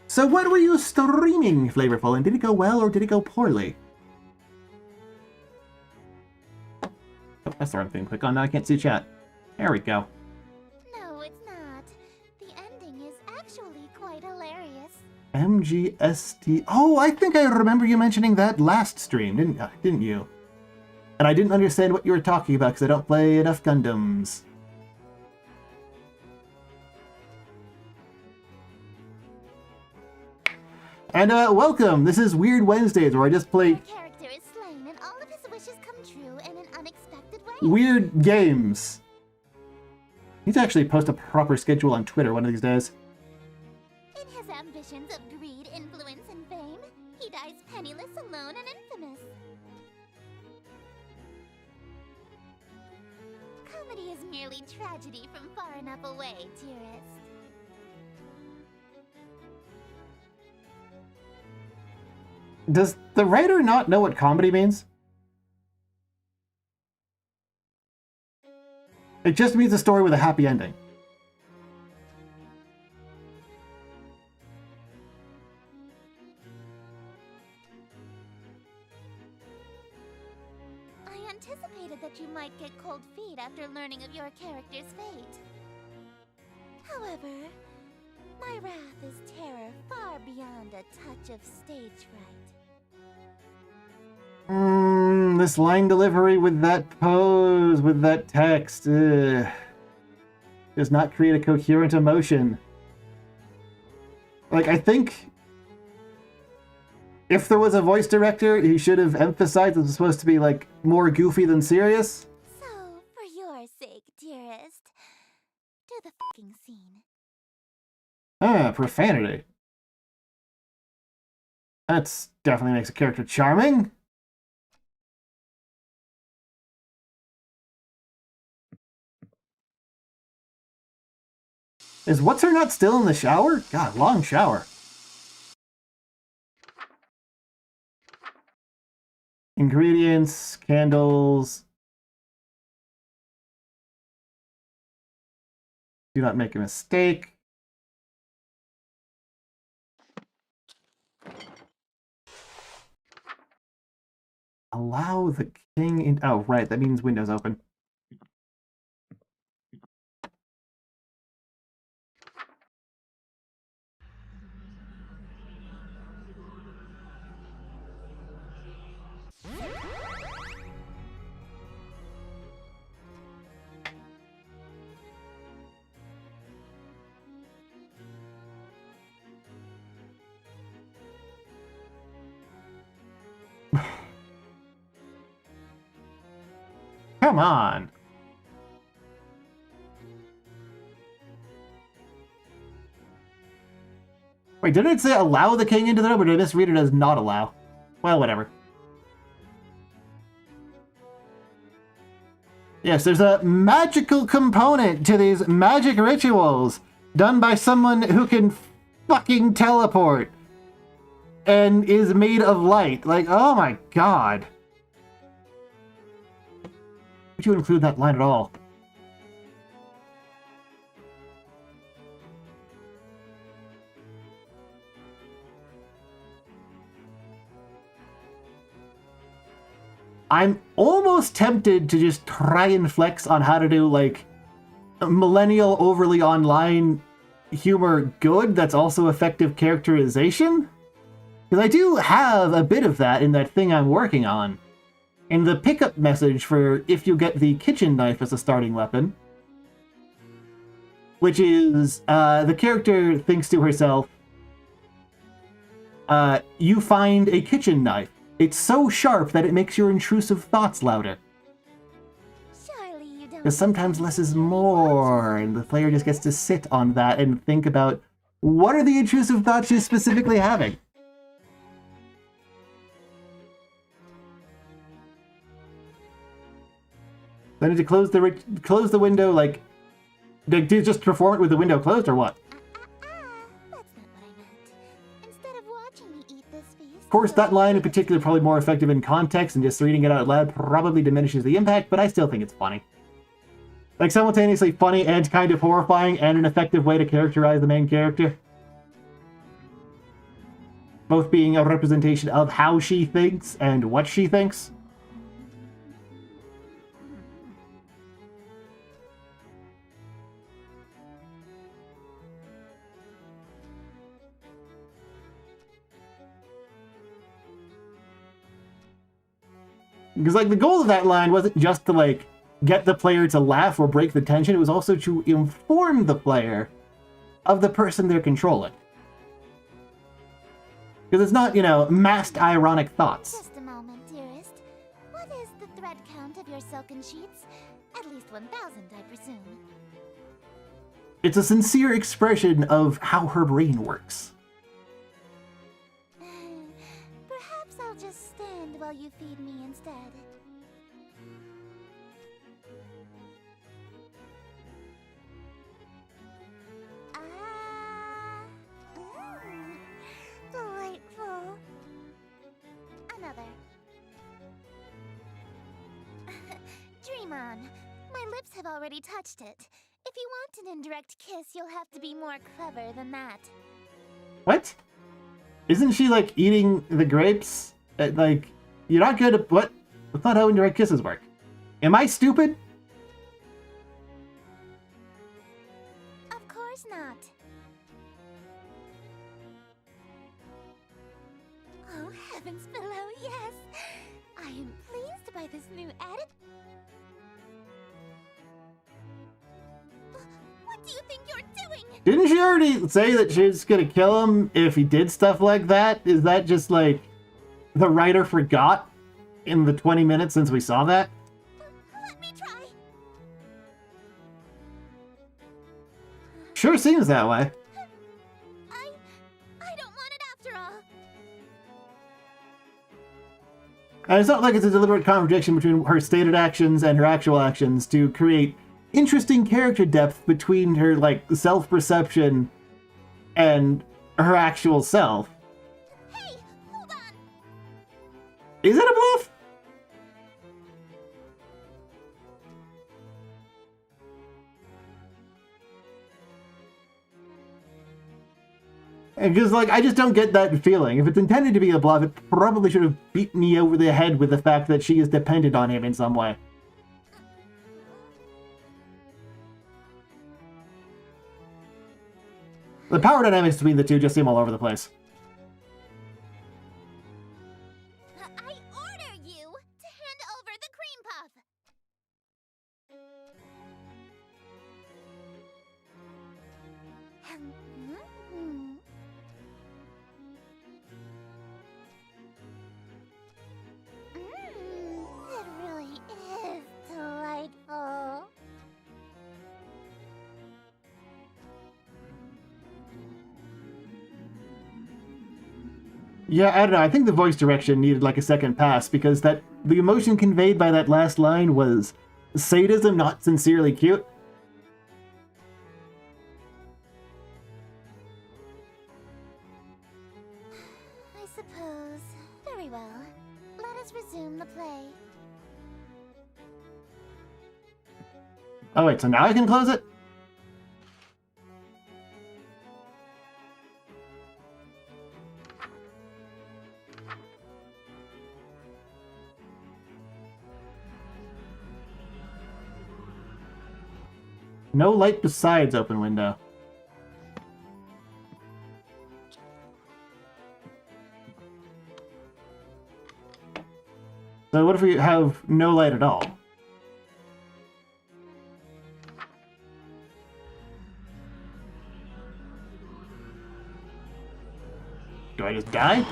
So what were you streaming, Flavorful, and did it go well or did it go poorly? Oh, that's the wrong thing to click on. Now I can't see chat. There we go. No, it's not. The ending is actually quite hilarious. MGST. Oh, I think I remember you mentioning that last stream, didn't you? And I didn't understand what you were talking about because I don't play enough Gundams. And welcome. This is Weird Wednesdays where I just play Your character is slain, and all of his wishes come true in an unexpected way. weird games. I need to actually post a proper schedule on Twitter one of these days. In his ambitions of greed, influence, and fame, he dies penniless, alone, and infamous. Comedy is merely tragedy from far enough away, dearest. Does the writer not know what comedy means? It just means a story with a happy ending. you might get cold feet after learning of your character's fate. However, my wrath is terror far beyond a touch of stage fright. This line delivery with that pose, with that text, does not create a coherent emotion. Like, I think if there was a voice director, he should have emphasized it was supposed to be, like, more goofy than serious. So, for your sake, dearest, do the fucking scene. Ah, profanity. That's definitely makes a character charming. Is What's Her Nut still in the shower? God, long shower. Ingredients, candles. Do not make a mistake. Allow the king in. Oh, right. That means windows open. Come on. Wait, didn't it say allow the king into the room, or did I misread it as not allow? Well, whatever. Yes, there's a magical component to these magic rituals done by someone who can fucking teleport and is made of light. Like, oh my god. Would you include that line at all? I'm almost tempted to just try and flex on how to do, like, millennial overly online humor good that's also effective characterization. Because I do have a bit of that in that thing I'm working on. In the pickup message for if you get the kitchen knife as a starting weapon, which is, the character thinks to herself, you find a kitchen knife. It's so sharp that it makes your intrusive thoughts louder. Surely you don't. Because sometimes less is more, and the player just gets to sit on that and think about what are the intrusive thoughts she's specifically having. I need to close the window, like, did you just perform it with the window closed, or what? That's not what I meant. Instead of watching me eat this feast. Of course, that line in particular probably more effective in context, and just reading it out loud probably diminishes the impact, but I still think it's funny. Like, simultaneously funny and kind of horrifying, and an effective way to characterize the main character. Both being a representation of how she thinks and what she thinks. Because, like, the goal of that line wasn't just to, like, get the player to laugh or break the tension. It was also to inform the player of the person they're controlling. Because it's not, you know, masked ironic thoughts. Just a moment, dearest. What is the thread count of your silken sheets? At least 1,000, I presume. It's a sincere expression of how her brain works. Perhaps I'll just stand while you feed me instead. Delightful. Another. Dream on. My lips have already touched it. If you want an indirect kiss, you'll have to be more clever than that. What? Isn't she, like, eating the grapes? Like, you're not good at what? That's not how indirect kisses work. Am I stupid? Of course not. Oh, heavens below, yes! I am pleased by this new edit. What do you think you're doing? Didn't she already say that she's gonna kill him if he did stuff like that? Is that just like the writer forgot in the 20 minutes since we saw that? Let me try. Sure seems that way. I don't want it after all. And it's not like it's a deliberate contradiction between her stated actions and her actual actions to create interesting character depth between her, like, self-perception and her actual self. Hey, hold on. Is it a bluff? Because, like, I just don't get that feeling. If it's intended to be a bluff, it probably should have beat me over the head with the fact that she is dependent on him in some way. The power dynamics between the two just seem all over the place. I order you to hand over the cream puff. Mm. It really is delightful. Yeah, I don't know. I think the voice direction needed like a second pass because the emotion conveyed by that last line was sadism, not sincerely cute. I suppose. Very well. Let us resume the play. Oh wait, so now I can close it? No light besides open window. So what if we have no light at all? Do I just die?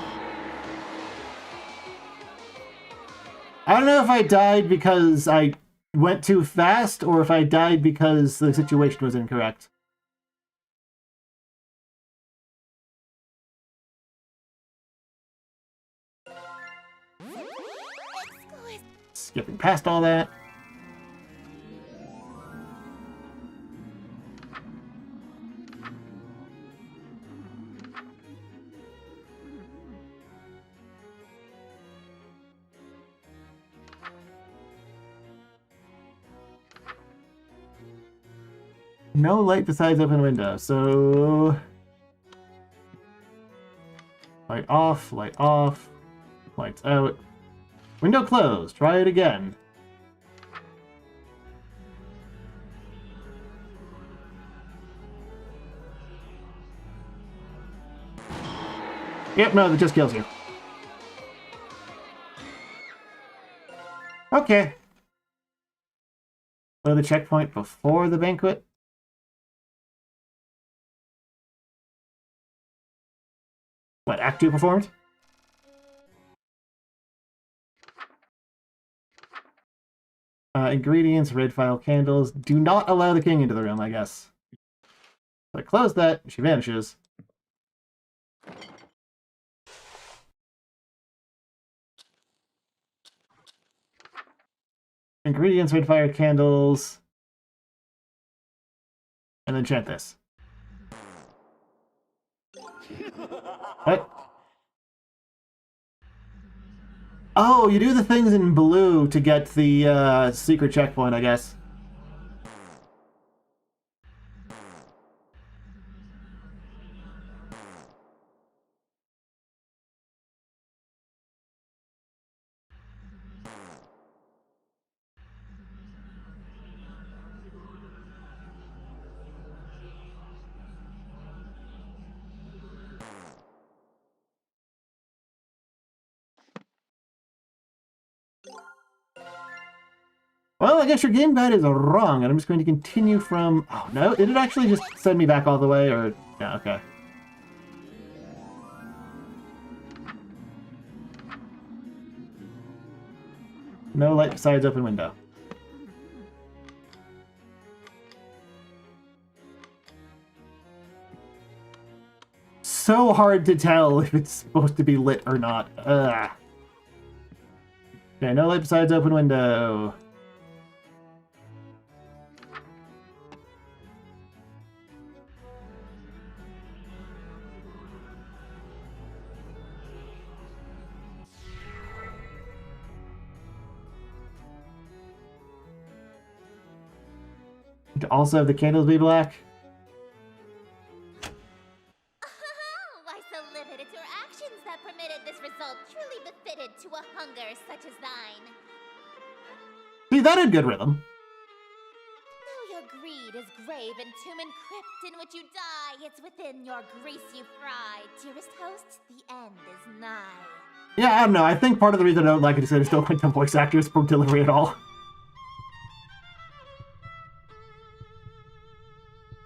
I don't know if I died because I went too fast, or if I died because the situation was incorrect. Exquisite. Skipping past all that. No light besides open window, so... Light off, lights out. Window closed, try it again. Yep, no, that just kills you. Okay. Go to the checkpoint before the banquet. What, Act 2 performed? Ingredients, red file candles. Do not allow the king into the room, I guess. So I close that, she vanishes. Ingredients, red fire candles. And then chant this. What? Oh, you do the things in blue to get the secret checkpoint, I guess. Well, I guess your game guide is wrong, and I'm just going to continue from... Oh, no, did it actually just send me back all the way, or... Yeah, okay. No light besides open window. So hard to tell if it's supposed to be lit or not. Ugh. Okay, no light besides open window. To also have the candles be black. Why so limited to actions that permitted this result truly befitted to a hunger such as thine? See, that had good rhythm. Though your greed is grave and tomb and crypt in which you die, it's within your grease you fry. Dearest host, the end is nigh. Yeah, I don't know. I think part of the reason I don't like it is that I just don't like the voice actors for delivery at all.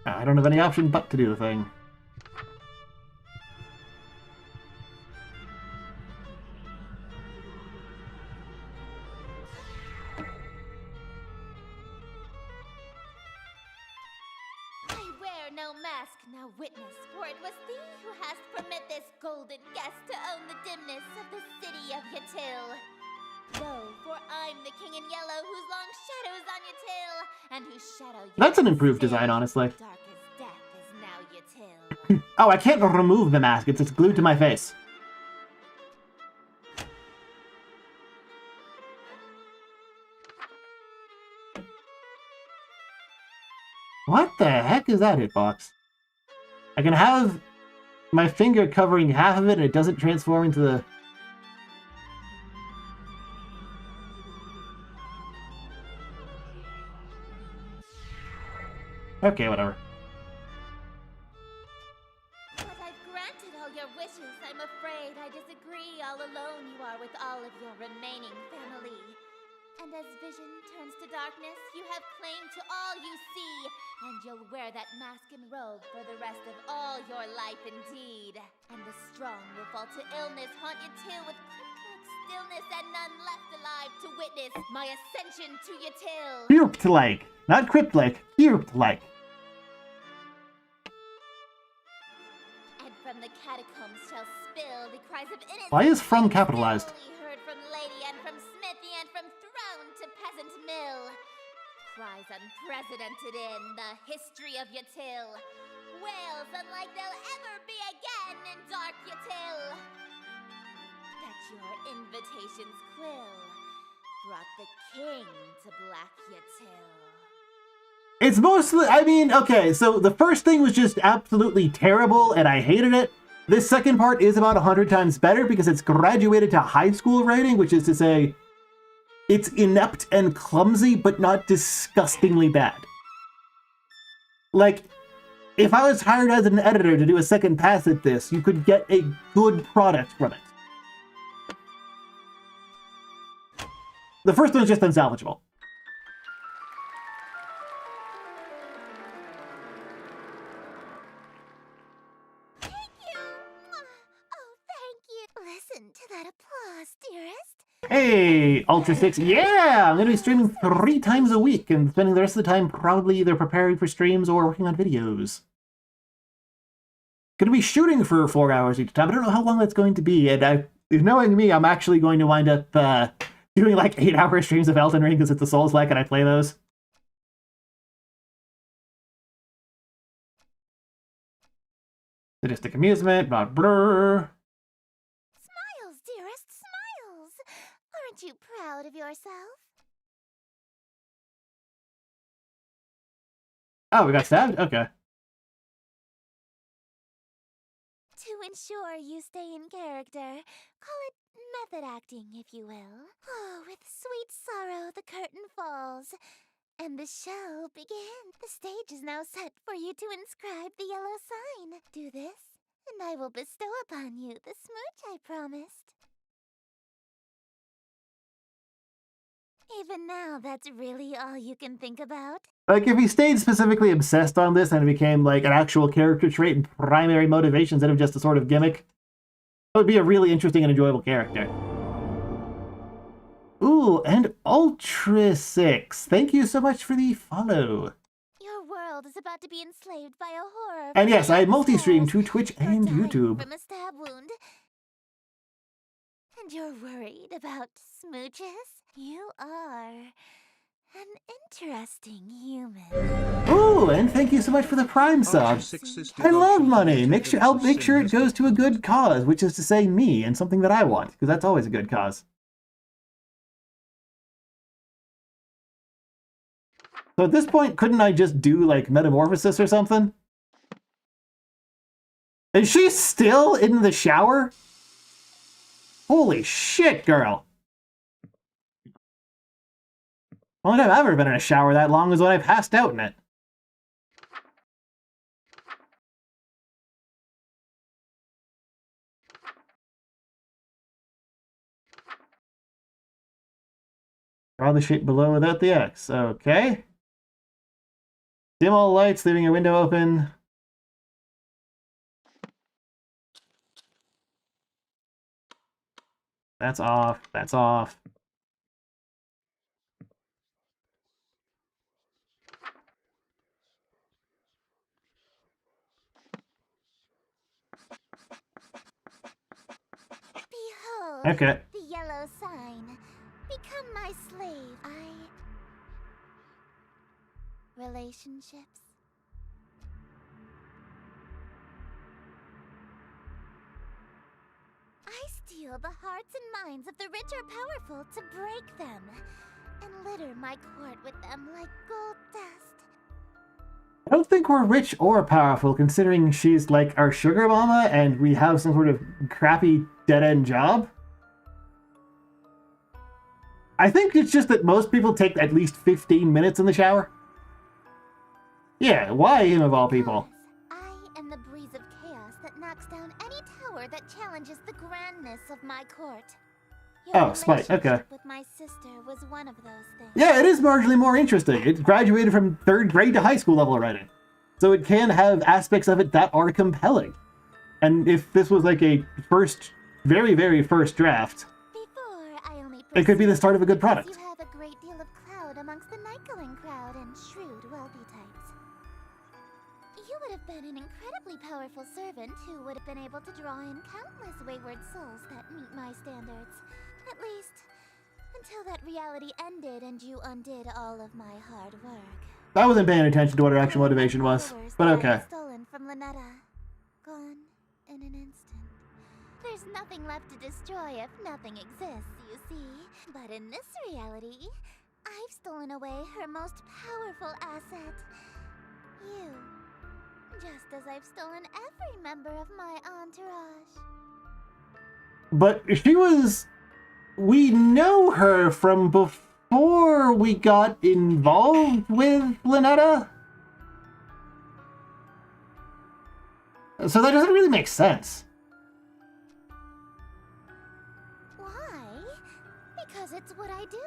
I don't have any option but to do the thing. I wear no mask, now witness, for it was thee who hast permit this golden guest to own the dimness of the city of Yatil. Lo, for I'm the king in yellow whose long shadow's on Yatil, and whose shadow you That's an improved still. design, honestly. Dark as death is now Yatil. Oh, I can't remove the mask. It's just glued to my face. What the heck is that hitbox? I can have my finger covering half of it and it doesn't transform into the... Okay, whatever. But I've granted all your wishes. I'm afraid I disagree. All alone you are with all of your remaining family. And as vision turns to darkness, you have claim to all you see. And you'll wear that mask and robe for the rest of all your life indeed. And the strong will fall to illness, haunt you till with crypt-like stillness, and none left alive to witness my ascension to Yatil. Crypt-like. Not crypt-like. Crypt-like. And from the catacombs shall spill the cries of innocence. Why is from capitalized? Heard from lady and from smithy and from throne to peasant mill. Cries unprecedented in the history of Yatil. Wails unlike they'll ever be again in dark Yatil. That your invitations quill brought the king to black Yatil. It's mostly, I mean, okay, so the first thing was just absolutely terrible and I hated it. This second part is about 100 times better because it's graduated to high school writing, which is to say, it's inept and clumsy, but not disgustingly bad. Like, if I was hired as an editor to do a second pass at this, you could get a good product from it. The first one is just unsalvageable. Listen to that applause, dearest. Hey, Ultra 6, yeah! I'm gonna be streaming 3 times a week and spending the rest of the time probably either preparing for streams or working on videos. Gonna be shooting for 4 hours each time. I don't know how long that's going to be, and knowing me, I'm actually going to wind up doing like 8-hour streams of Elden Ring because it's a Souls-like and I play those. Sadistic amusement, blah, blah. Smiles, dearest, smiles. Aren't you proud of yourself? Oh, we got stabbed? Okay. To ensure you stay in character, call it method acting, if you will. Oh, with sweet sorrow the curtain falls, and the show begins. The stage is now set for you to inscribe the yellow sign. Do this, and I will bestow upon you the smooch I promised. Even now, that's really all you can think about? Like, if he stayed specifically obsessed on this and it became, like, an actual character trait and primary motivation instead of just a sort of gimmick, that would be a really interesting and enjoyable character. Ooh, and Ultra6. Thank you so much for the follow. Your world is about to be enslaved by a horror. And yes, I from multi-stream souls. to Twitch You're and dying YouTube. From a stab wound. And you're worried about smooches? You are an interesting human. Ooh, and thank you so much for the Prime sub. I love money. I'll make sure it goes to a good cause, which is to say me, and something that I want, because that's always a good cause. So at this point, couldn't I just do, like, Metamorphosis or something? Is she still in the shower? Holy shit, girl. The only time I've ever been in a shower that long is when I passed out in it. Draw the shape below without the X. Okay. Dim all lights, leaving your window open. That's off. That's off. Behold, Okay. the yellow sign. Become my slave. Relationships? I steal the hearts and minds of the rich or powerful to break them, and litter my court with them like gold dust. I don't think we're rich or powerful, considering she's like our sugar mama and we have some sort of crappy dead-end job. I think it's just that most people take at least 15 minutes in the shower. Yeah, why him of all people? Because I am the breeze of chaos that knocks down any tower that challenges the grandness of my court. Your Oh, Spite, okay. relationship with my sister was one of those things. Yeah, it is marginally more interesting. It graduated from 3rd grade to high school level already. So it can have aspects of it that are compelling. And if this was like a very, very first draft, Before I only it could be the start of a good because product. You have a great deal of clout amongst the night-going crowd and shrewd, wealthy types. You would have been an incredibly powerful servant who would have been able to draw in countless wayward souls that meet my standards. At least, until that reality ended and you undid all of my hard work. I wasn't paying attention to what her actual motivation was, but okay. Stolen from Lynetta. Gone in an instant. There's nothing left to destroy if nothing exists, you see. But in this reality, I've stolen away her most powerful asset. You. Just as I've stolen every member of my entourage. But she was... We know her from before we got involved with Lynetta. So that doesn't really make sense. Why? Because it's what I do.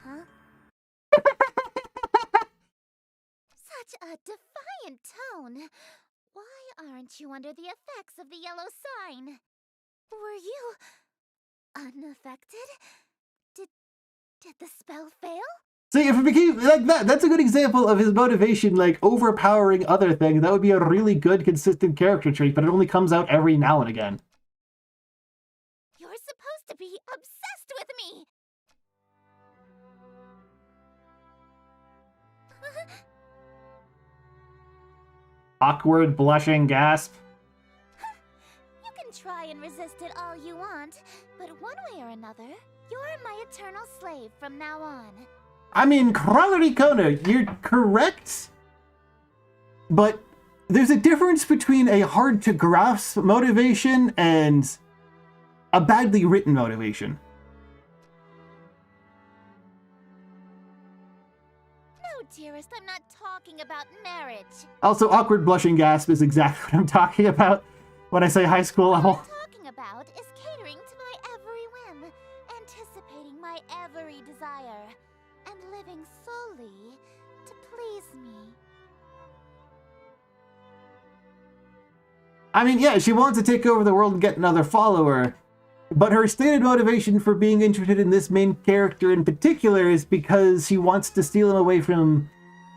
Huh? Such a defiant tone. Why aren't you under the effects of the yellow sign? Were you unaffected? Did the spell fail? See, if it became like that, that's a good example of his motivation, like, overpowering other things. That would be a really good, consistent character trait, but it only comes out every now and again. You're supposed to be obsessed with me! Awkward, blushing gasp. You can try and resist it all you want, but one way or another, you're my eternal slave from now on. I mean, Crawlery Kona, you're correct, but there's a difference between a hard-to-grasp motivation and a badly written motivation. No, dearest, I'm not talking about marriage. Also, awkward, blushing gasp is exactly what I'm talking about when I say high school I'm level. not talking desire, and living solely to please me. I mean, yeah, she wants to take over the world and get another follower, but her stated motivation for being interested in this main character in particular is because she wants to steal him away from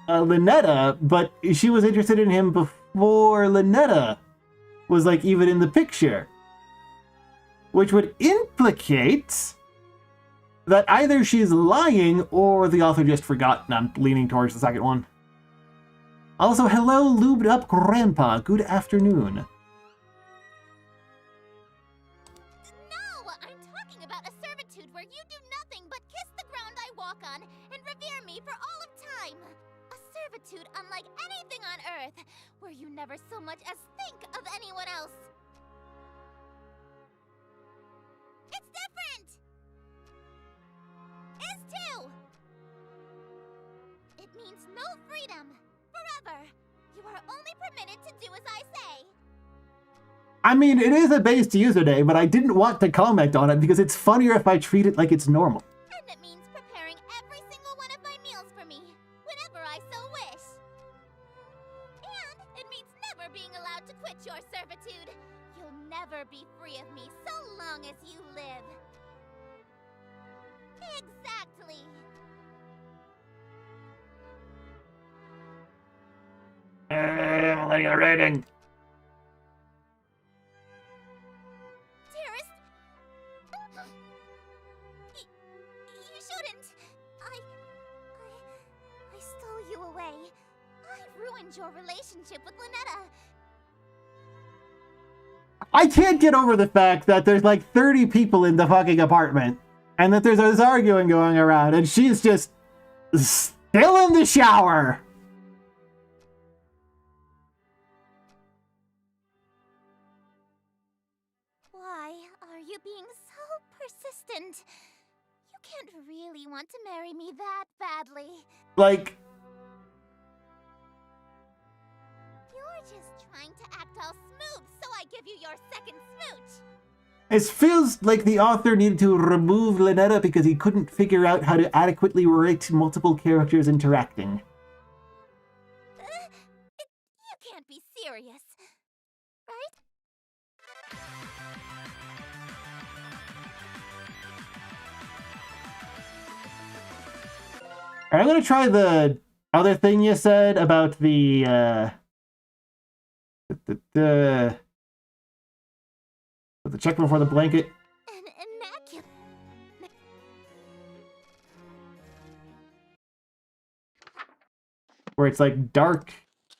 Lynetta, but she was interested in him before Lynetta was, like, even in the picture. Which would implicate that either she's lying or the author just forgot, and I'm leaning towards the second one. Also, hello, lubed up grandpa. Good afternoon. No! I'm talking about a servitude where you do nothing but kiss the ground I walk on and revere me for all of time. A servitude unlike anything on Earth, where you never so much as think of anyone else. It's different! Is too! It means no freedom. Forever. You are only permitted to do as I say. I mean, it is a based username, but I didn't want to comment on it because it's funnier if I treat it like it's normal. And it means preparing every single one of my meals for me, whenever I so wish. And it means never being allowed to quit your servitude. You'll never be free of me so long as you live. Exactly. I'm letting it rating. Dearest, you shouldn't. I stole you away. I ruined your relationship with Lynetta. I can't get over the fact that there's like 30 people in the fucking apartment, and that there's this arguing going around, and she's just still in the shower. Why are you being so persistent? You can't really want to marry me that badly. Like, You're just trying to act all smooth, so I give you your second smooch. it feels like the author needed to remove Lynetta because he couldn't figure out how to adequately rate multiple characters interacting. You can't be serious, right? Alright, I'm gonna try the other thing you said about the check before the blanket. An immaculate. Where it's like dark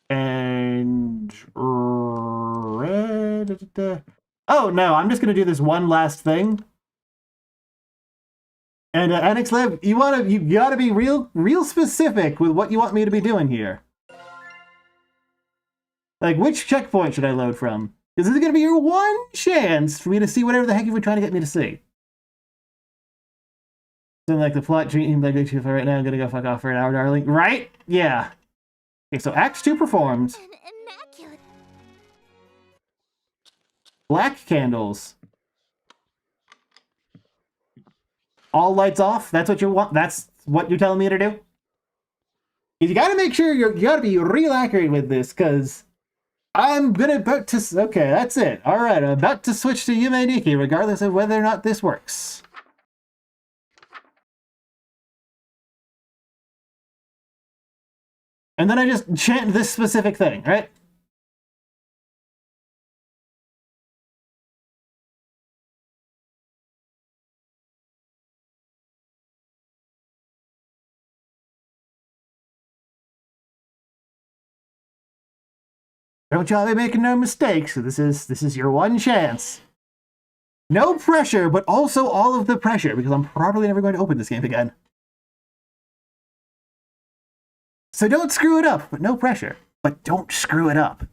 and red. Oh no, I'm just gonna do this one last thing. And Annex Lab, you gotta be real specific with what you want me to be doing here. Like, which checkpoint should I load from? Because this is gonna be your one chance for me to see whatever the heck you were trying to get me to see. So like the plot dream, like for right now, I'm gonna go fuck off for an hour, darling. Right? Yeah. Okay, so Act 2 performed. An immaculate. Black candles. All lights off? That's what you want? That's what you're telling me to do? You gotta make sure you gotta be real accurate with this, because I'm about to... Okay, that's it. Alright, I'm about to switch to Yume Nikki, regardless of whether or not this works. And then I just chant this specific thing, right? Don't y'all be making no mistakes. This is your one chance. No pressure, but also all of the pressure, because I'm probably never going to open this game again. So don't screw it up, but no pressure. But don't screw it up.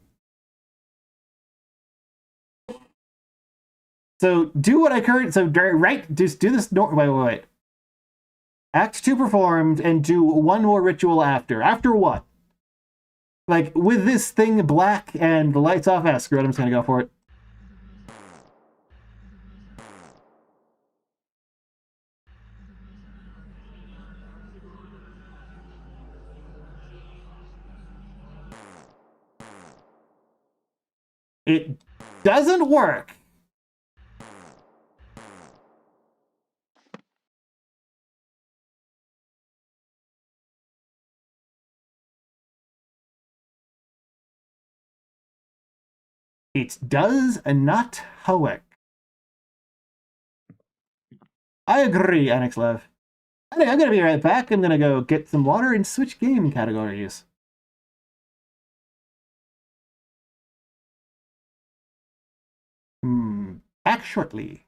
So do what I currently... So, right, just do this... Wait. Act 2 performed, and do one more ritual after. After what? Like, with this thing black and the lights off, screw it, I'm just gonna go for it. It doesn't work. It does not work. I agree, Annex Love. Anyway, I'm gonna be right back. I'm gonna go get some water and switch game categories. Back shortly.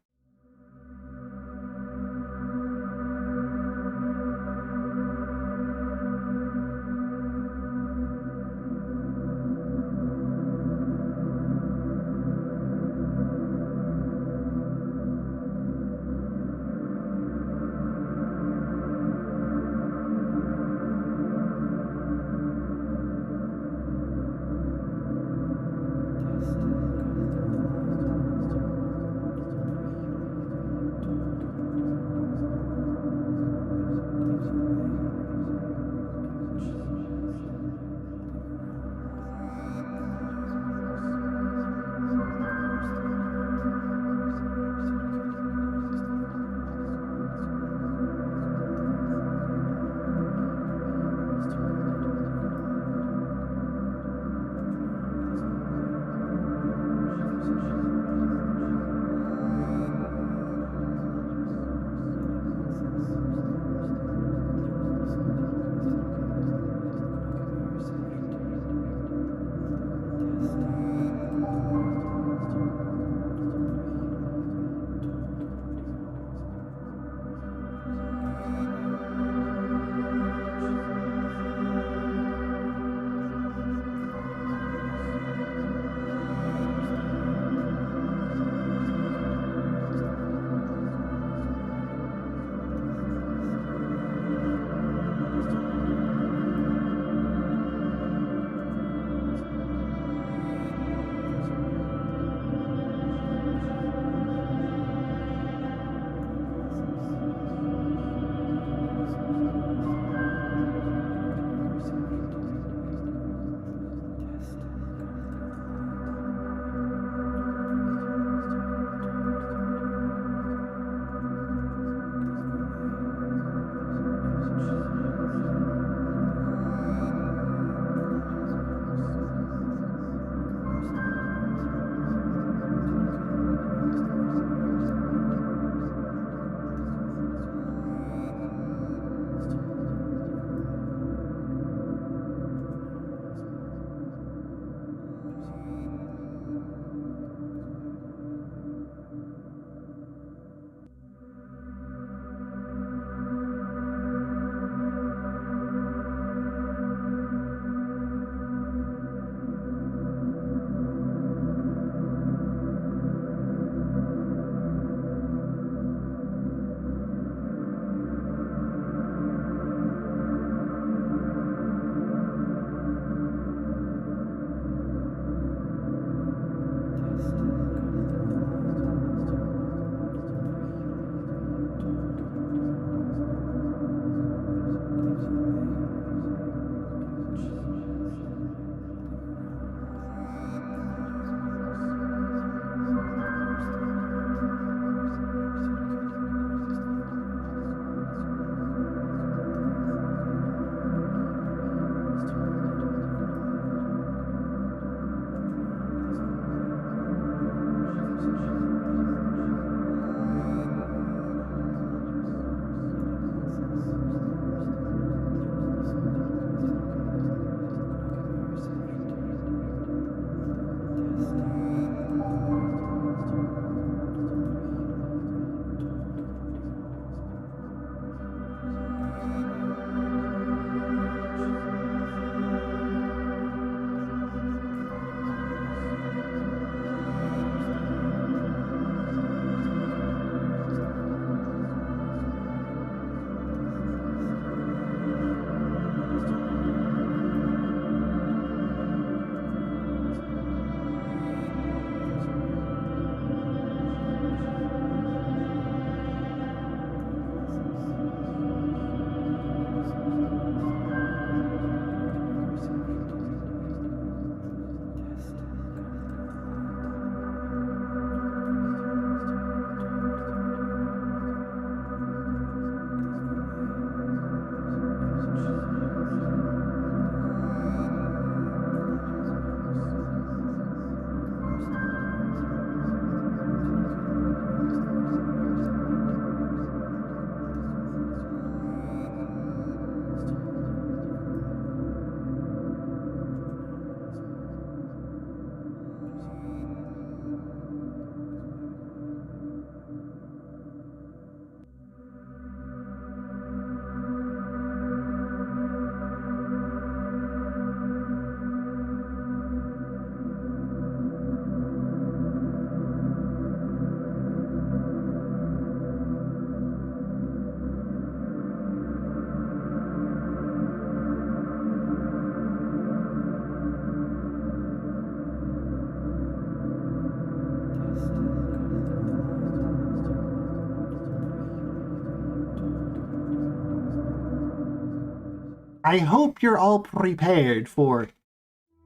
I hope you're all prepared for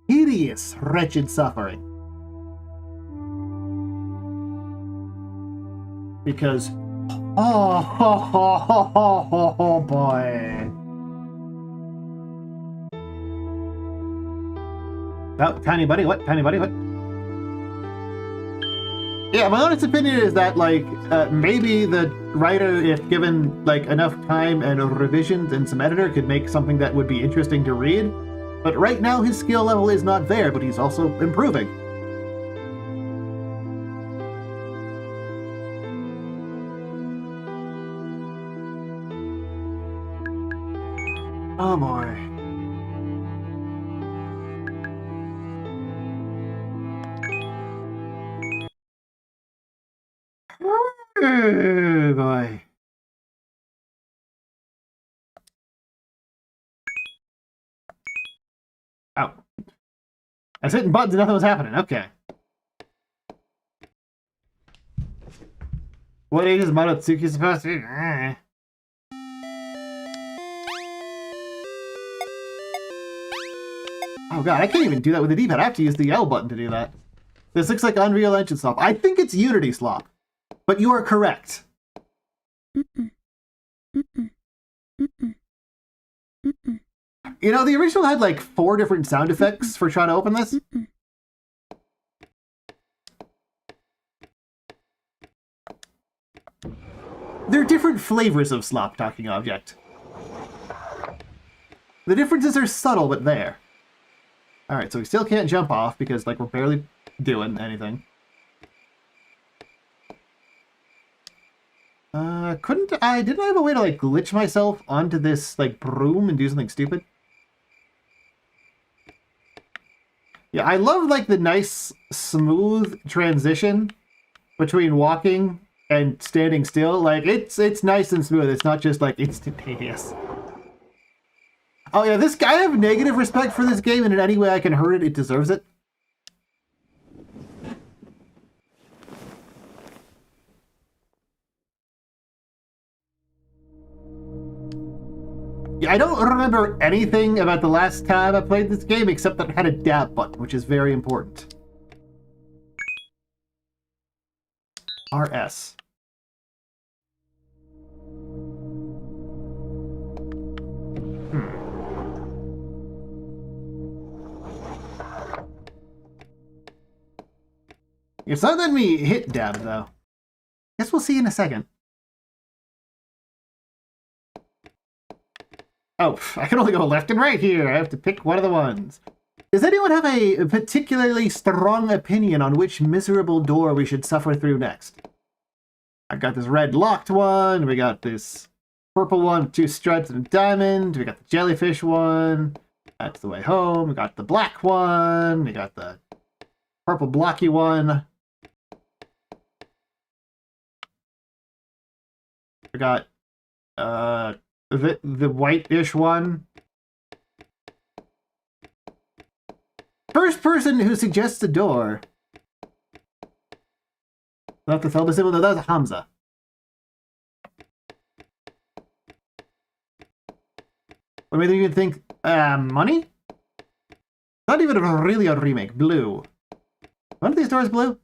hideous, wretched suffering. Because, oh boy. Oh, Tiny Buddy, what? Tiny Buddy, what? Yeah, my honest opinion is that, like, maybe the writer, if given, like, enough time and revisions and some editor, could make something that would be interesting to read. But right now, his skill level is not there, but he's also improving. Oh boy. Oh boy. Oh. I was hitting buttons and nothing was happening. Okay. What age is Monotsuki supposed to be? Oh god, I can't even do that with the D-pad. I have to use the L button to do that. This looks like Unreal Engine slop. I think it's Unity slop. But you are correct. You know, the original had like 4 different sound effects for trying to open this. They're different flavors of slop talking object. The differences are subtle, but there. Alright, so we still can't jump off because, like, we're barely doing anything. Didn't I have a way to, like, glitch myself onto this, like, broom and do something stupid? Yeah, I love, like, the nice, smooth transition between walking and standing still. Like, it's nice and smooth. It's not just, like, instantaneous. Oh, yeah, this guy, I have negative respect for this game, and in any way I can hurt it, it deserves it. Yeah, I don't remember anything about the last time I played this game except that it had a dab button, which is very important. RS. It's not letting me hit dab, though. Guess we'll see in a second. Oh, I can only go left and right here. I have to pick one of the ones. Does anyone have a particularly strong opinion on which miserable door we should suffer through next? I got this red locked one. We got this purple one with 2 stripes and a diamond. We got the jellyfish one. That's the way home. We got the black one. We got the purple blocky one. We got the white-ish one. First person who suggests a door. Not the Thelma symbol, no, that was a Hamza. What made you think? Money? Not even really a remake. Blue. One of these doors blue?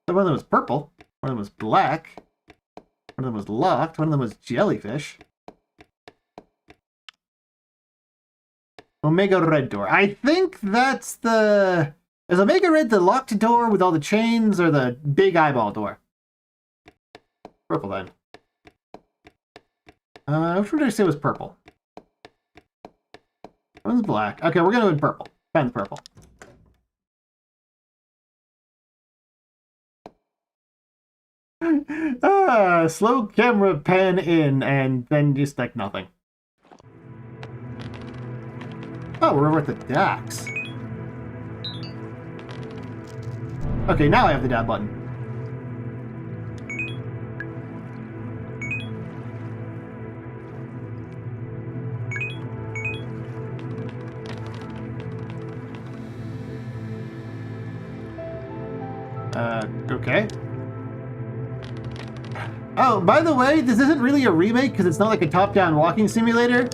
One of them was purple. One of them was black. One of them was locked. One of them was jellyfish. Omega Red door. I think that's the... Is Omega Red the locked door with all the chains or the big eyeball door? Purple then. Which one did I say was purple? One's black. Okay, we're gonna go with purple. Find the purple. Slow camera pan in and then just like nothing. Oh, we're over at the docks. Okay, now I have the dab button. Okay. Oh, by the way, this isn't really a remake because it's not like a top-down walking simulator.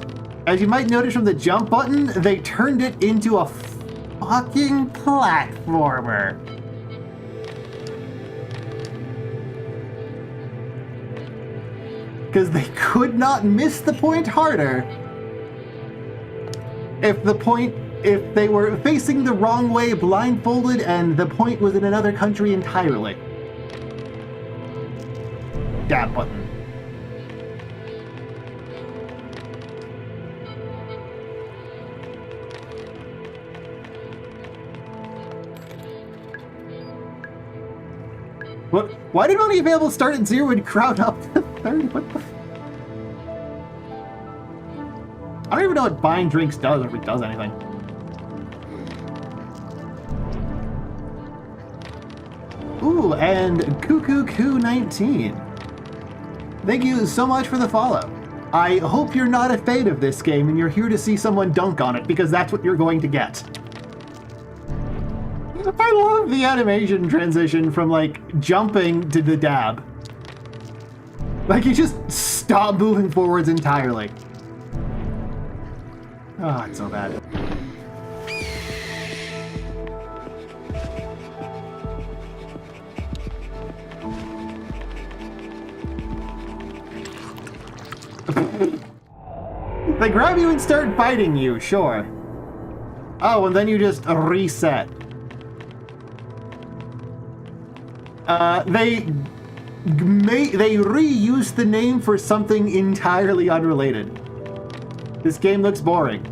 As you might notice from the jump button, they turned it into a fucking platformer. Because they could not miss the point harder if they were facing the wrong way blindfolded and the point was in another country entirely. Dab button. What? Why did only available start at 0 and crowd up to 30? What the? I don't even know what buying drinks does, or if it does anything. Ooh, and Cuckoo 19. Thank you so much for the follow. I hope you're not a fan of this game and you're here to see someone dunk on it, because that's what you're going to get. I love the animation transition from, like, jumping to the dab. Like, you just stop moving forwards entirely. Oh, it's so bad. They grab you and start fighting you, sure. Oh, and then you just reset. They reused the name for something entirely unrelated. This game looks boring.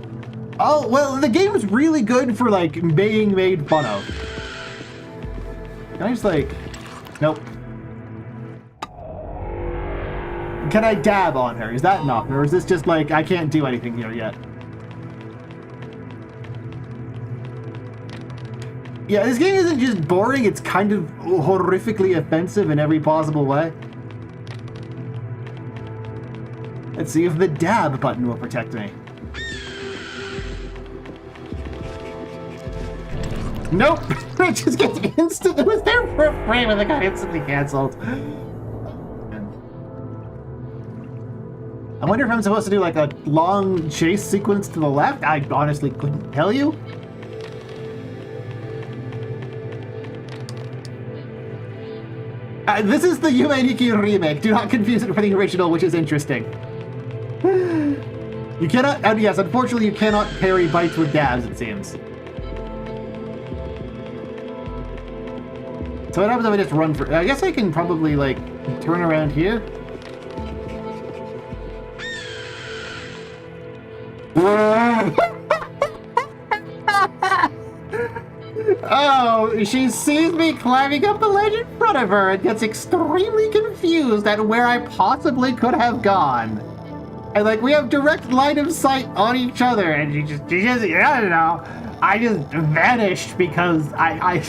Oh, well, the game's really good for, like, being made fun of. Can I just, like... Nope. Can I dab on her? Is that enough? Or is this just, like, I can't do anything here yet? Yeah, this game isn't just boring, it's kind of horrifically offensive in every possible way. Let's see if the dab button will protect me. Nope! It just gets instant. It was there for a frame and it got instantly cancelled. I wonder if I'm supposed to do like a long chase sequence to the left? I honestly couldn't tell you. This is the Yume Nikki remake. Do not confuse it for the original, which is interesting. You cannot, and yes, unfortunately you cannot parry bites with dabs, it seems. So what happens if I just run for, I guess I can probably like turn around here. Oh, she sees me climbing up the ledge in front of her and gets extremely confused at where I possibly could have gone. And like, we have direct line of sight on each other, and she just I don't know, I just vanished because I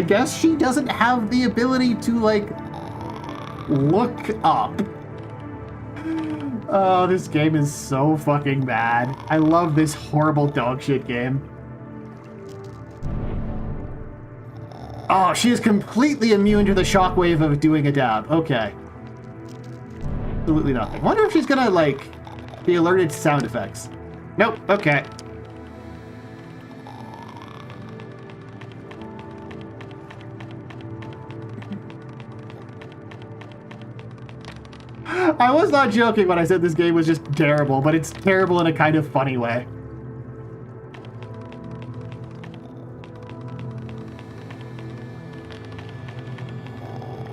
guess she doesn't have the ability to like, look up. Oh, this game is so fucking bad. I love this horrible dog shit game. Oh, she is completely immune to the shockwave of doing a dab. Okay. Absolutely nothing. I wonder if she's gonna, like, be alerted to sound effects. Nope. Okay. I was not joking when I said this game was just terrible, but it's terrible in a kind of funny way.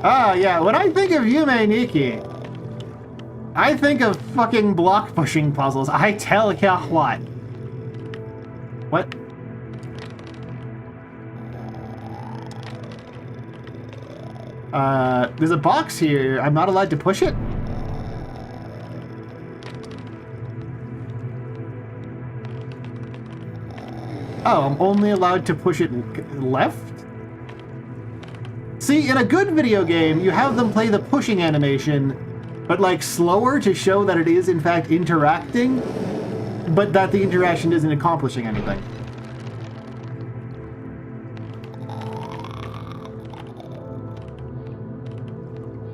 Ah, yeah, when I think of Yume Nikki, I think of fucking block pushing puzzles. I tell ya what. What? There's a box here. I'm not allowed to push it? Oh, I'm only allowed to push it left? See, in a good video game, you have them play the pushing animation, but like slower to show that it is in fact interacting, but that the interaction isn't accomplishing anything.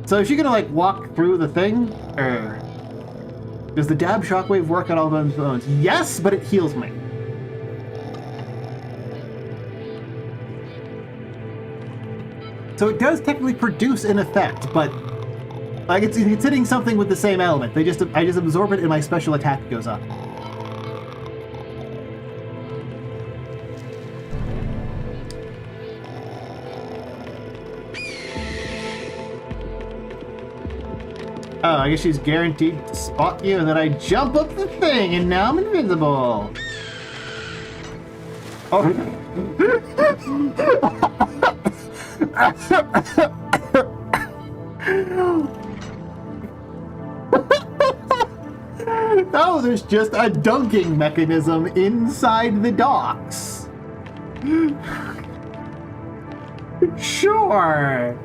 So is she gonna like walk through the thing? Or... Does the dab shockwave work on all of bones? Yes, but it heals me. So it does technically produce an effect, but like it's hitting something with the same element. I just absorb it and my special attack goes up. Oh, I guess she's guaranteed to spot you, and then I jump up the thing, and now I'm invincible. Oh. Oh, there's just a dunking mechanism inside the docks. Sure.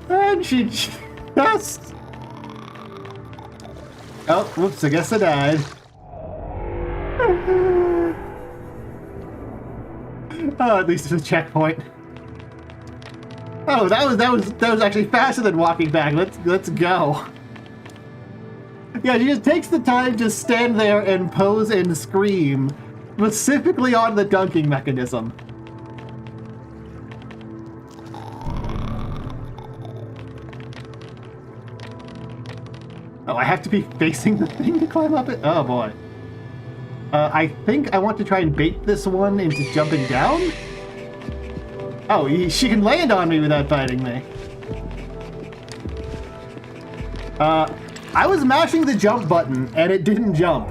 And she just... Oh, whoops, I guess I died. Oh, at least it's a checkpoint. Oh, that was actually faster than walking back. Let's go. Yeah, she just takes the time to stand there and pose and scream, specifically on the dunking mechanism. Oh, I have to be facing the thing to climb up it? Oh, boy. I think I want to try and bait this one into jumping down? Oh, she can land on me without fighting me. I was mashing the jump button, and it didn't jump.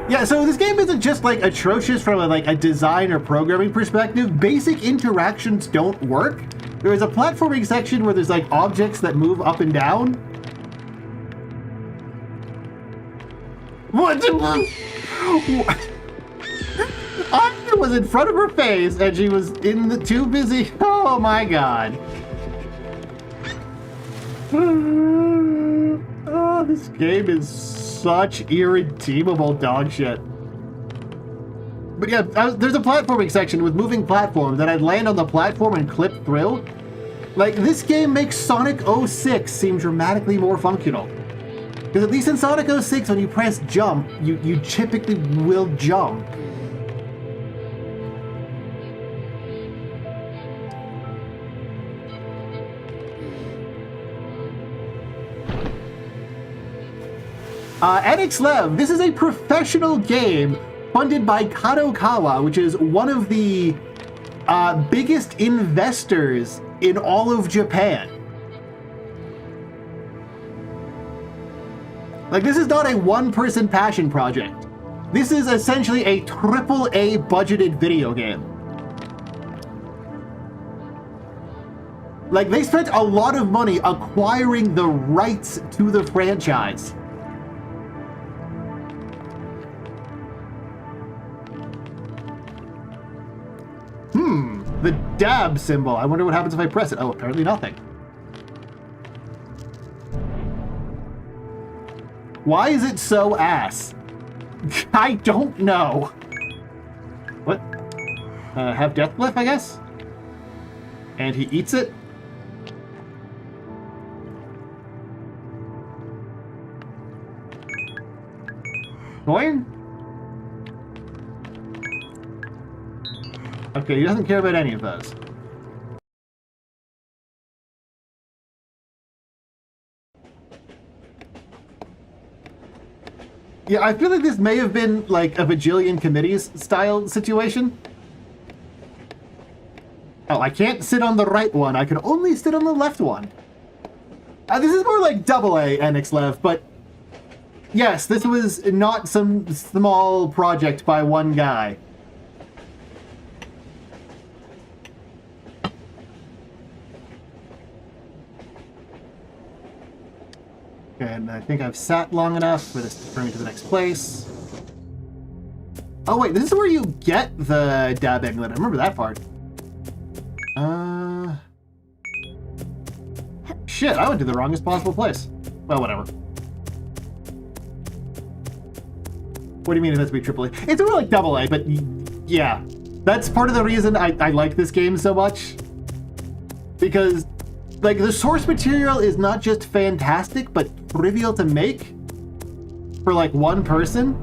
Yeah, so this game isn't just, like, atrocious from, a design or programming perspective. Basic interactions don't work. There is a platforming section where there's, like, objects that move up and down. What? I was in front of her face and she was too busy. Oh my god. Oh, this game is such irredeemable dog shit. But yeah, there's a platforming section with moving platforms that I'd land on the platform and clip through. Like, this game makes Sonic 06 seem dramatically more functional. Because at least in Sonic 06, when you press jump, you typically will jump. Enix Lev, this is a professional game funded by Kadokawa, which is one of the biggest investors in all of Japan. Like, this is not a one-person passion project. This is essentially a AAA budgeted video game. Like, they spent a lot of money acquiring the rights to the franchise. The dab symbol. I wonder what happens if I press it. Oh, apparently nothing. Why is it so ass? I don't know. What? Have Deathbliff, I guess? And he eats it? Coin? Okay, he doesn't care about any of those. Yeah, I feel like this may have been like a bajillion committees style situation. Oh, I can't sit on the right one. I can only sit on the left one. This is more like AA Enix Lev, but yes, this was not some small project by one guy. And I think I've sat long enough for this to bring me to the next place. Oh wait, this is where you get the dab amulet. I remember that part. Shit, I went to the wrongest possible place. Well, whatever. What do you mean it has to be AAA? It's more like AA, but yeah. That's part of the reason I like this game so much. Because like, the source material is not just fantastic, but trivial to make for, like, one person.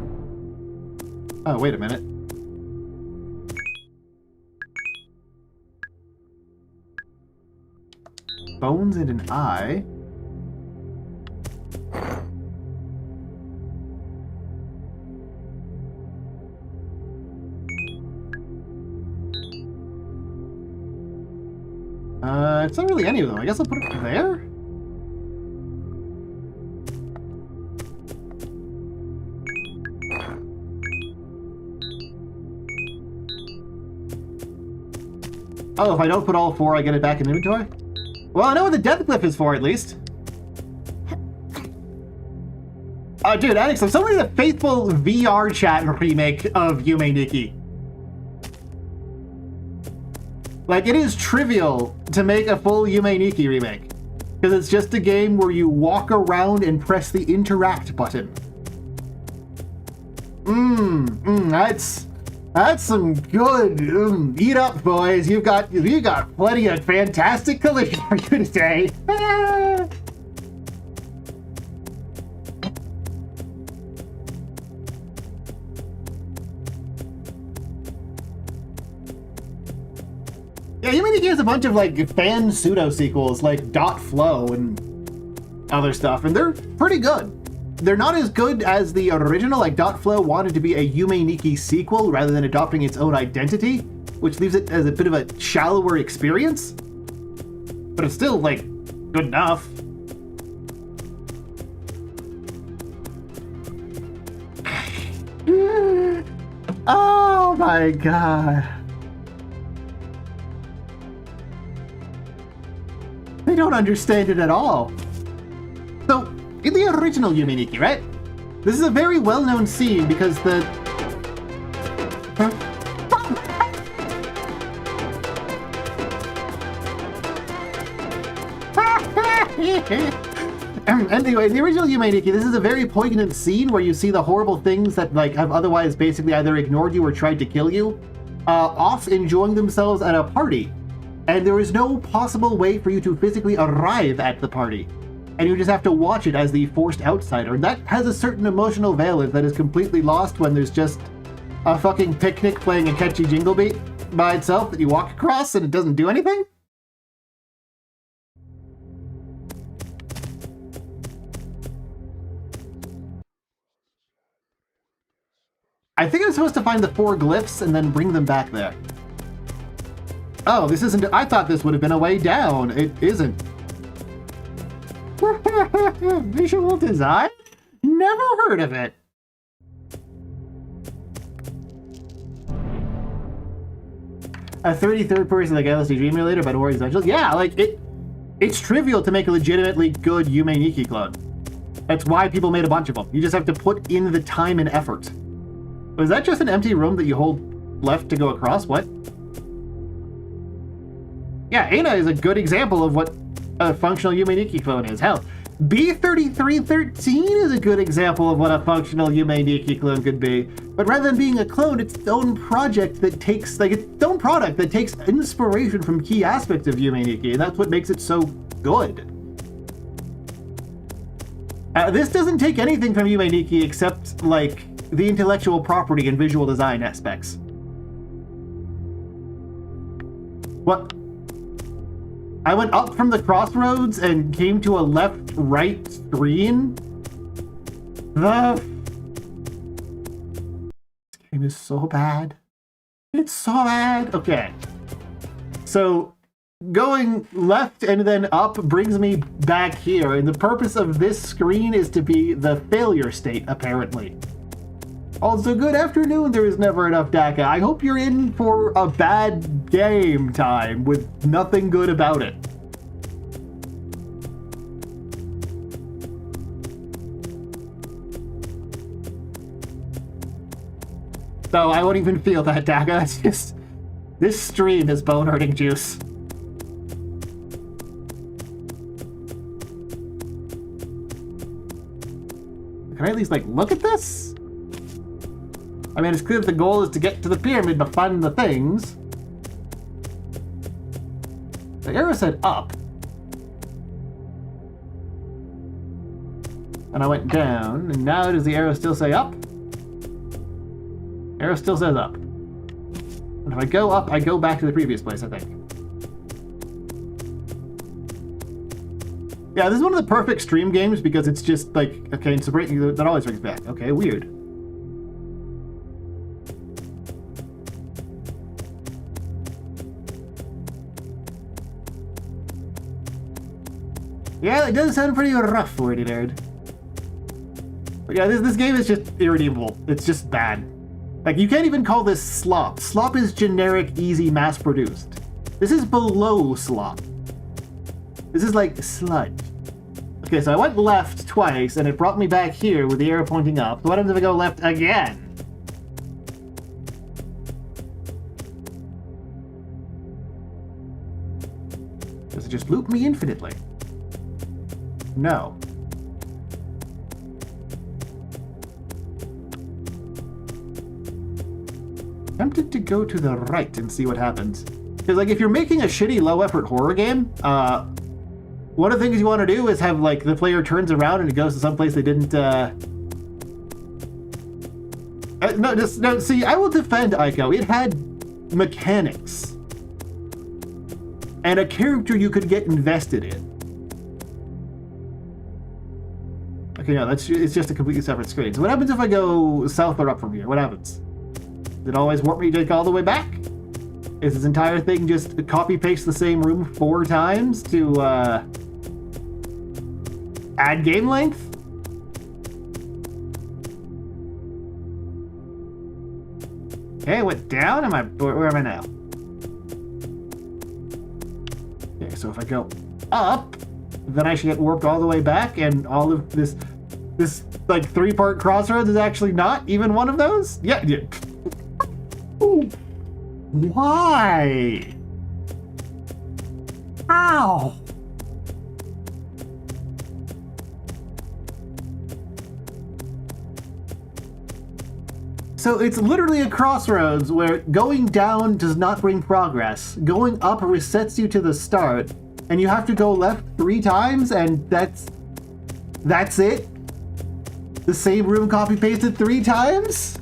Oh, wait a minute. Bones and an eye. It's not really any of them. I guess I'll put it there? Oh, if I don't put all 4, I get it back in inventory? Well, I know what the Deathcliff is for, at least. Oh, dude, Alex, I'm somebody the faithful VR chat remake of Yume Nikki. Like, it is trivial to make a full Yume Nikki remake. Because it's just a game where you walk around and press the interact button. That's some good, eat up, boys. You got plenty of fantastic collision for you today. Yeah, Yume Nikki has a bunch of like fan pseudo sequels like Dot Flow and other stuff, and they're pretty good. They're not as good as the original, like Dot Flow wanted to be a Yume Nikki sequel rather than adopting its own identity, which leaves it as a bit of a shallower experience. But it's still, like, good enough. Oh my god. They don't understand it at all. So, in the original Yume Nikki, right? This is a very well-known scene because the... Anyway, the original Yume Nikki, this is a very poignant scene where you see the horrible things that like have otherwise basically either ignored you or tried to kill you, off enjoying themselves at a party. And there is no possible way for you to physically arrive at the party. And you just have to watch it as the forced outsider. And that has a certain emotional valence that is completely lost when there's just a fucking picnic playing a catchy jingle beat by itself that you walk across and it doesn't do anything. I think I'm supposed to find the 4 glyphs and then bring them back there. Oh, this isn't... I thought this would have been a way down. It isn't. Visual design? Never heard of it. A 33rd person like LSD Dream Emulator by Warriors Angels? Yeah, like, it's trivial to make a legitimately good Yume Nikki clone. That's why people made a bunch of them. You just have to put in the time and effort. Was that just an empty room that you hold left to go across? What? Yeah, Aina is a good example of what a functional Yume Nikki clone is. Hell, B3313 is a good example of what a functional Yume Nikki clone could be. But rather than being a clone, it's its own project that takes, like, its own product that takes inspiration from key aspects of Yume Nikki, and that's what makes it so good. This doesn't take anything from Yume Nikki except, like, the intellectual property and visual design aspects. What? I went up from the crossroads and came to a left-right screen? This game is so bad. It's so bad. Okay. So, going left and then up brings me back here, and the purpose of this screen is to be the failure state, apparently. Also, good afternoon, there is never enough DACA. I hope you're in for a bad game time with nothing good about it. So I won't even feel that DACA, it's just... This stream is bone-hurting juice. Can I at least, like, look at this? I mean, it's clear that the goal is to get to the pyramid to find the things. The arrow said up. And I went down, and now does the arrow still say up? Arrow still says up. And if I go up, I go back to the previous place, I think. Yeah, this is one of the perfect stream games because it's just like, okay, so that always brings back. Okay, weird. Yeah, it does sound pretty rough, wordy nerd. But yeah, this game is just irredeemable. It's just bad. Like, you can't even call this slop. Slop is generic, easy, mass-produced. This is below slop. This is like sludge. Okay, so I went left twice, and it brought me back here with the arrow pointing up. What happens if I go left again? Does it just loop me infinitely? No. Tempted to go to the right and see what happens. Because, like, if you're making a shitty low-effort horror game, one of the things you want to do is have, like, the player turns around and it goes to someplace they didn't, No, see, I will defend Ico. It had mechanics. And a character you could get invested in. Okay, no, it's just a completely separate screen. So what happens if I go south or up from here? What happens? Does it always warp me like all the way back? Is this entire thing just copy-paste the same room 4 times to, add game length? Okay, I went down. Where am I now? Okay, so if I go up, then I should get warped all the way back, and all of this like 3-part crossroads is actually not even one of those? Yeah. Ooh. Why? How? So it's literally a crossroads where going down does not bring progress. Going up resets you to the start, and you have to go left 3 times, and that's it? The same room copy-pasted 3 times?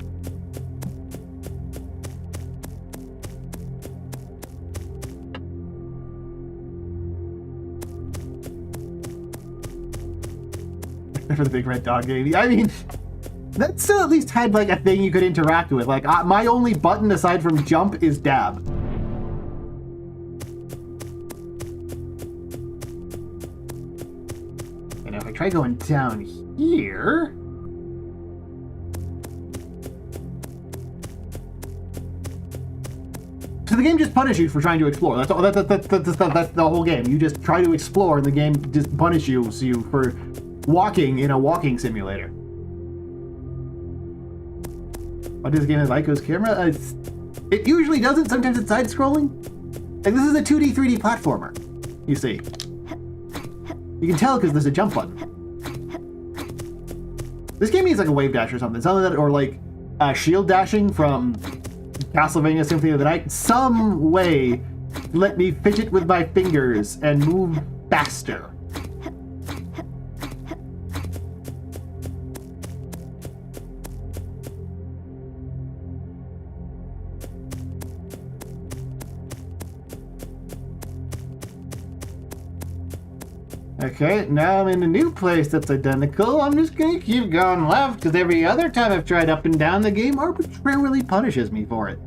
For the big red dog game. I mean, that still at least had like a thing you could interact with. Like, my only button aside from jump is dab. And if I try going down here... So the game just punishes you for trying to explore. That's all. That's the whole game. You just try to explore, and the game just punishes you for walking in a walking simulator. What does the game have Ico's camera? It usually doesn't. Sometimes it's side-scrolling. Like, this is a 2D, 3D platformer, you see. You can tell because there's a jump button. This game needs like a wave dash or something. Something that, or like shield dashing from Castlevania Symphony of the Night. Some way let me fidget with my fingers and move faster. Okay, now I'm in a new place that's identical. I'm just gonna keep going left, because every other time I've tried up and down, the game arbitrarily punishes me for it.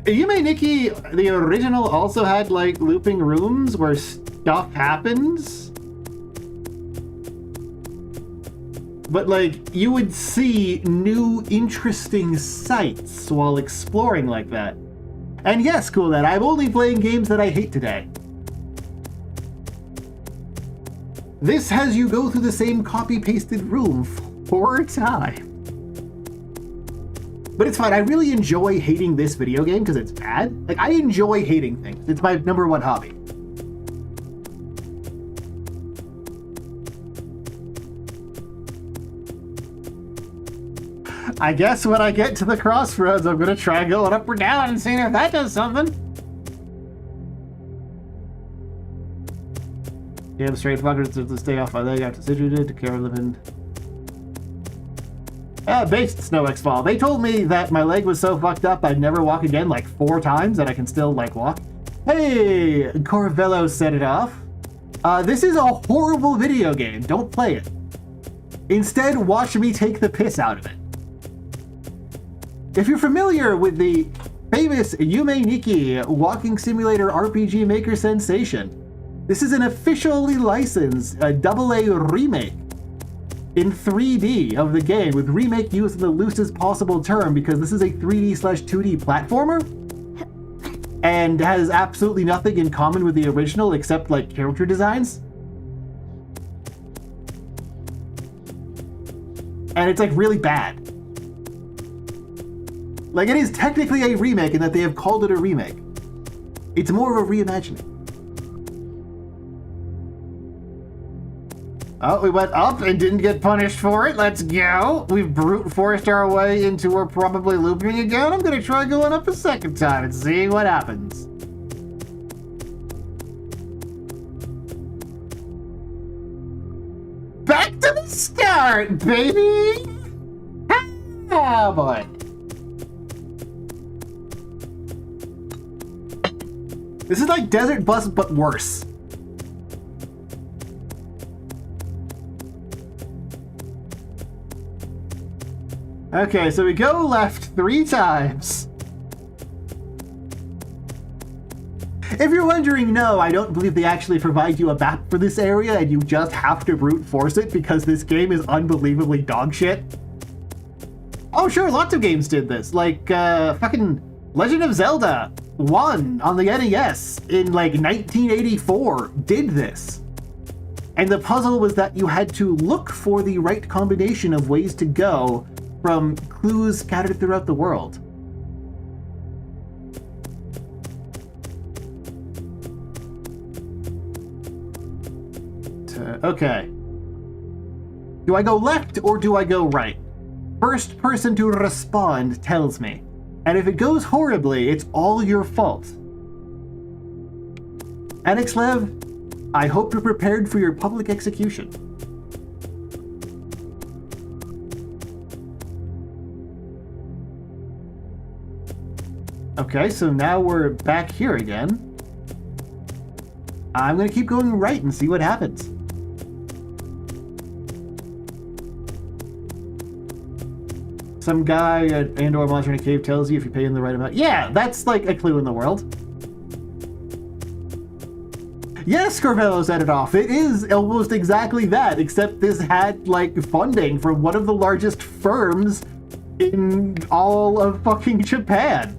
Yume Nikki, the original, also had like looping rooms where stuff happens. But like, you would see new interesting sights while exploring like that. And yes, cool that I'm only playing games that I hate today. This has you go through the same copy-pasted room 4 times. But it's fine. I really enjoy hating this video game because it's bad. Like, I enjoy hating things. It's my #1 hobby. I guess when I get to the crossroads, I'm gonna try going up or down and seeing if that does something. Damn straight fuckers to stay off my leg after situated to care living. Based Snow X Fall. They told me that my leg was so fucked up I'd never walk again like 4 times, and I can still like walk. Hey, Corvello set it off. This is a horrible video game. Don't play it. Instead, watch me take the piss out of it. If you're familiar with the famous Yume Nikki walking simulator RPG Maker sensation, this is an officially licensed AA remake in 3D of the game, with remake used in the loosest possible term because this is a 3D/2D platformer and has absolutely nothing in common with the original except like character designs. And it's like really bad. Like, it is technically a remake in that they have called it a remake. It's more of a reimagining. Oh, we went up and didn't get punished for it. Let's go. We've brute forced our way into we're probably looping again. I'm gonna try going up a second time and seeing what happens. Back to the start, baby! Oh boy. This is like Desert Bus, but worse. Okay, so we go left 3 times. If you're wondering, no, I don't believe they actually provide you a map for this area and you just have to brute force it because this game is unbelievably dog shit. Oh sure, lots of games did this. Like, fucking Legend of Zelda 1 on the NES in like 1984 did this. And the puzzle was that you had to look for the right combination of ways to go from clues scattered throughout the world. Okay. Do I go left or do I go right? First person to respond tells me. And if it goes horribly, it's all your fault. Anixlev, I hope you're prepared for your public execution. Okay, so now we're back here again. I'm gonna keep going right and see what happens. Some guy at and/or Monster in a Cave tells you if you pay in the right amount. Yeah, that's like a clue in the world. Yes, Corvello set it off. It is almost exactly that, except this had like funding from one of the largest firms in all of fucking Japan.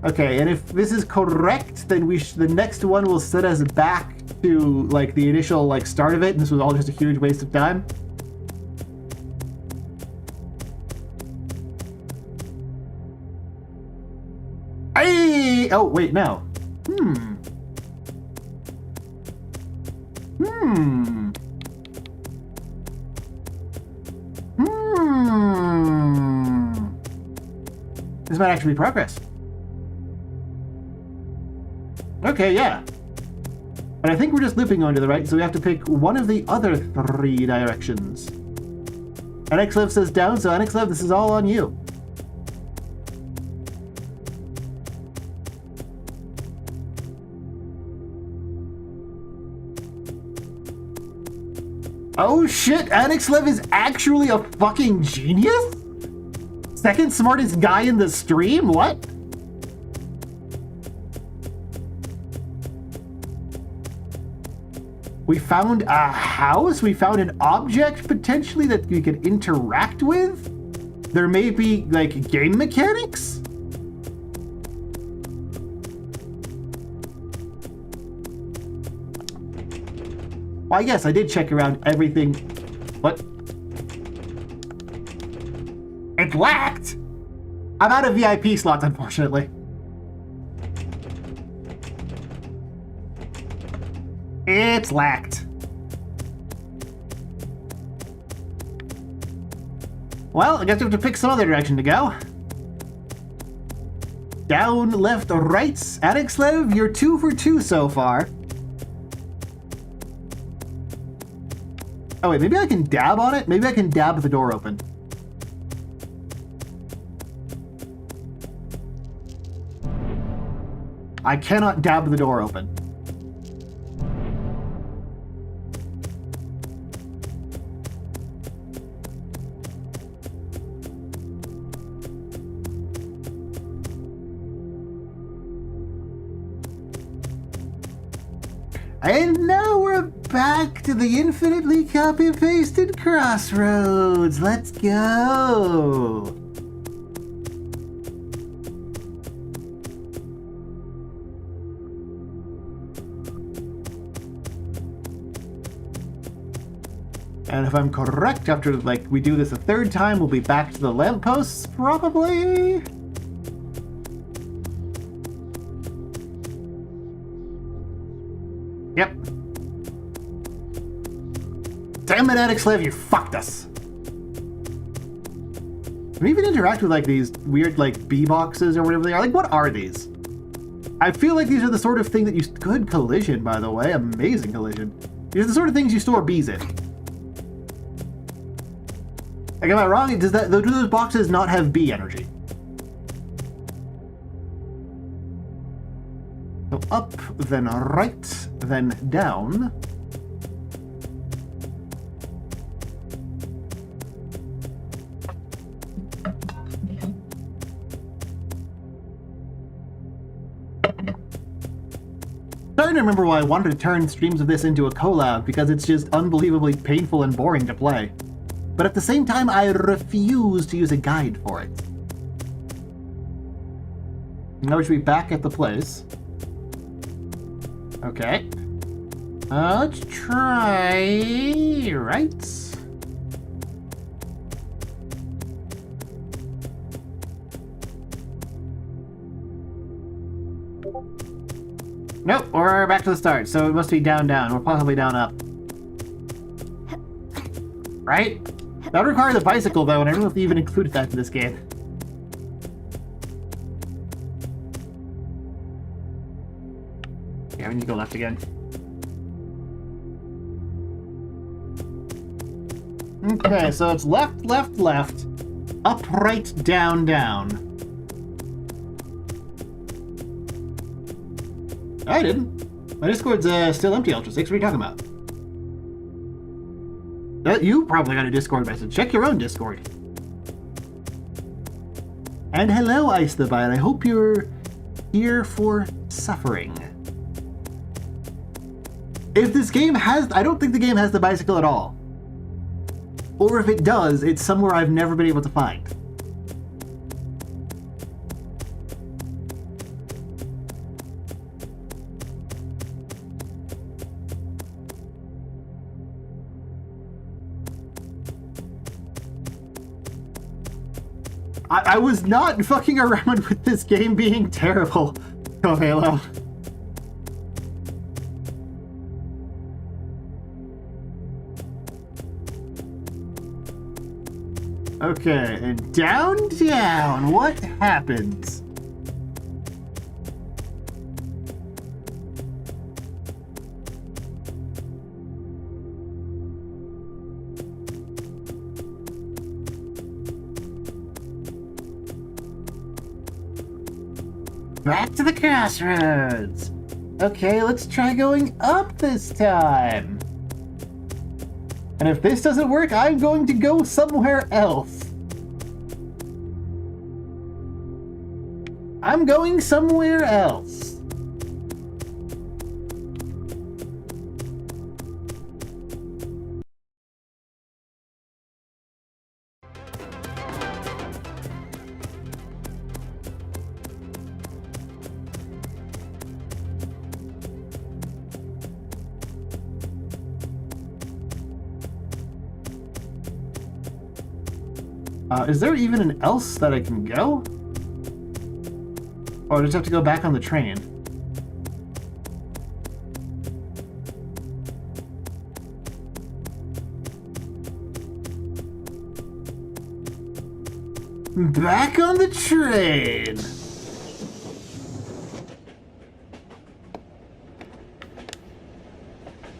Okay, and if this is correct, then the next one will set us back to like the initial like start of it. And this was all just a huge waste of time. Hey! Oh wait, no. This might actually be progress. Okay, yeah. But I think we're just looping going to the right, so we have to pick one of the other 3 directions. Anixlev says down, so Anixlev, this is all on you. Oh shit, Anixlev is actually a fucking genius? Second smartest guy in the stream? What? We found a house? We found an object, potentially, that we could interact with? There may be, like, game mechanics? Why, yes, I did check around everything. What? It lacked! I'm out of VIP slots, unfortunately. It's lacked. Well, I guess we have to pick some other direction to go. Down, left, right. Adixlev, you're 2 for 2 so far. Oh wait, maybe I can dab on it? Maybe I can dab the door open. I cannot dab the door open. And now we're back to the infinitely copy-pasted crossroads. Let's go. And if I'm correct, after like we do this a third time, we'll be back to the lampposts, probably. Yep. Damn it, Adixlev, you fucked us. Can we even interact with like these weird like bee boxes or whatever they are? Like, what are these? I feel like these are the sort of thing that you... Good collision, by the way. Amazing collision. These are the sort of things you store bees in. Like, am I wrong? Do those boxes not have bee energy? So up, then right, then down. Starting to remember why I wanted to turn streams of this into a collab, because it's just unbelievably painful and boring to play. But at the same time, I refuse to use a guide for it. Now we should be back at the place. Okay. Let's try... right? Nope, we're back to the start, so it must be down, down. We're possibly down, up. Right? That would require the bicycle, though, and I don't know if they even included that in this game. Yeah, we need to go left again. Okay, so it's left, left, left, up, right, down, down. I didn't. My Discord's still empty, Ultra 6. What are you talking about? You probably got a Discord message. Check your own Discord. And hello, Ice the Bite. I hope you're here for suffering. If this game has... I don't think the game has the bicycle at all. Or if it does, it's somewhere I've never been able to find. I was not fucking around with this game being terrible. Oh, Halo. Okay, and down, down. What happens? Back to the crossroads. Okay, let's try going up this time. And if this doesn't work, I'm going to go somewhere else. I'm going somewhere else. Is there even an else that I can go? Or I just have to go back on the train? Back on the train.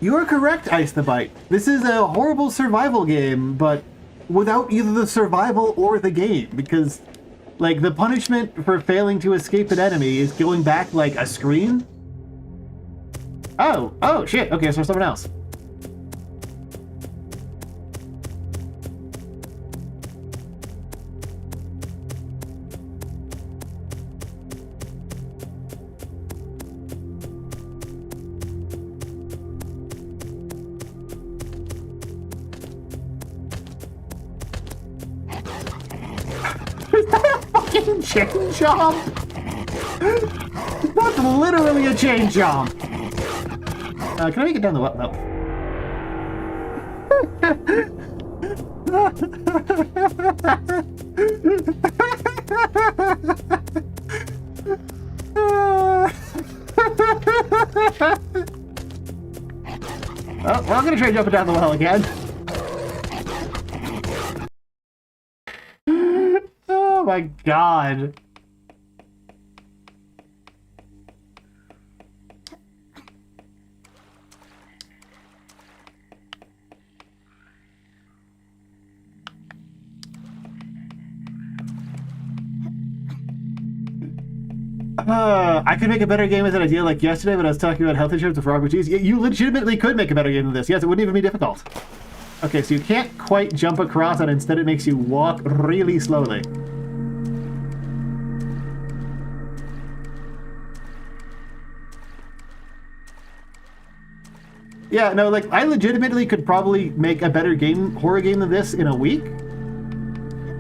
You are correct, Ice the Bite. This is a horrible survival game, but without either the survival or the game, because, like, the punishment for failing to escape an enemy is going back, like, a screen. Oh, shit. Okay, so someone else. Is that a fucking chain jump? That's literally a chain jump. Can I make it down the well? No. Oh, well, I'm gonna try jumping down the well again. Oh my god. I could make a better game with an idea like yesterday when I was talking about health insurance with RPGs. You legitimately could make a better game than this. Yes, it wouldn't even be difficult. Okay, so you can't quite jump across, and instead it makes you walk really slowly. Yeah, no, like, I legitimately could probably make a better horror game than this in a week.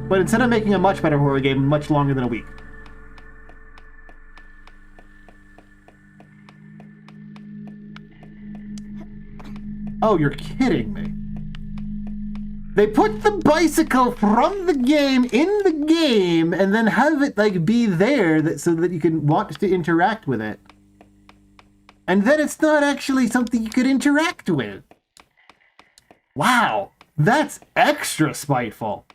But instead of making a much better horror game, much longer than a week. Oh, you're kidding me. They put the bicycle from the game in the game and then have it, like, be there so that you can want to interact with it. And then it's not actually something you could interact with. Wow, that's extra spiteful.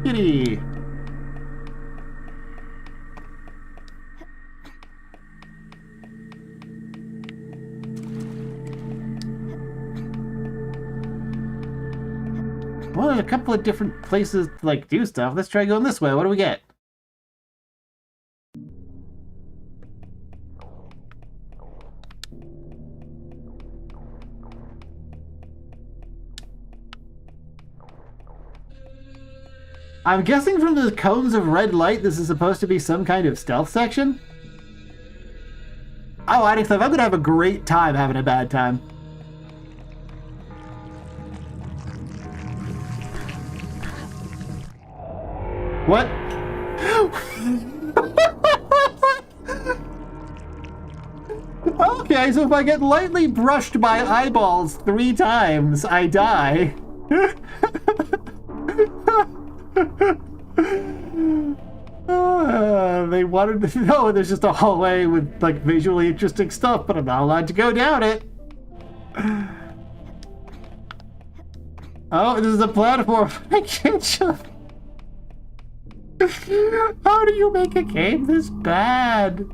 Kitty. Well, there's a couple of different places to, like, do stuff. Let's try going this way. What do we get? I'm guessing from the cones of red light, this is supposed to be some kind of stealth section? Oh, I think I'm gonna have a great time having a bad time. What? Okay, so if I get lightly brushed by eyeballs 3 times, I die. They wanted to know there's just a hallway with, like, visually interesting stuff, but I'm not allowed to go down it. Oh, this is a platform. I can't jump. How do you make a game this bad?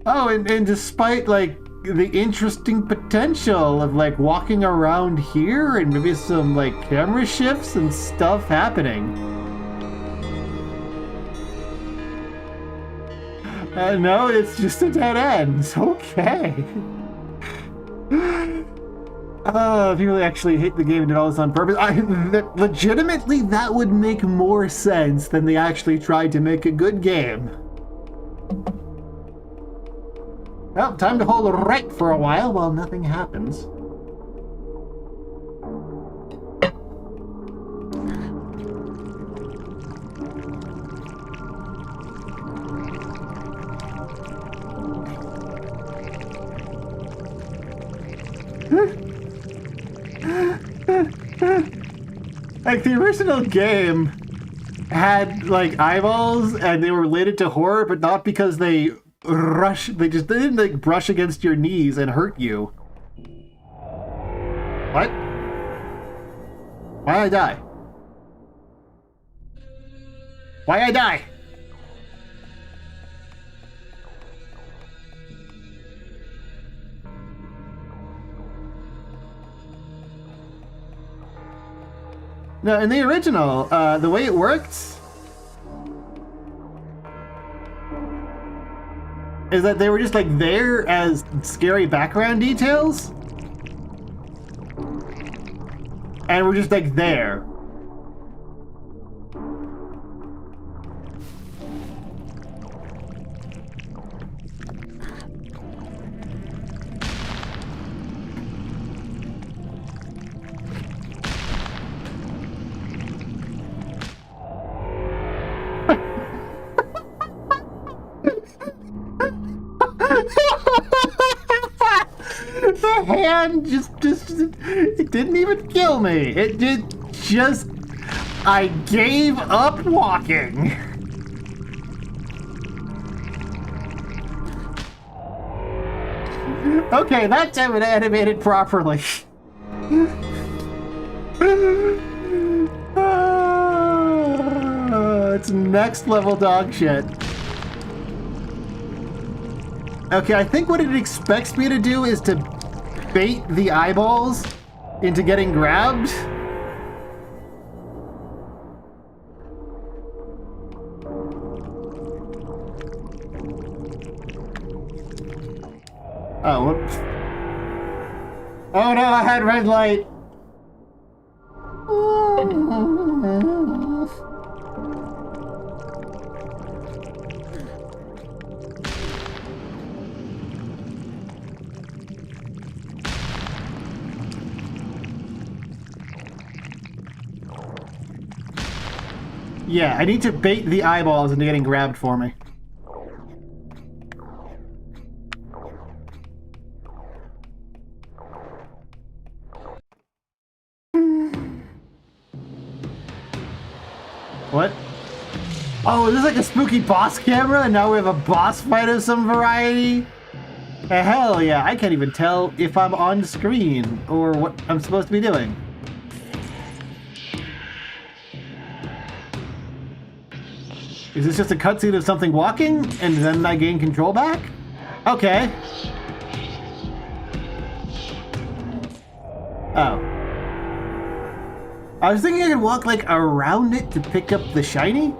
Oh, and despite, like, the interesting potential of, like, walking around here and maybe some, like, camera shifts and stuff happening. No, it's just a dead end. Okay. People actually hate the game and did all this on purpose. Legitimately, that would make more sense than they actually tried to make a good game. Well, time to hold right for a while nothing happens. Like, the original game had, like, eyeballs, and they were related to horror, but not because they didn't, like, brush against your knees and hurt you. What? Why'd I die? Why'd I die? No, in the original, the way it worked is that they were just, like, there as scary background details. And we're just, like, there. The hand just it didn't even kill me. It just I gave up walking. Okay, that time it animated properly. It's next level dog shit. Okay, I think what it expects me to do is to bait the eyeballs into getting grabbed. Oh, whoops. Oh no, I had red light. Yeah, I need to bait the eyeballs into getting grabbed for me. What? Oh, is this like a spooky boss camera and now we have a boss fight of some variety? Hell yeah, I can't even tell if I'm on screen or what I'm supposed to be doing. Is this just a cutscene of something walking, and then I gain control back? Okay. Oh. I was thinking I could walk, like, around it to pick up the shiny?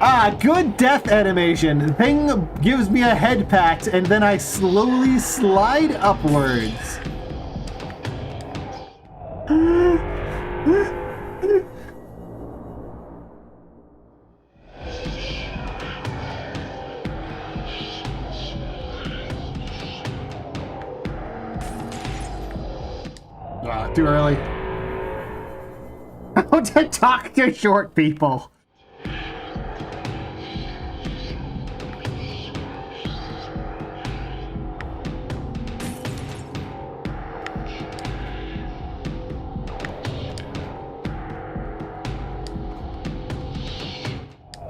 Ah, good death animation. The thing gives me a head pat, and then I slowly slide upwards. Too early. How to talk to short people.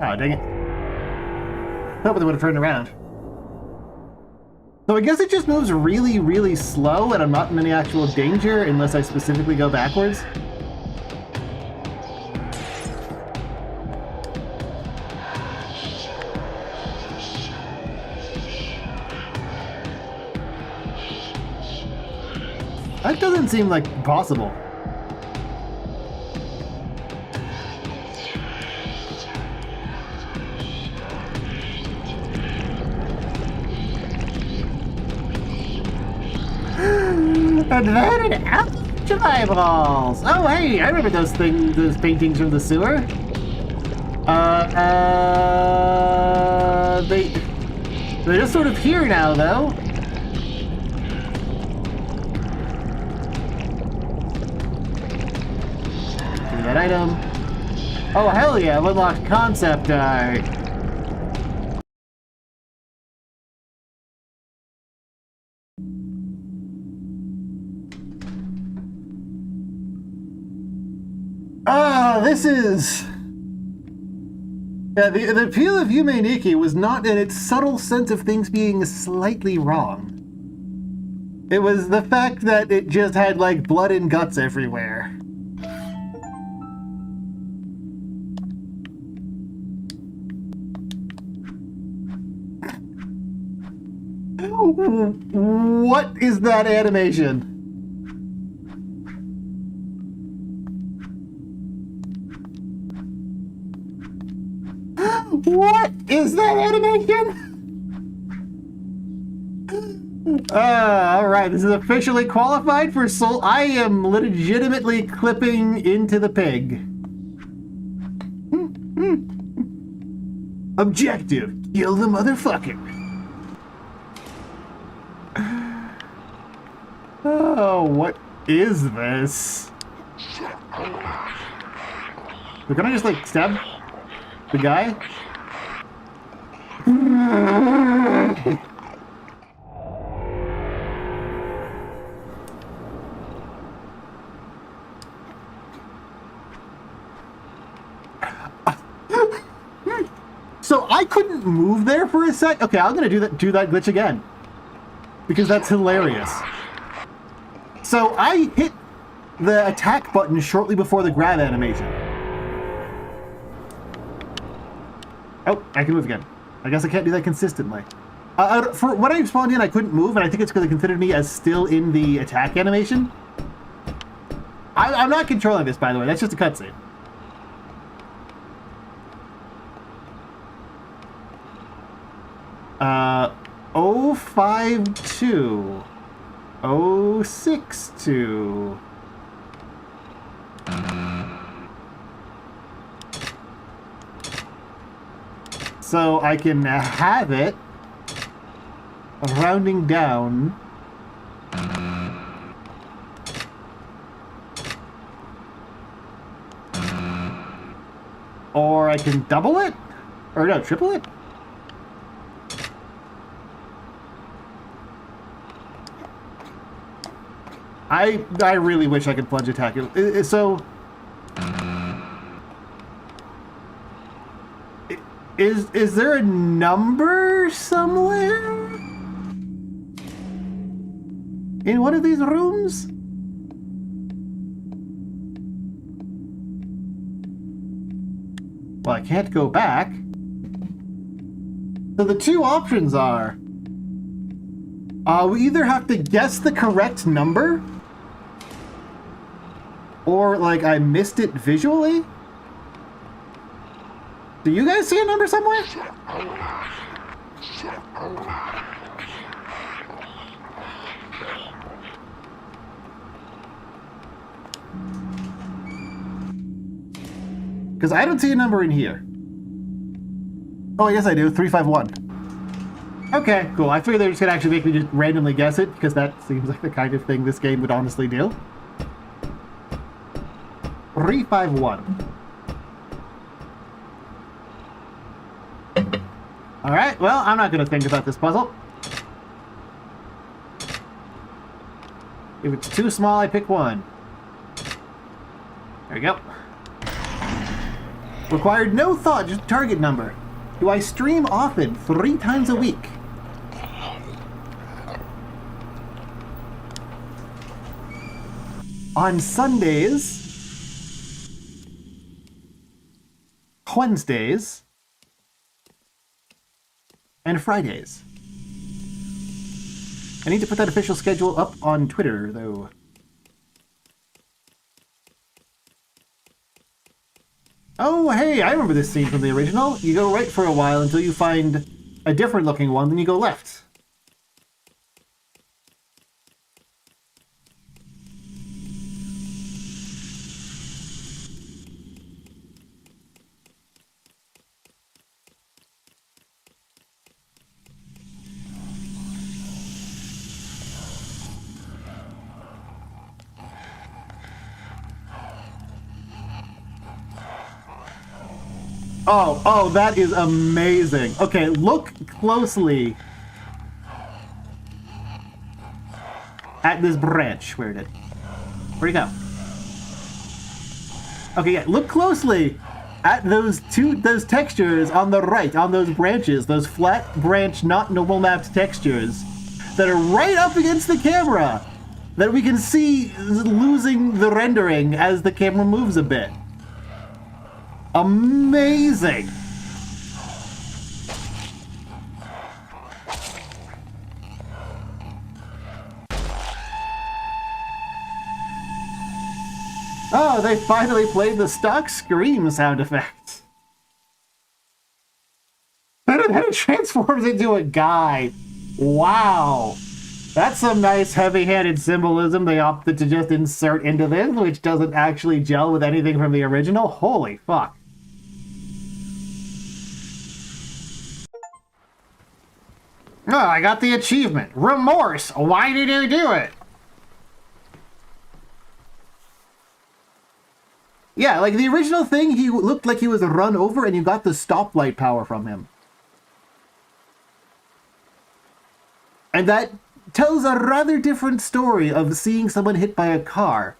Oh, dang it. Hoping they would have turned around. So I guess it just moves really, really slow and I'm not in any actual danger unless I specifically go backwards. That doesn't seem like possible. And then an avalanche of eyeballs. Oh, hey, I remember those paintings from the sewer. They're just sort of here now, though. Give me that item. Oh, hell yeah, I've unlocked concept art. This is... Yeah, the appeal of Yume Nikki was not in its subtle sense of things being slightly wrong. It was the fact that it just had, like, blood and guts everywhere. What is that animation? What is that animation? Alright, this is officially qualified for Soul. I am legitimately clipping into the pig. Objective, kill the motherfucker. Oh, what is this? So can I just, like, stab the guy? So I couldn't move there for a sec? Okay, I'm gonna do that glitch again. Because that's hilarious. So I hit the attack button shortly before the grab animation. Oh, I can move again. I guess I can't do that consistently. For when I spawned in, I couldn't move, and I think it's because they considered me as still in the attack animation. I'm not controlling this, by the way. That's just a cutscene. Uh, 052. 062. So I can have it rounding down. Or I can double it? Or no, triple it? I really wish I could plunge attack it. So... Is there a number somewhere? In one of these rooms? Well, I can't go back. So the two options are... we either have to guess the correct number, or, like, I missed it visually? Do you guys see a number somewhere? Because I don't see a number in here. Oh, I guess I do. 351. Okay, cool. I figured they were just gonna actually make me just randomly guess it, because that seems like the kind of thing this game would honestly do. 351. Alright, well, I'm not gonna think about this puzzle. If it's too small, I pick one. There we go. Required no thought, just target number. Do I stream often? 3 times a week. On Sundays, Wednesdays, and Fridays. I need to put that official schedule up on Twitter, though. Oh, hey, I remember this scene from the original. You go right for a while until you find a different looking one, then you go left. Oh, that is amazing. Okay, look closely at this branch. Where'd it go? Okay, yeah, look closely at those textures on the right, on those branches, those flat branch, not normal mapped textures that are right up against the camera that we can see losing the rendering as the camera moves a bit. Amazing! Oh, they finally played the stock scream sound effect. And then it transforms into a guy. Wow. That's some nice heavy-handed symbolism they opted to just insert into this, which doesn't actually gel with anything from the original. Holy fuck. Oh, I got the achievement. Remorse. Why did you do it? Yeah, like the original thing, he looked like he was run over and you got the stoplight power from him. And that tells a rather different story of seeing someone hit by a car.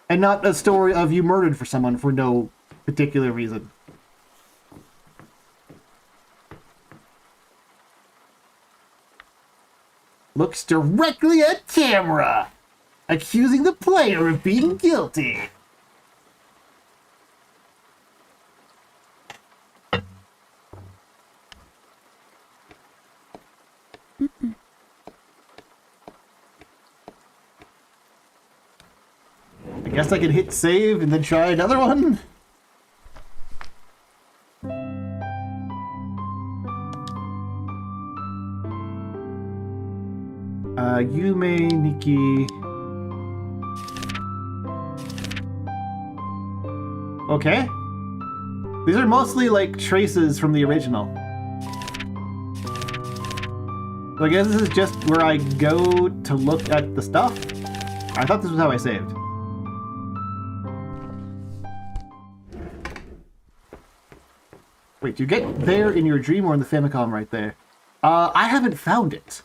And not a story of you murdered for someone for no particular reason. Looks directly at camera, accusing the player of being guilty. I guess I can hit save and then try another one. Yume, Nikki. Okay. These are mostly like traces from the original. So I guess this is just where I go to look at the stuff. I thought this was how I saved. Wait, you get there in your dream or in the Famicom right there? I haven't found it.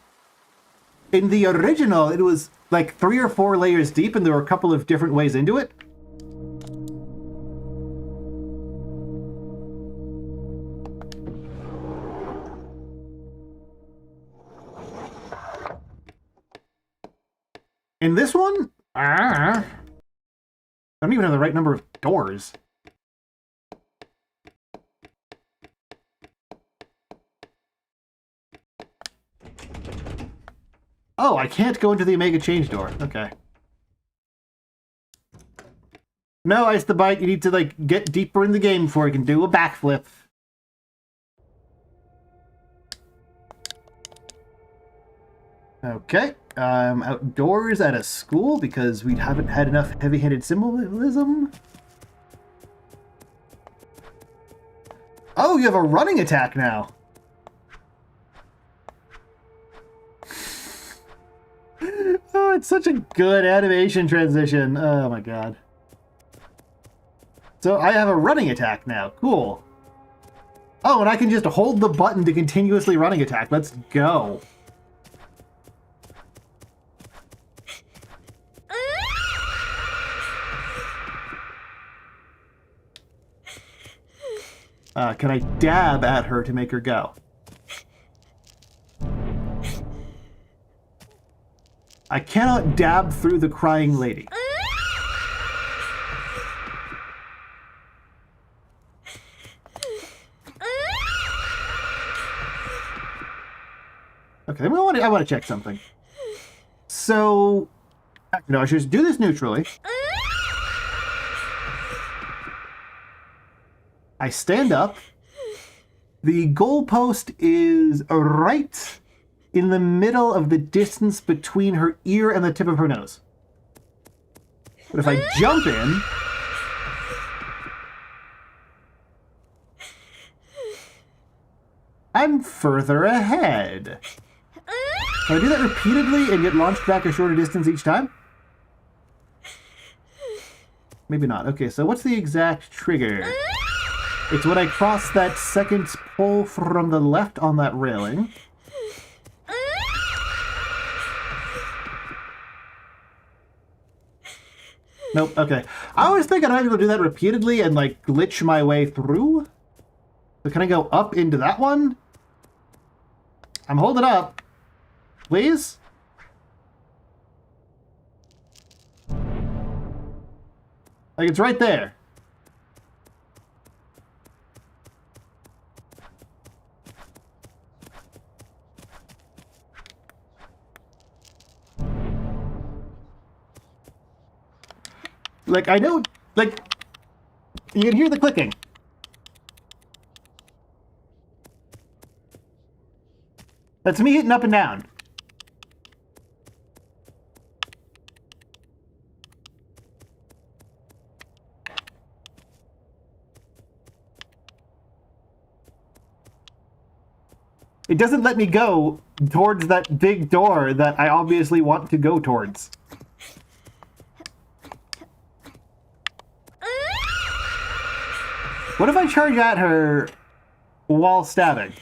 In the original, it was like 3 or 4 layers deep, and there were a couple of different ways into it. In this one, I don't even have the right number of doors. Oh, I can't go into the Omega Change door. Okay. No, Ice the Bite, you need to, like, get deeper in the game before you can do a backflip. Okay. Outdoors at a school because we haven't had enough heavy-handed symbolism. Oh, you have a running attack now. Oh, it's such a good animation transition. Oh my god. So I have a running attack now. Cool. Oh, and I can just hold the button to continuously running attack. Let's go. Can I dab at her to make her go? I cannot dab through the crying lady. Okay, then I want to check something. So, no, I should just do this neutrally. I stand up. The goalpost is right in the middle of the distance between her ear and the tip of her nose. But if I jump in... I'm further ahead. Can I do that repeatedly and get launched back a shorter distance each time? Maybe not. Okay, so what's the exact trigger? It's when I cross that second pole from the left on that railing. Nope, okay. I always think I'd have to do that repeatedly and, like, glitch my way through. So can I go up into that one? I'm holding up. Please? Like, it's right there. Like, I know, like, you can hear the clicking. That's me hitting up and down. It doesn't let me go towards that big door that I obviously want to go towards. What if I charge at her while stabbing?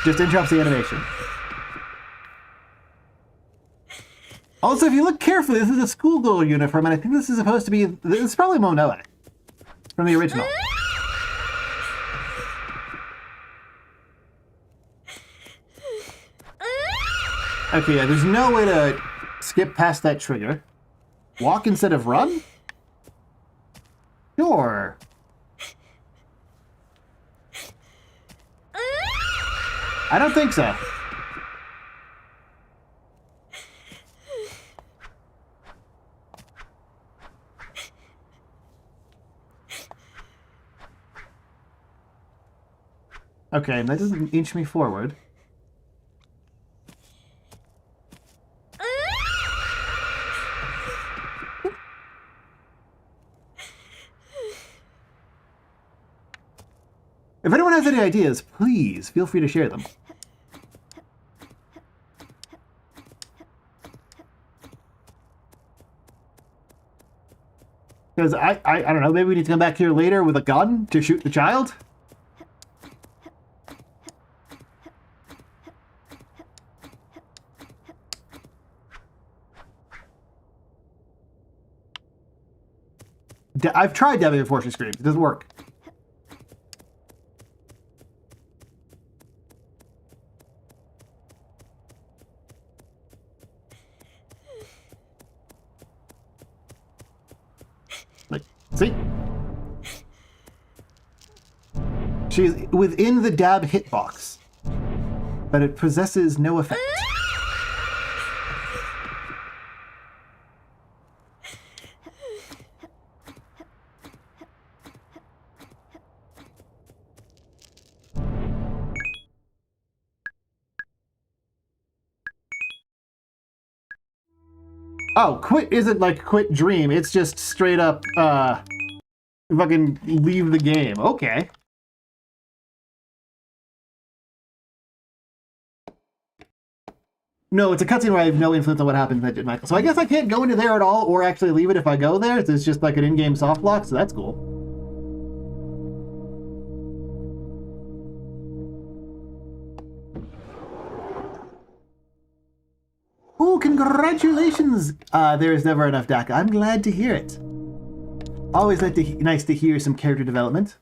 Just interrupts the animation. Also, if you look carefully, this is a schoolgirl uniform, and I think this is supposed to be... This is probably Monoe from the original. Okay, yeah, there's no way to skip past that trigger. Walk instead of run? Sure. I don't think so. Okay, and that doesn't inch me forward. If anyone has any ideas, please feel free to share them. Because I don't know, maybe we need to come back here later with a gun to shoot the child? I've tried dabbing before she screams. It doesn't work. Like, see? She's within the dab hitbox, but it possesses no effect. Oh, quit isn't like quit dream. It's just straight up, fucking leave the game. Okay. No, it's a cutscene where I have no influence on what happens in that Michael. So I guess I can't go into there at all or actually leave it if I go there. It's just like an in-game soft lock, so that's cool. Oh, congratulations! There is never enough DACA. I'm glad to hear it. Always nice to hear some character development.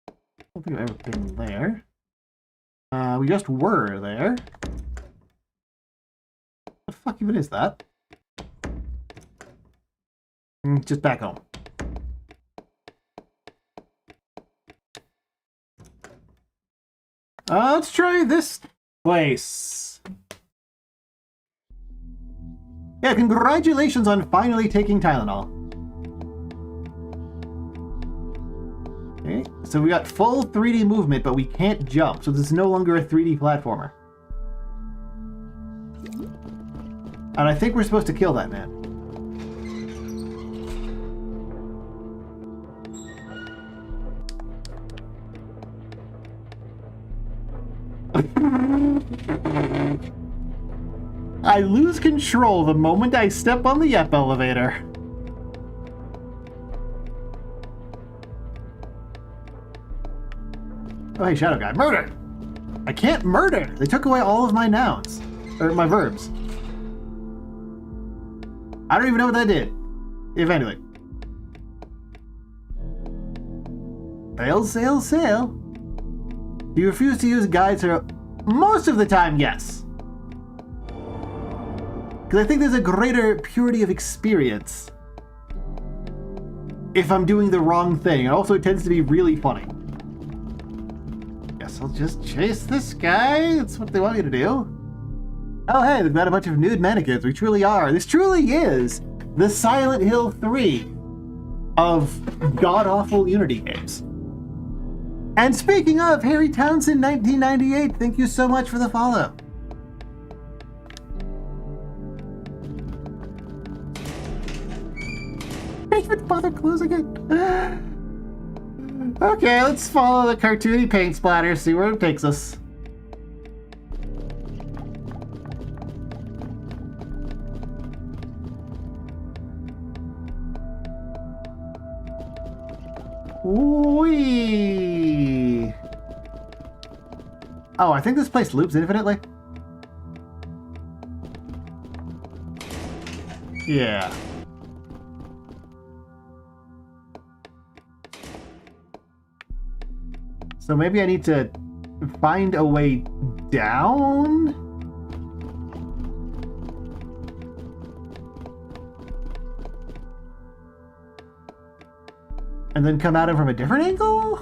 I don't think I've ever been there. We just were there. What the fuck even is that? Just back home. Let's try this place. Yeah, congratulations on finally taking Tylenol. Okay, so we got full 3D movement, but we can't jump, so this is no longer a 3D platformer. And I think we're supposed to kill that man. I lose control the moment I step on the Yep elevator. Oh, hey, Shadow Guy. Murder! I can't murder! They took away all of my nouns. Or my verbs. I don't even know what that did. If anything. Sail, sail, sail. Do you refuse to use guides or... Most of the time, yes. Because I think there's a greater purity of experience if I'm doing the wrong thing. And also, it tends to be really funny. Guess I'll just chase this guy. That's what they want me to do. Oh, hey, they've got a bunch of nude mannequins. We truly are. This truly is the Silent Hill 3 of god-awful Unity games. And speaking of, Harry Townsend 1998, thank you so much for the follow. Can't even bother closing it. Okay, let's follow the cartoony paint splatter, see where it takes us. Whee! Oh, I think this place loops infinitely. Yeah. So maybe I need to find a way down? And then come at it from a different angle?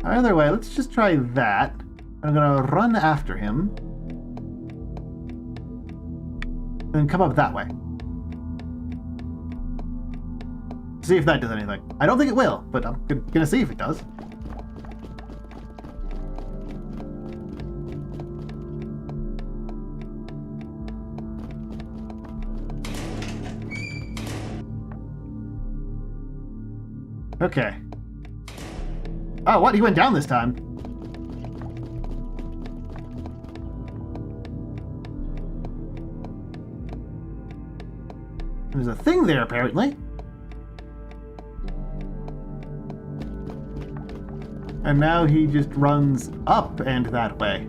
Either way, let's just try that. I'm gonna run after him. And then come up that way. See if that does anything. I don't think it will, but I'm gonna see if it does. Okay. Oh, what? He went down this time. There's a thing there, apparently. And now he just runs up and that way.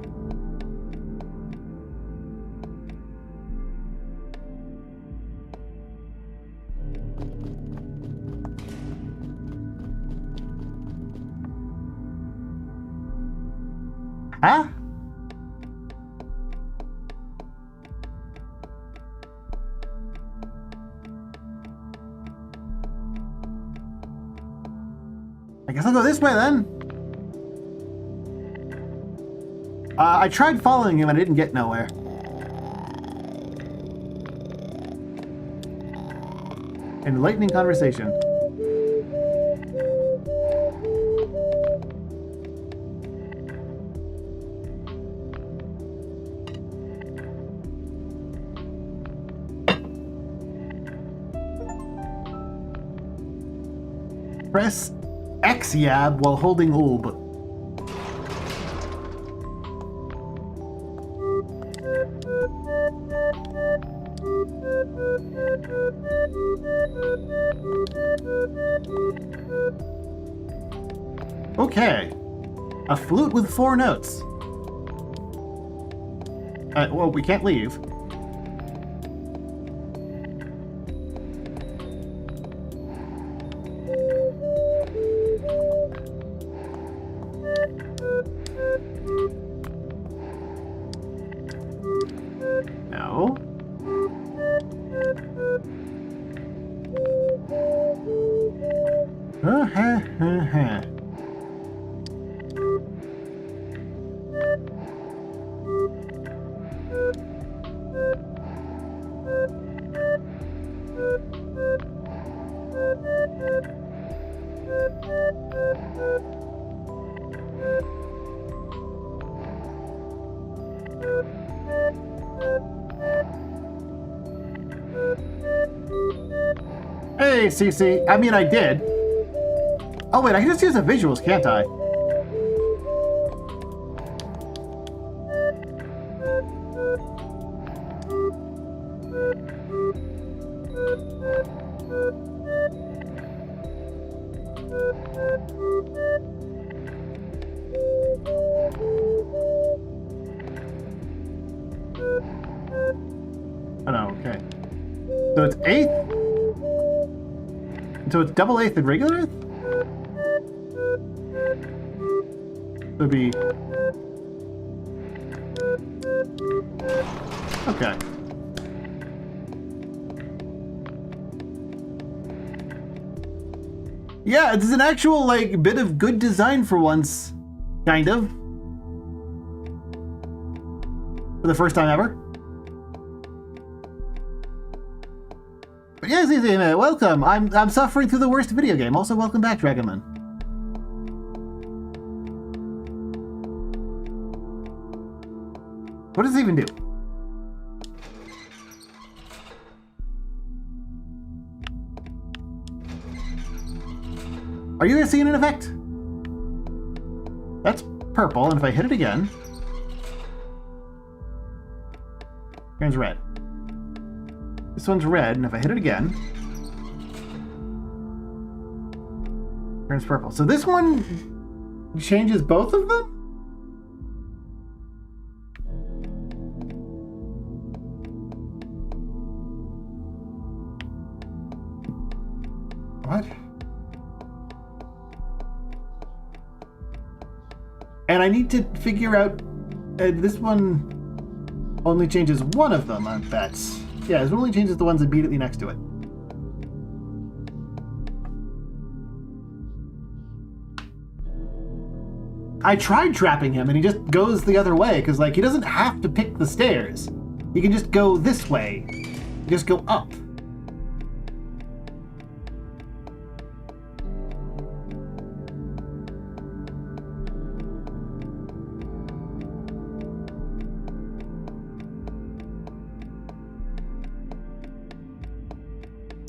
Huh? I guess I'll go this way then. I tried following him and I didn't get nowhere. Enlightening conversation. Press X-Yab while holding Ulb. Okay. A flute with 4 notes. Well, we can't leave. No. Hey, Cece. I mean, I did. Oh, wait, I can just use the visuals, can't I? Oh no, okay. So it's 8th? So it's double 8th and regular 8th? So it'd be... Okay. Yeah, it's an actual, like, bit of good design for once. Kind of. For the first time ever. But yes, welcome. I'm suffering through the worst video game. Also, welcome back, Dragonman. What does it even do? Are you guys seeing an effect? That's purple, and if I hit it again, turns red. This one's red, and if I hit it again, turns purple. So this one changes both of them? What? And I need to figure out... this one only changes one of them, I bet. Yeah, this one only changes the ones immediately next to it. I tried trapping him, and he just goes the other way, because, like, he doesn't have to pick the stairs. He can just go this way. Just go up.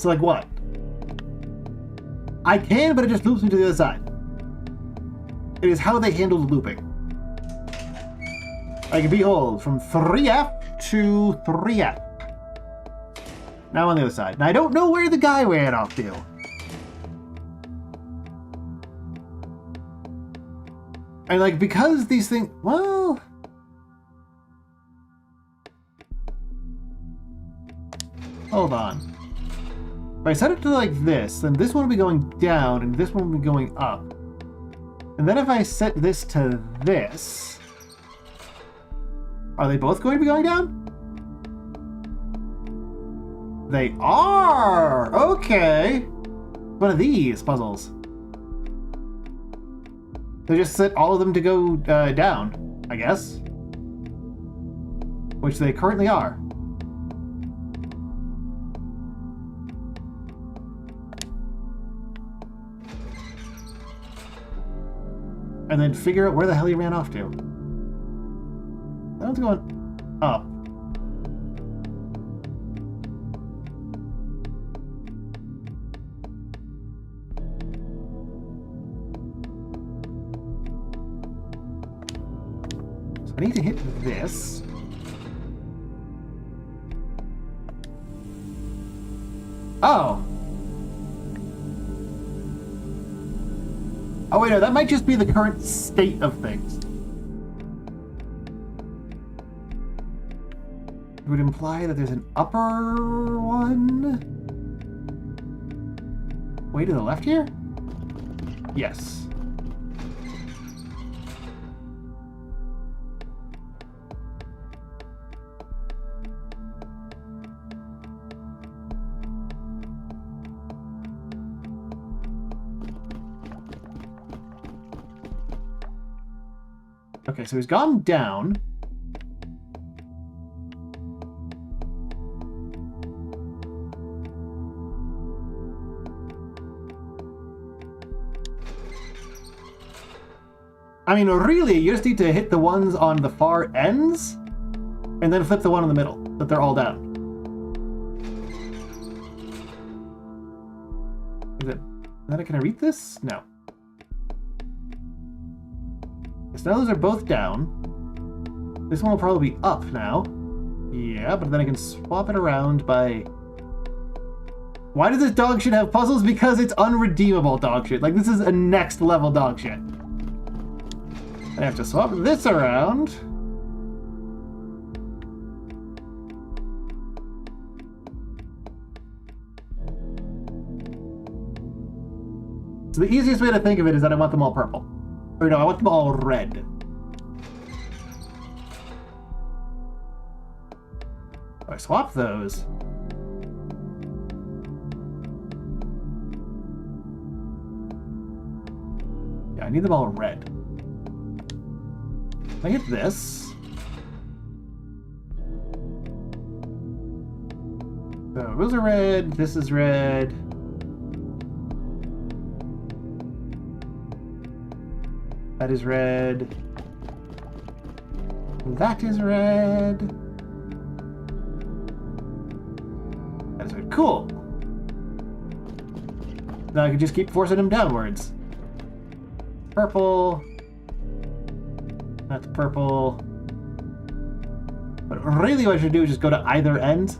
So, like, what? I can, but it just loops me to the other side. It is how they handle the looping. Like, behold, from 3F to 3F. Now on the other side. Now, I don't know where the guy ran off to. And, like, because these things... Well... Hold on. If I set it to like this, then this one will be going down, and this one will be going up. And then if I set this to this... Are they both going to be going down? They are! Okay! One of these puzzles. They just set all of them to go down, I guess. Which they currently are. And then figure out where the hell he ran off to. That one's going up. So I need to hit this. Oh! Oh wait, no, that might just be the current state of things. It would imply that there's an upper one. Way to the left here? Yes. Okay, so he's gone down. I mean, really, you just need to hit the ones on the far ends, and then flip the one in the middle, but they're all down. Is it... Can I read this? No. So now those are both down. This one will probably be up now. Yeah, but then I can swap it around by Why does this dog shit have puzzles? Because it's unredeemable dog shit. Like, this is a next level dog shit. I have to swap this around. So the easiest way to think of it is that I want them all purple. Or no, I want them all red. If I swap those... Yeah, I need them all red. If I hit this... So those are red, this is red. That is red. That is red. That is red. Cool. Now I can just keep forcing them downwards. Purple. That's purple. But really what I should do is just go to either end.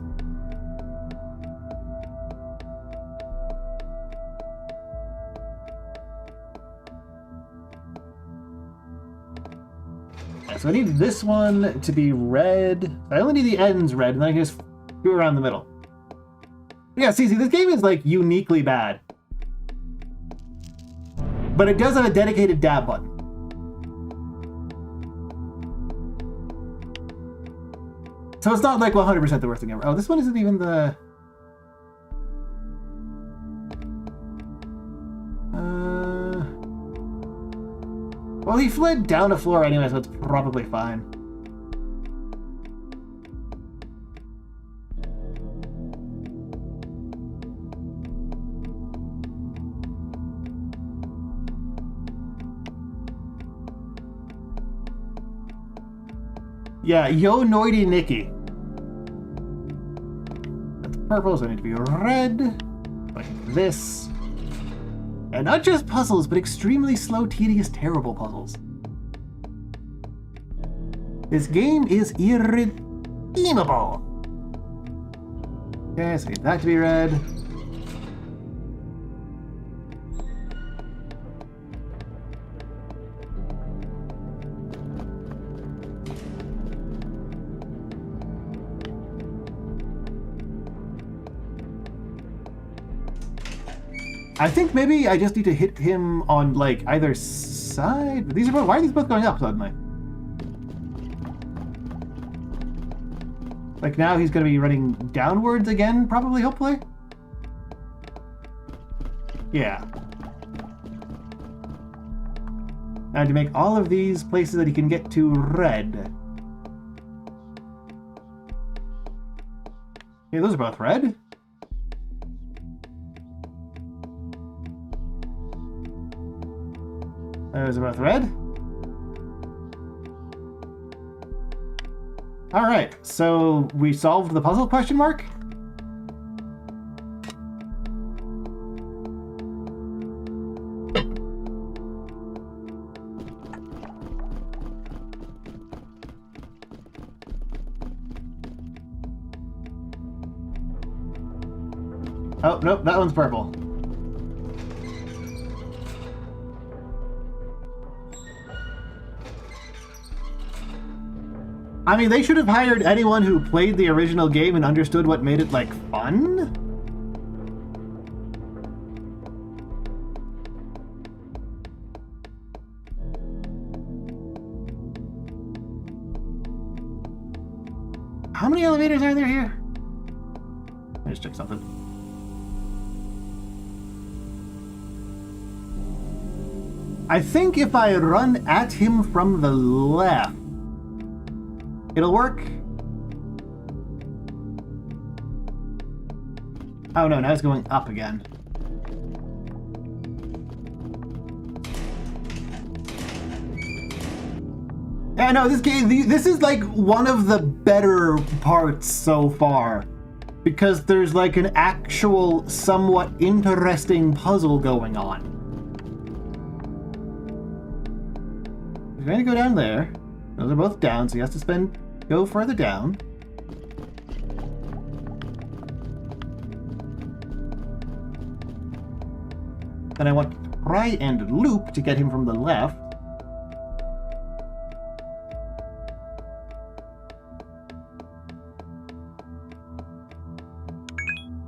So I need this one to be red. I only need the ends red, and then I can just go around the middle. Yeah, see, this game is like uniquely bad. But it does have a dedicated dab button. So it's not like 100% the worst thing ever. Oh, this one isn't even the... Well, he fled down a floor anyway, so it's probably fine. Yeah, Yo Noidy Nikki. That's purple, so I need to be red. Like this. And not just puzzles, but extremely slow, tedious, terrible puzzles. This game is irredeemable. Okay, so I need that to be red. I think maybe I just need to hit him on, like, either side. These are both, why are these both going up suddenly? Like, now he's going to be running downwards again, probably, hopefully? Yeah. And to make all of these places that he can get to red. Okay, those are both red. Those are both red. Alright, so we solved the puzzle, question mark? Oh, nope, that one's purple. I mean, they should have hired anyone who played the original game and understood what made it, like, fun? How many elevators are there here? Let me just check something. I think if I run at him from the left, it'll work. Oh no, now it's going up again. Yeah, no, this game, this is like one of the better parts so far. Because there's like an actual, somewhat interesting puzzle going on. We're going to go down there. Those are both down, so he has to go further down. Then I want to try and loop to get him from the left.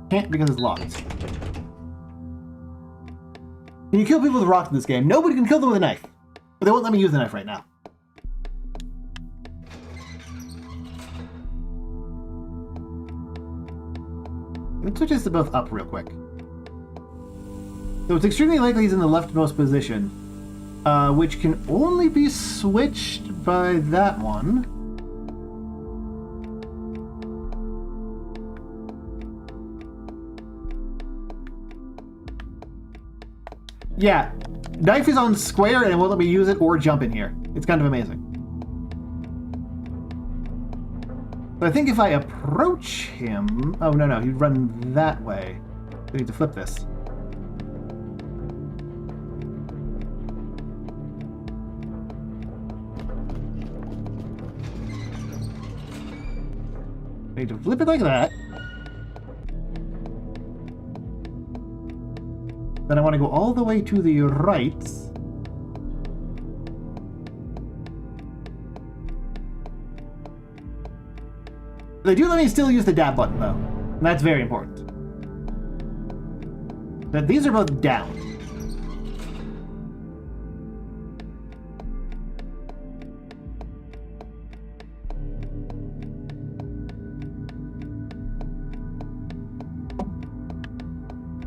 Can't because it's locked. Can you kill people with rocks in this game? Nobody can kill them with a knife. But they won't let me use the knife right now. Let's switch this to both up real quick. So it's extremely likely he's in the leftmost position, which can only be switched by that one. Yeah, knife is on square and it won't let me use it or jump in here. It's kind of amazing. But I think if I approach him... Oh, no, he'd run that way. I need to flip this. I need to flip it like that. Then I want to go all the way to the right. They do let me still use the dab button, though. And that's very important. But these are both down.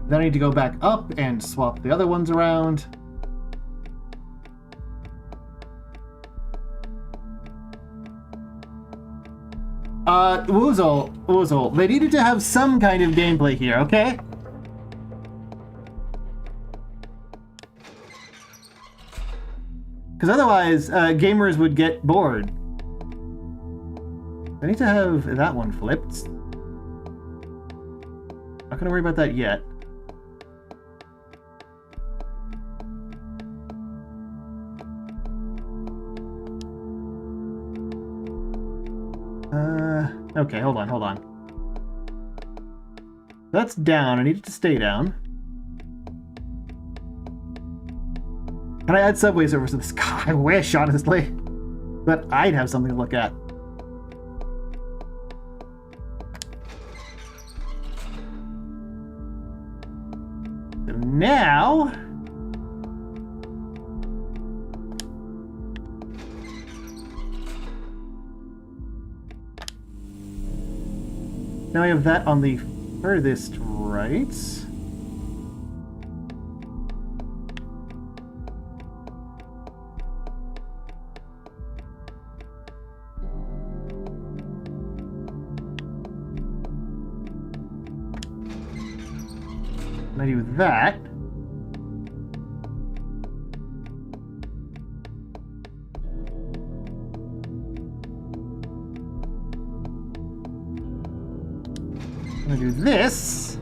Then I need to go back up and swap the other ones around. Woozle, they needed to have some kind of gameplay here, okay? Because otherwise, gamers would get bored. I need to have that one flipped. Not gonna worry about that yet. Okay, hold on. That's down. I need it to stay down. Can I add subway servers to this? God, I wish, honestly. But I'd have something to look at. So now... Now I have that on the furthest right. And I do that. I'm gonna do this.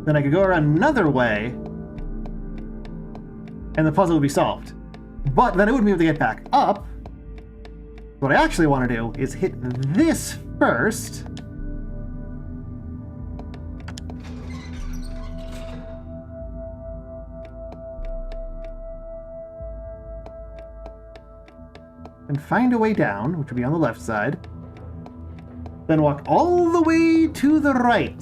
Then I could go around another way, and the puzzle would be solved. But then I wouldn't be able to get back up. What I actually want to do is hit this first. And find a way down, which would be on the left side. Then walk all the way to the right.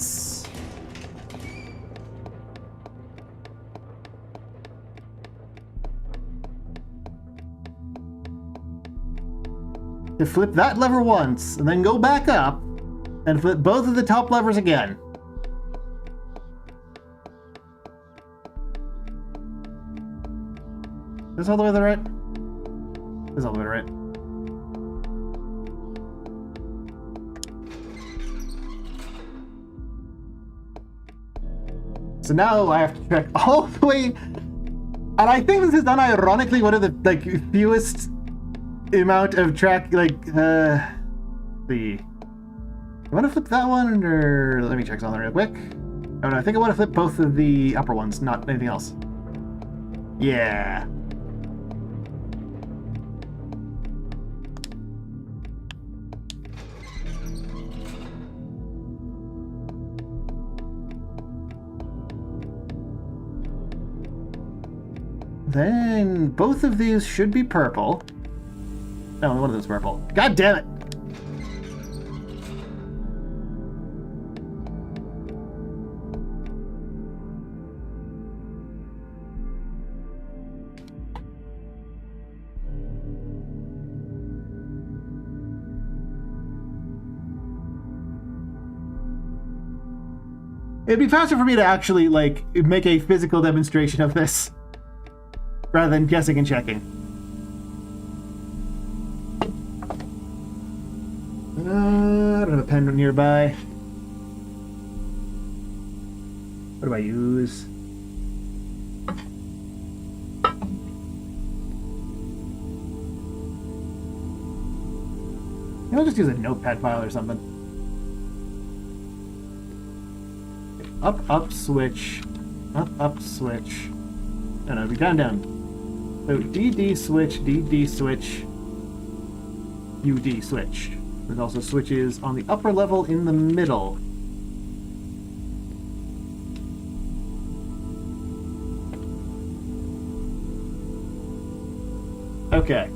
To flip that lever once, and then go back up, and flip both of the top levers again. Is this all the way to the right? This is all the way to the right. So now I have to track all the way, and I think this is unironically one of the fewest amount of track the. You want to flip that one, or let me check something real quick. Oh no, I think I want to flip both of the upper ones, not anything else. Yeah. Then both of these should be purple. No, only one of them's purple. God damn it! It'd be faster for me to actually, like, make a physical demonstration of this, rather than guessing and checking. I don't have a pen nearby. What do I use? I'll just use a notepad file or something. Up, up, switch. Up, up, switch. No, no, it'll be down, down. So DD switch, DD switch, UD switch. There's also switches on the upper level in the middle. Okay.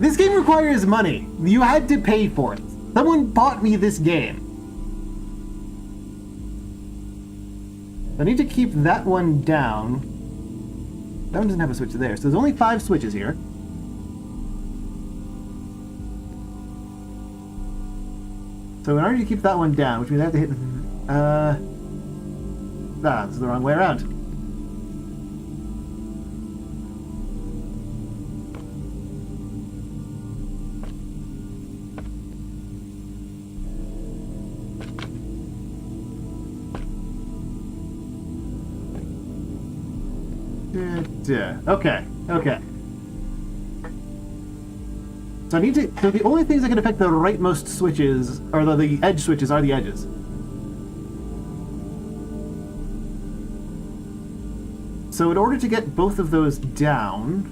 This game requires money. You had to pay for it. Someone bought me this game. I need to keep that one down. That one doesn't have a switch there, so there's only 5 switches here. So in order to keep that one down, which means I have to hit... this is the wrong way around. Okay, okay. So I need to... So the only things that can affect the rightmost switches, or the edge switches, are the edges. So in order to get both of those down,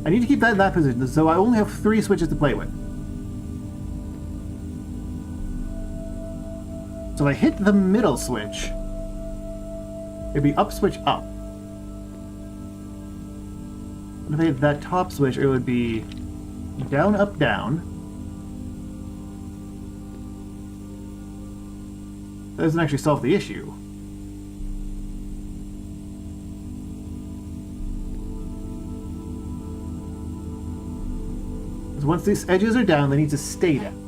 I need to keep that in that position, so I only have 3 switches to play with. So if I hit the middle switch, it'd be up, switch, up. And if I hit that top switch, it would be down, up, down. That doesn't actually solve the issue. Because once these edges are down, they need to stay down.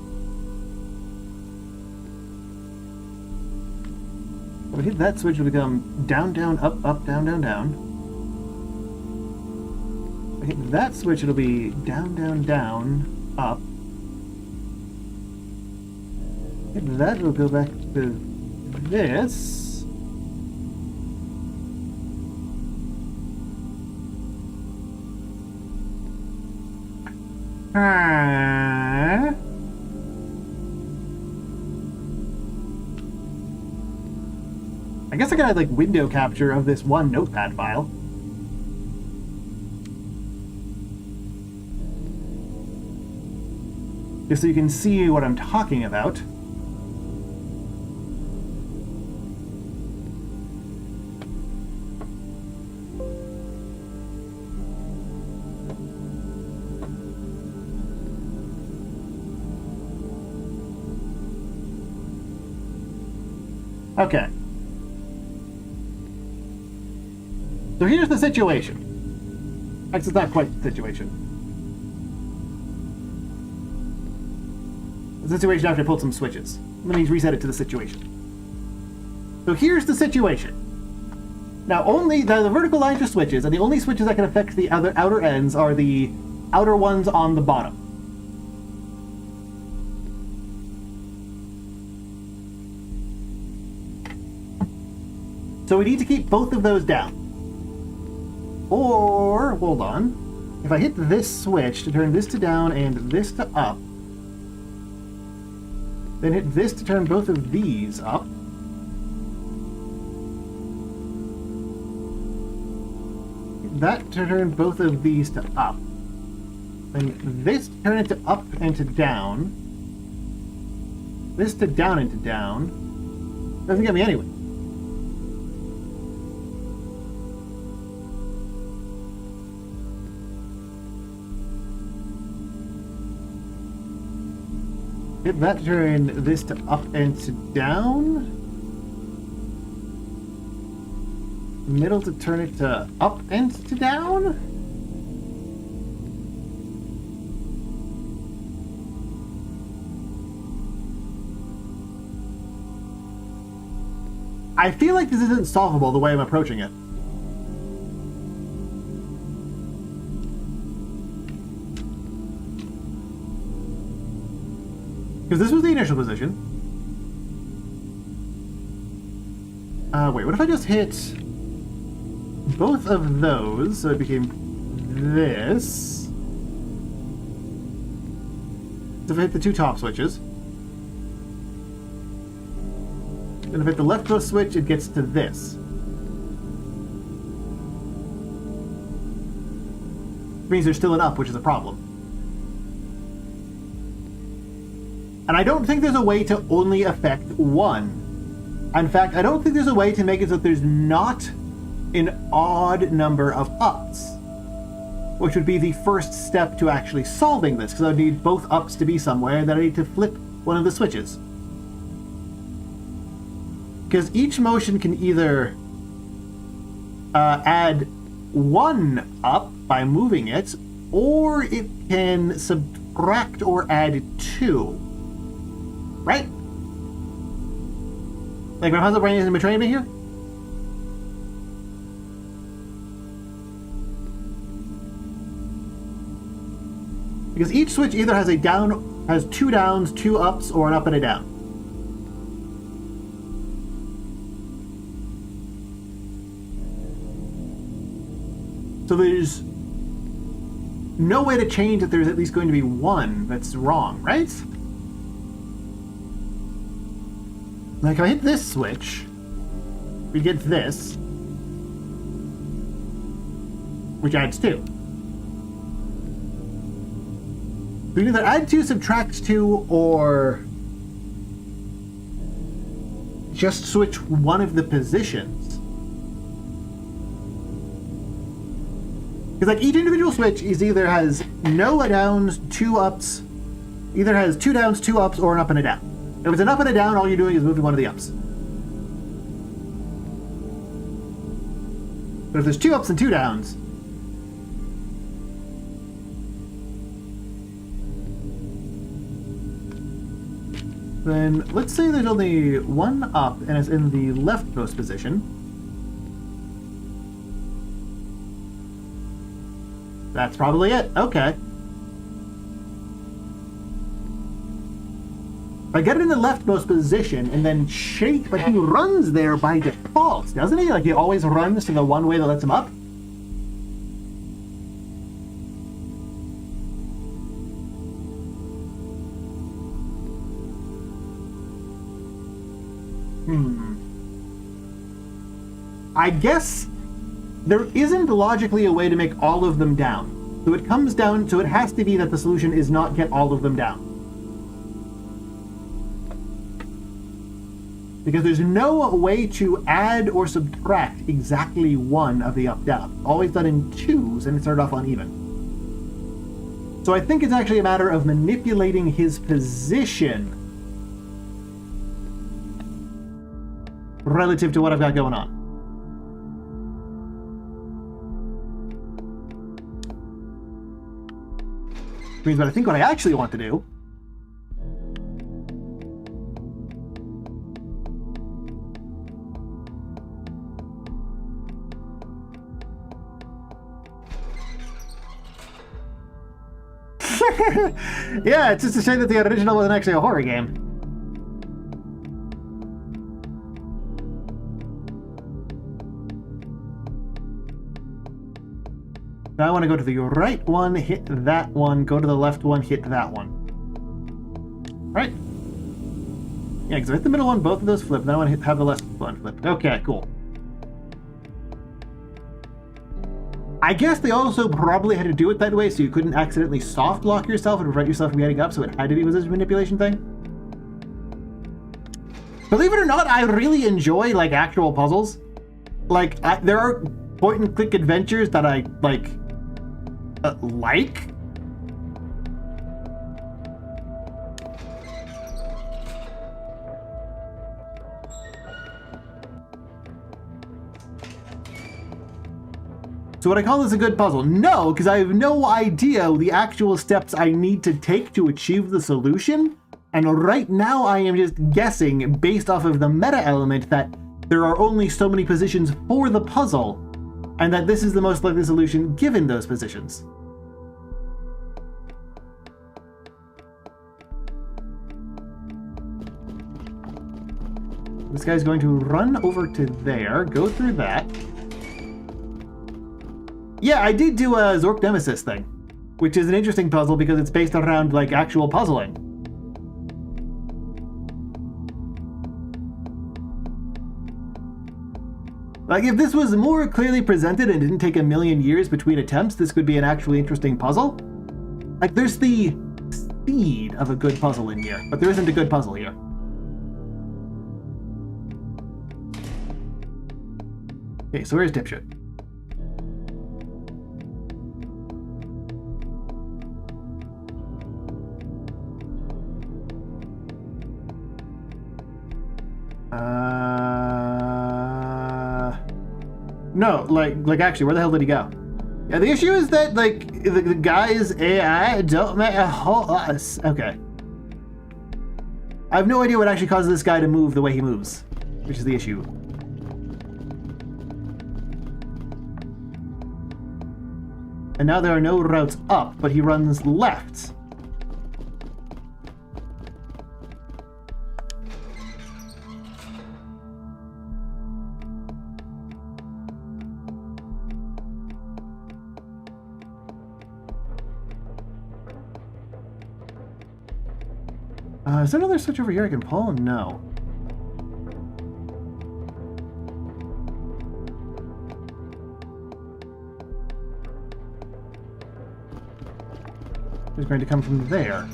If I hit that switch, it'll become down, down, up, up, down, down, down. If I hit that switch, it'll be down, down, down, up. Hit that, it'll go back to this. I guess I got like window capture of this one notepad file. Just so you can see what I'm talking about. Okay. So here's the situation. Actually, it's not quite the situation. The situation after I pulled some switches. Let me reset it to the situation. So here's the situation. Now, only the vertical lines are switches, and the only switches that can affect the outer ends are the outer ones on the bottom. So we need to keep both of those down. Or, hold on, if I hit this switch to turn this to down and this to up, then hit this to turn both of these up, hit that to turn both of these to up, then this to turn it to up and to down, This to down into down. Doesn't get me anywhere. Hit that to turn this to up and to down. Middle to turn it to up and to down. I feel like this isn't solvable the way I'm approaching it. Because this was the initial position. Wait, what if I just hit both of those, so it became this? So if I hit the two top switches, and if I hit the leftmost switch, it gets to this. Which means there's still an up, which is a problem. And I don't think there's a way to only affect one. In fact, I don't think there's a way to make it so that there's not an odd number of ups, which would be the first step to actually solving this, because I would need both ups to be somewhere, and then I need to flip one of the switches. Because each motion can either add one up by moving it, or it can subtract or add two. Right? Like, how's the brain isn't betraying me here? Because each switch either has has two downs, two ups, or an up and a down. So there's no way to change that there's at least going to be one that's wrong, right? Like, if I hit this switch, we get this, which adds 2. We can either add 2, subtract 2, or just switch one of the positions. Because, like, each individual switch either has no downs, 2 ups, either has 2 downs, 2 ups, or an up and a down. If it's an up and a down, all you're doing is moving one of the ups. But if there's 2 ups and 2 downs, then let's say there's only one up and it's in the leftmost position. That's probably it. Okay. I get it in the leftmost position and then shake, but he runs there by default, doesn't he? Like, he always runs to the one way that lets him up? I guess there isn't logically a way to make all of them down. So it comes down, so it has to be that the solution is not get all of them down. Because there's no way to add or subtract exactly one of the up-down. Always done in 2s, and it started off uneven. So I think it's actually a matter of manipulating his position relative to what I've got going on. Which means, but I think what I actually want to do yeah, it's just a shame that the original wasn't actually a horror game. Now I want to go to the right one, hit that one, go to the left one, hit that one. Right? Yeah, because if I hit the middle one, both of those flip, and then I want to have the left one flip. Okay, cool. I guess they also probably had to do it that way so you couldn't accidentally soft lock yourself and prevent yourself from getting up, so it had to be a position manipulation thing. Believe it or not, I really enjoy like actual puzzles. Like there are point and click adventures that I like. So would I call this a good puzzle? No, because I have no idea the actual steps I need to take to achieve the solution. And right now I am just guessing based off of the meta element that there are only so many positions for the puzzle, and that this is the most likely solution given those positions. This guy's going to run over to there, go through that. Yeah, I did do a Zork Nemesis thing, which is an interesting puzzle because it's based around like actual puzzling. Like if this was more clearly presented and didn't take a million years between attempts, this could be an actually interesting puzzle. Like there's the seed of a good puzzle in here, but there isn't a good puzzle here. Okay, so where's Dipshit? No, like actually, where the hell did he go? Yeah, the issue is that like the guy's AI don't make a whole lot of okay. I have no idea what actually causes this guy to move the way he moves, which is the issue. And now there are no routes up, but he runs left. Is there another switch over here I can pull? No. It's going to come from there.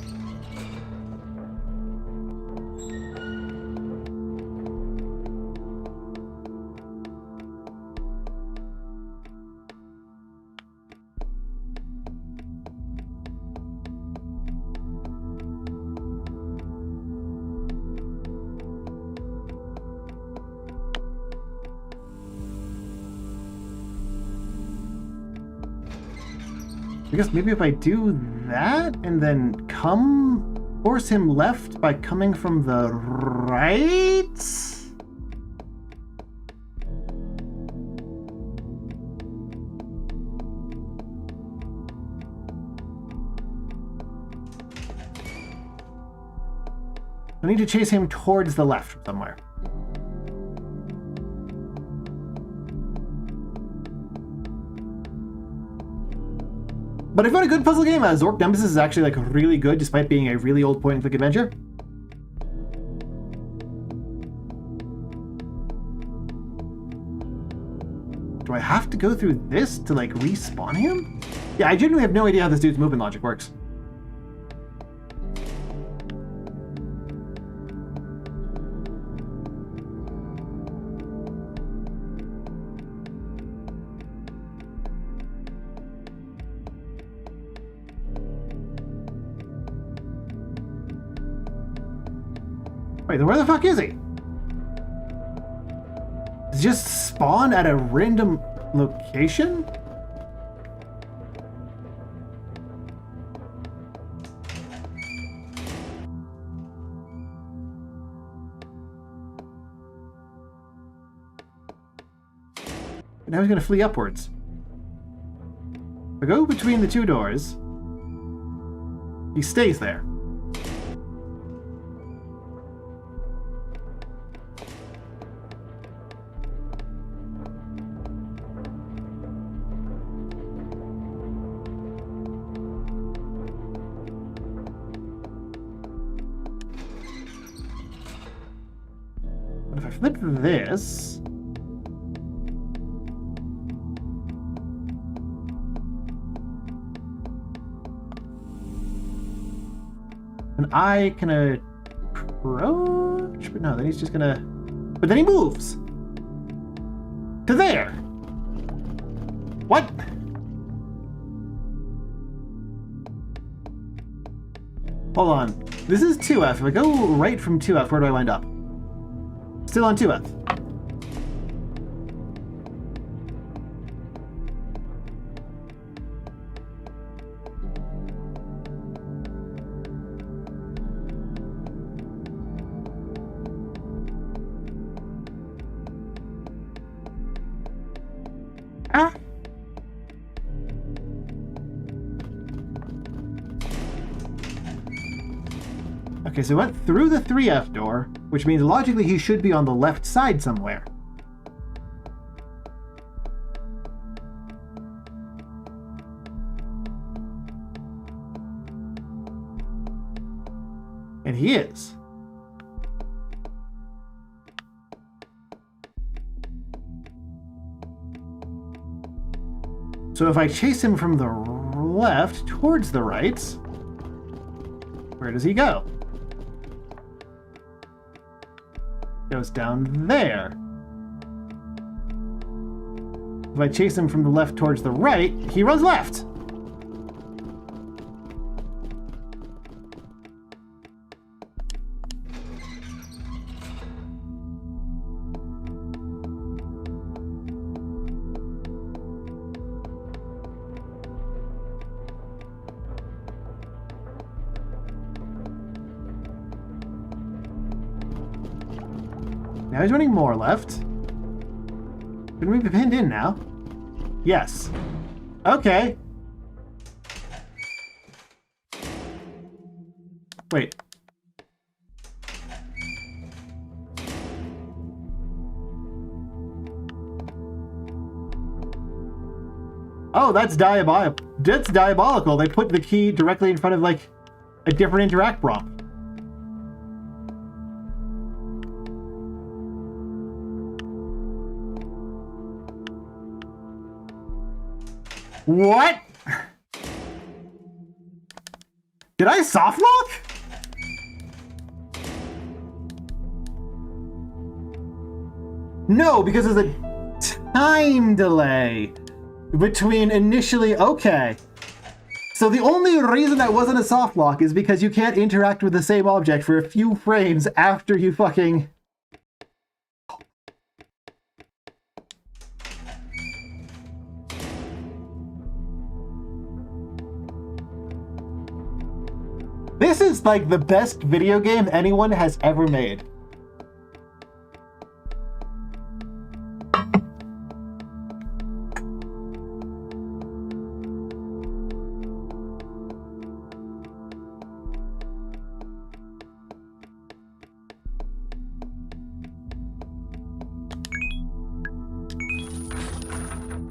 I guess maybe if I do that and then force him left by coming from the right? I need to chase him towards the left somewhere. But I found a good puzzle game. Zork Nemesis is actually like really good despite being a really old point and click adventure. Do I have to go through this to like respawn him? Yeah, I genuinely have no idea how this dude's movement logic works. Wait, then where the fuck is he? Does he just spawn at a random location? Now he's gonna flee upwards. If I go between the two doors, he stays there. But if I flip this, and I can approach. approach. But no, then he's just gonna... But then he moves! To there! What? Hold on. This is 2F. If I go right from 2F, where do I wind up? Still on 2F. Ah! Okay, so I went through the 3F door, which means logically he should be on the left side somewhere. And he is. So if I chase him from the left towards the right, where does he go? Goes down there. If I chase him from the left towards the right, he runs left. Now he's running more left. Can we be pinned in now? Yes. Okay. Wait. Oh, that's diabolical. That's diabolical. They put the key directly in front of, like, a different interact prompt. What? Did I soft lock? No, because there's a time delay between initially... Okay. So the only reason that wasn't a soft lock is because you can't interact with the same object for a few frames after you fucking... This is like the best video game anyone has ever made.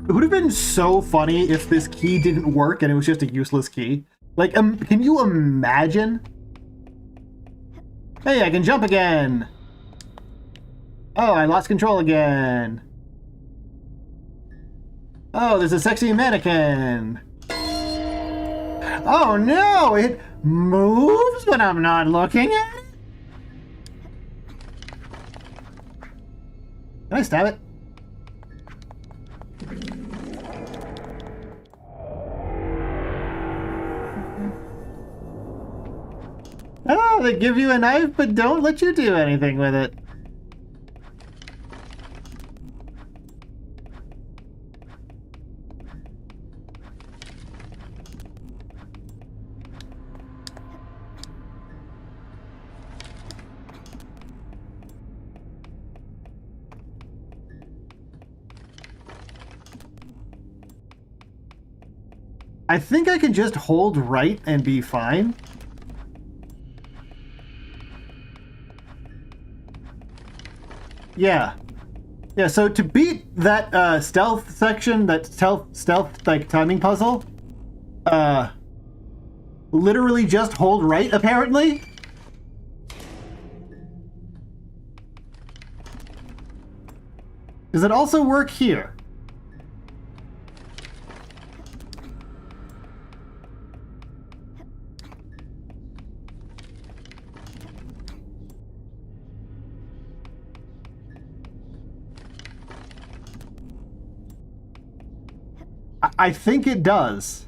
It would have been so funny if this key didn't work and it was just a useless key. Like, can you imagine? Hey, I can jump again! Oh, I lost control again! Oh, there's a sexy mannequin! Oh no! It moves when I'm not looking at it? Can I stab it? Oh, they give you a knife, but don't let you do anything with it. I think I can just hold right and be fine. Yeah. Yeah, so to beat that stealth section, that stealth like timing puzzle, literally just hold right, apparently. Does it also work here? I think it does.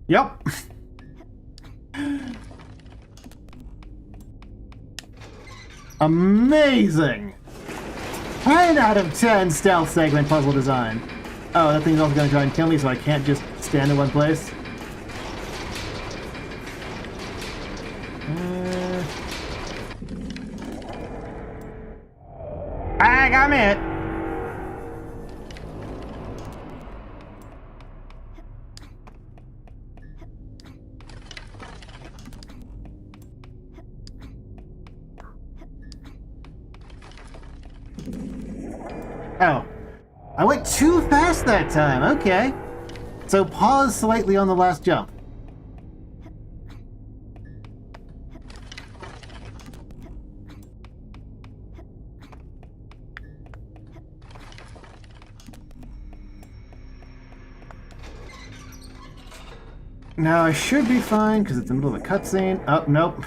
Yep. Amazing! 10 out of 10 stealth segment puzzle design. Oh, that thing's also gonna try and kill me, so I can't just stand in one place. I got it. Oh, I went too fast that time. Okay. So pause slightly on the last jump. Now I should be fine because it's in the middle of a cutscene. Oh, nope.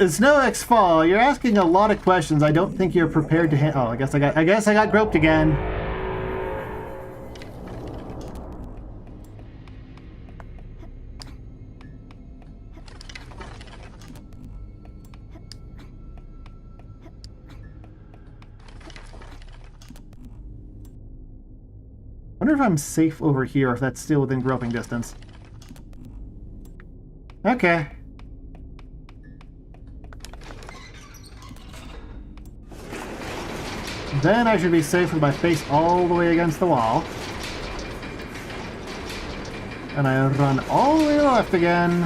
Snow X Fall, you're asking a lot of questions. I don't think you're prepared to oh, I guess I got groped again. I wonder if I'm safe over here, if that's still within groping distance. Okay. Then I should be safe with my face all the way against the wall. And I run all the way left again.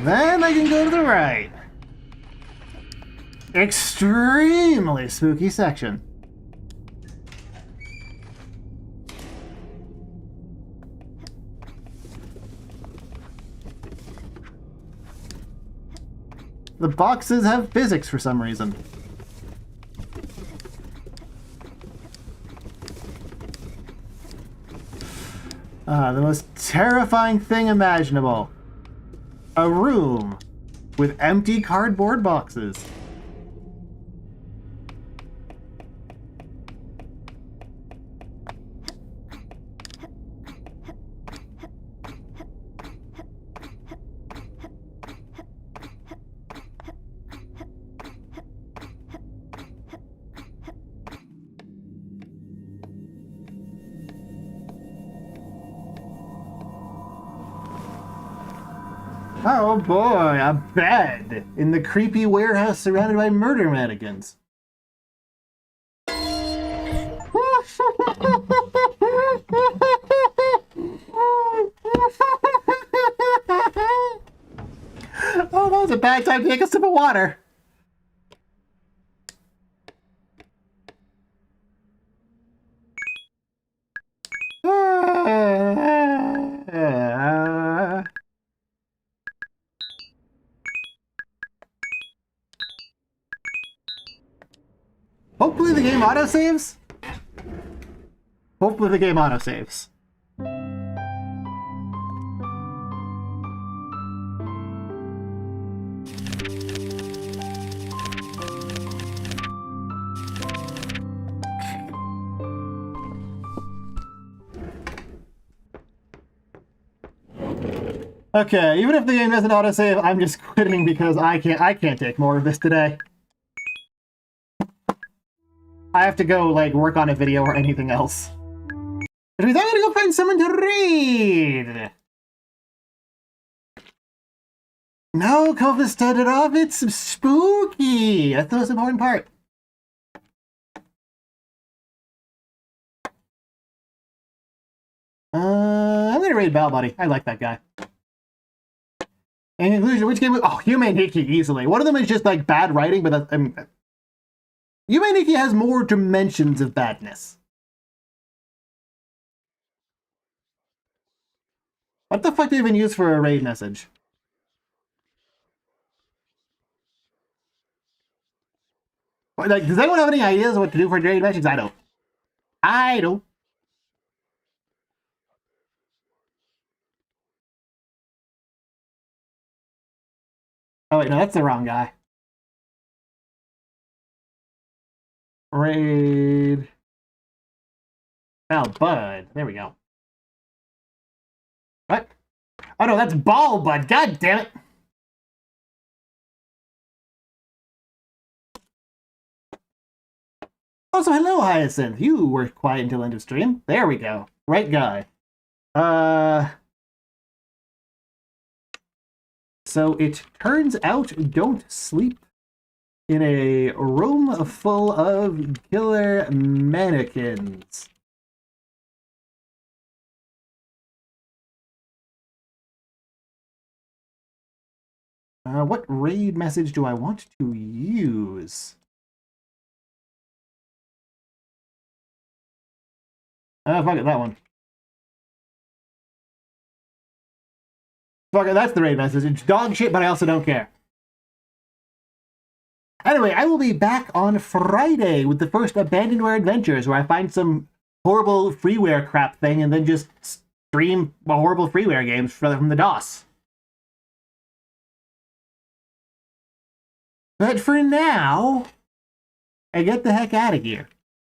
Then I can go to the right. Extremely spooky section. The boxes have physics for some reason. The most terrifying thing imaginable. A room with empty cardboard boxes. Oh boy, a bed in the creepy warehouse surrounded by murder mannequins. Oh, that was a bad time to take a sip of water. Hopefully the game autosaves? Hopefully the game autosaves. Okay, even if the game doesn't autosave, I'm just quitting because I can't take more of this today. I have to go, like, work on a video or anything else. Which means I'm gonna go find someone to read! No, Kofa started off, it's spooky! That's the most important part. I'm gonna read Bell Buddy. I like that guy. In conclusion, which game? Oh, Yume Nikki easily. One of them is just like bad writing, but that's, Yume Nikki has more dimensions of badness. What the fuck do you even use for a raid message? Like, does anyone have any ideas what to do for raid messages? I don't. I don't. Oh wait, no, that's the wrong guy. Raid. Oh, Bud. There we go. What? Oh no, that's Ball Bud. God damn it. Also, hello, Hyacinth. You were quiet until end of stream. There we go. Right guy. So it turns out don't sleep in a room full of killer mannequins. What raid message do I want to use? Fuck it, that one. Fuck it, that's the raid message. It's dog shit, but I also don't care. Anyway, I will be back on Friday with the first Abandonware Adventures, where I find some horrible freeware crap thing and then just stream horrible freeware games from the DOS. But for now, I get the heck out of here.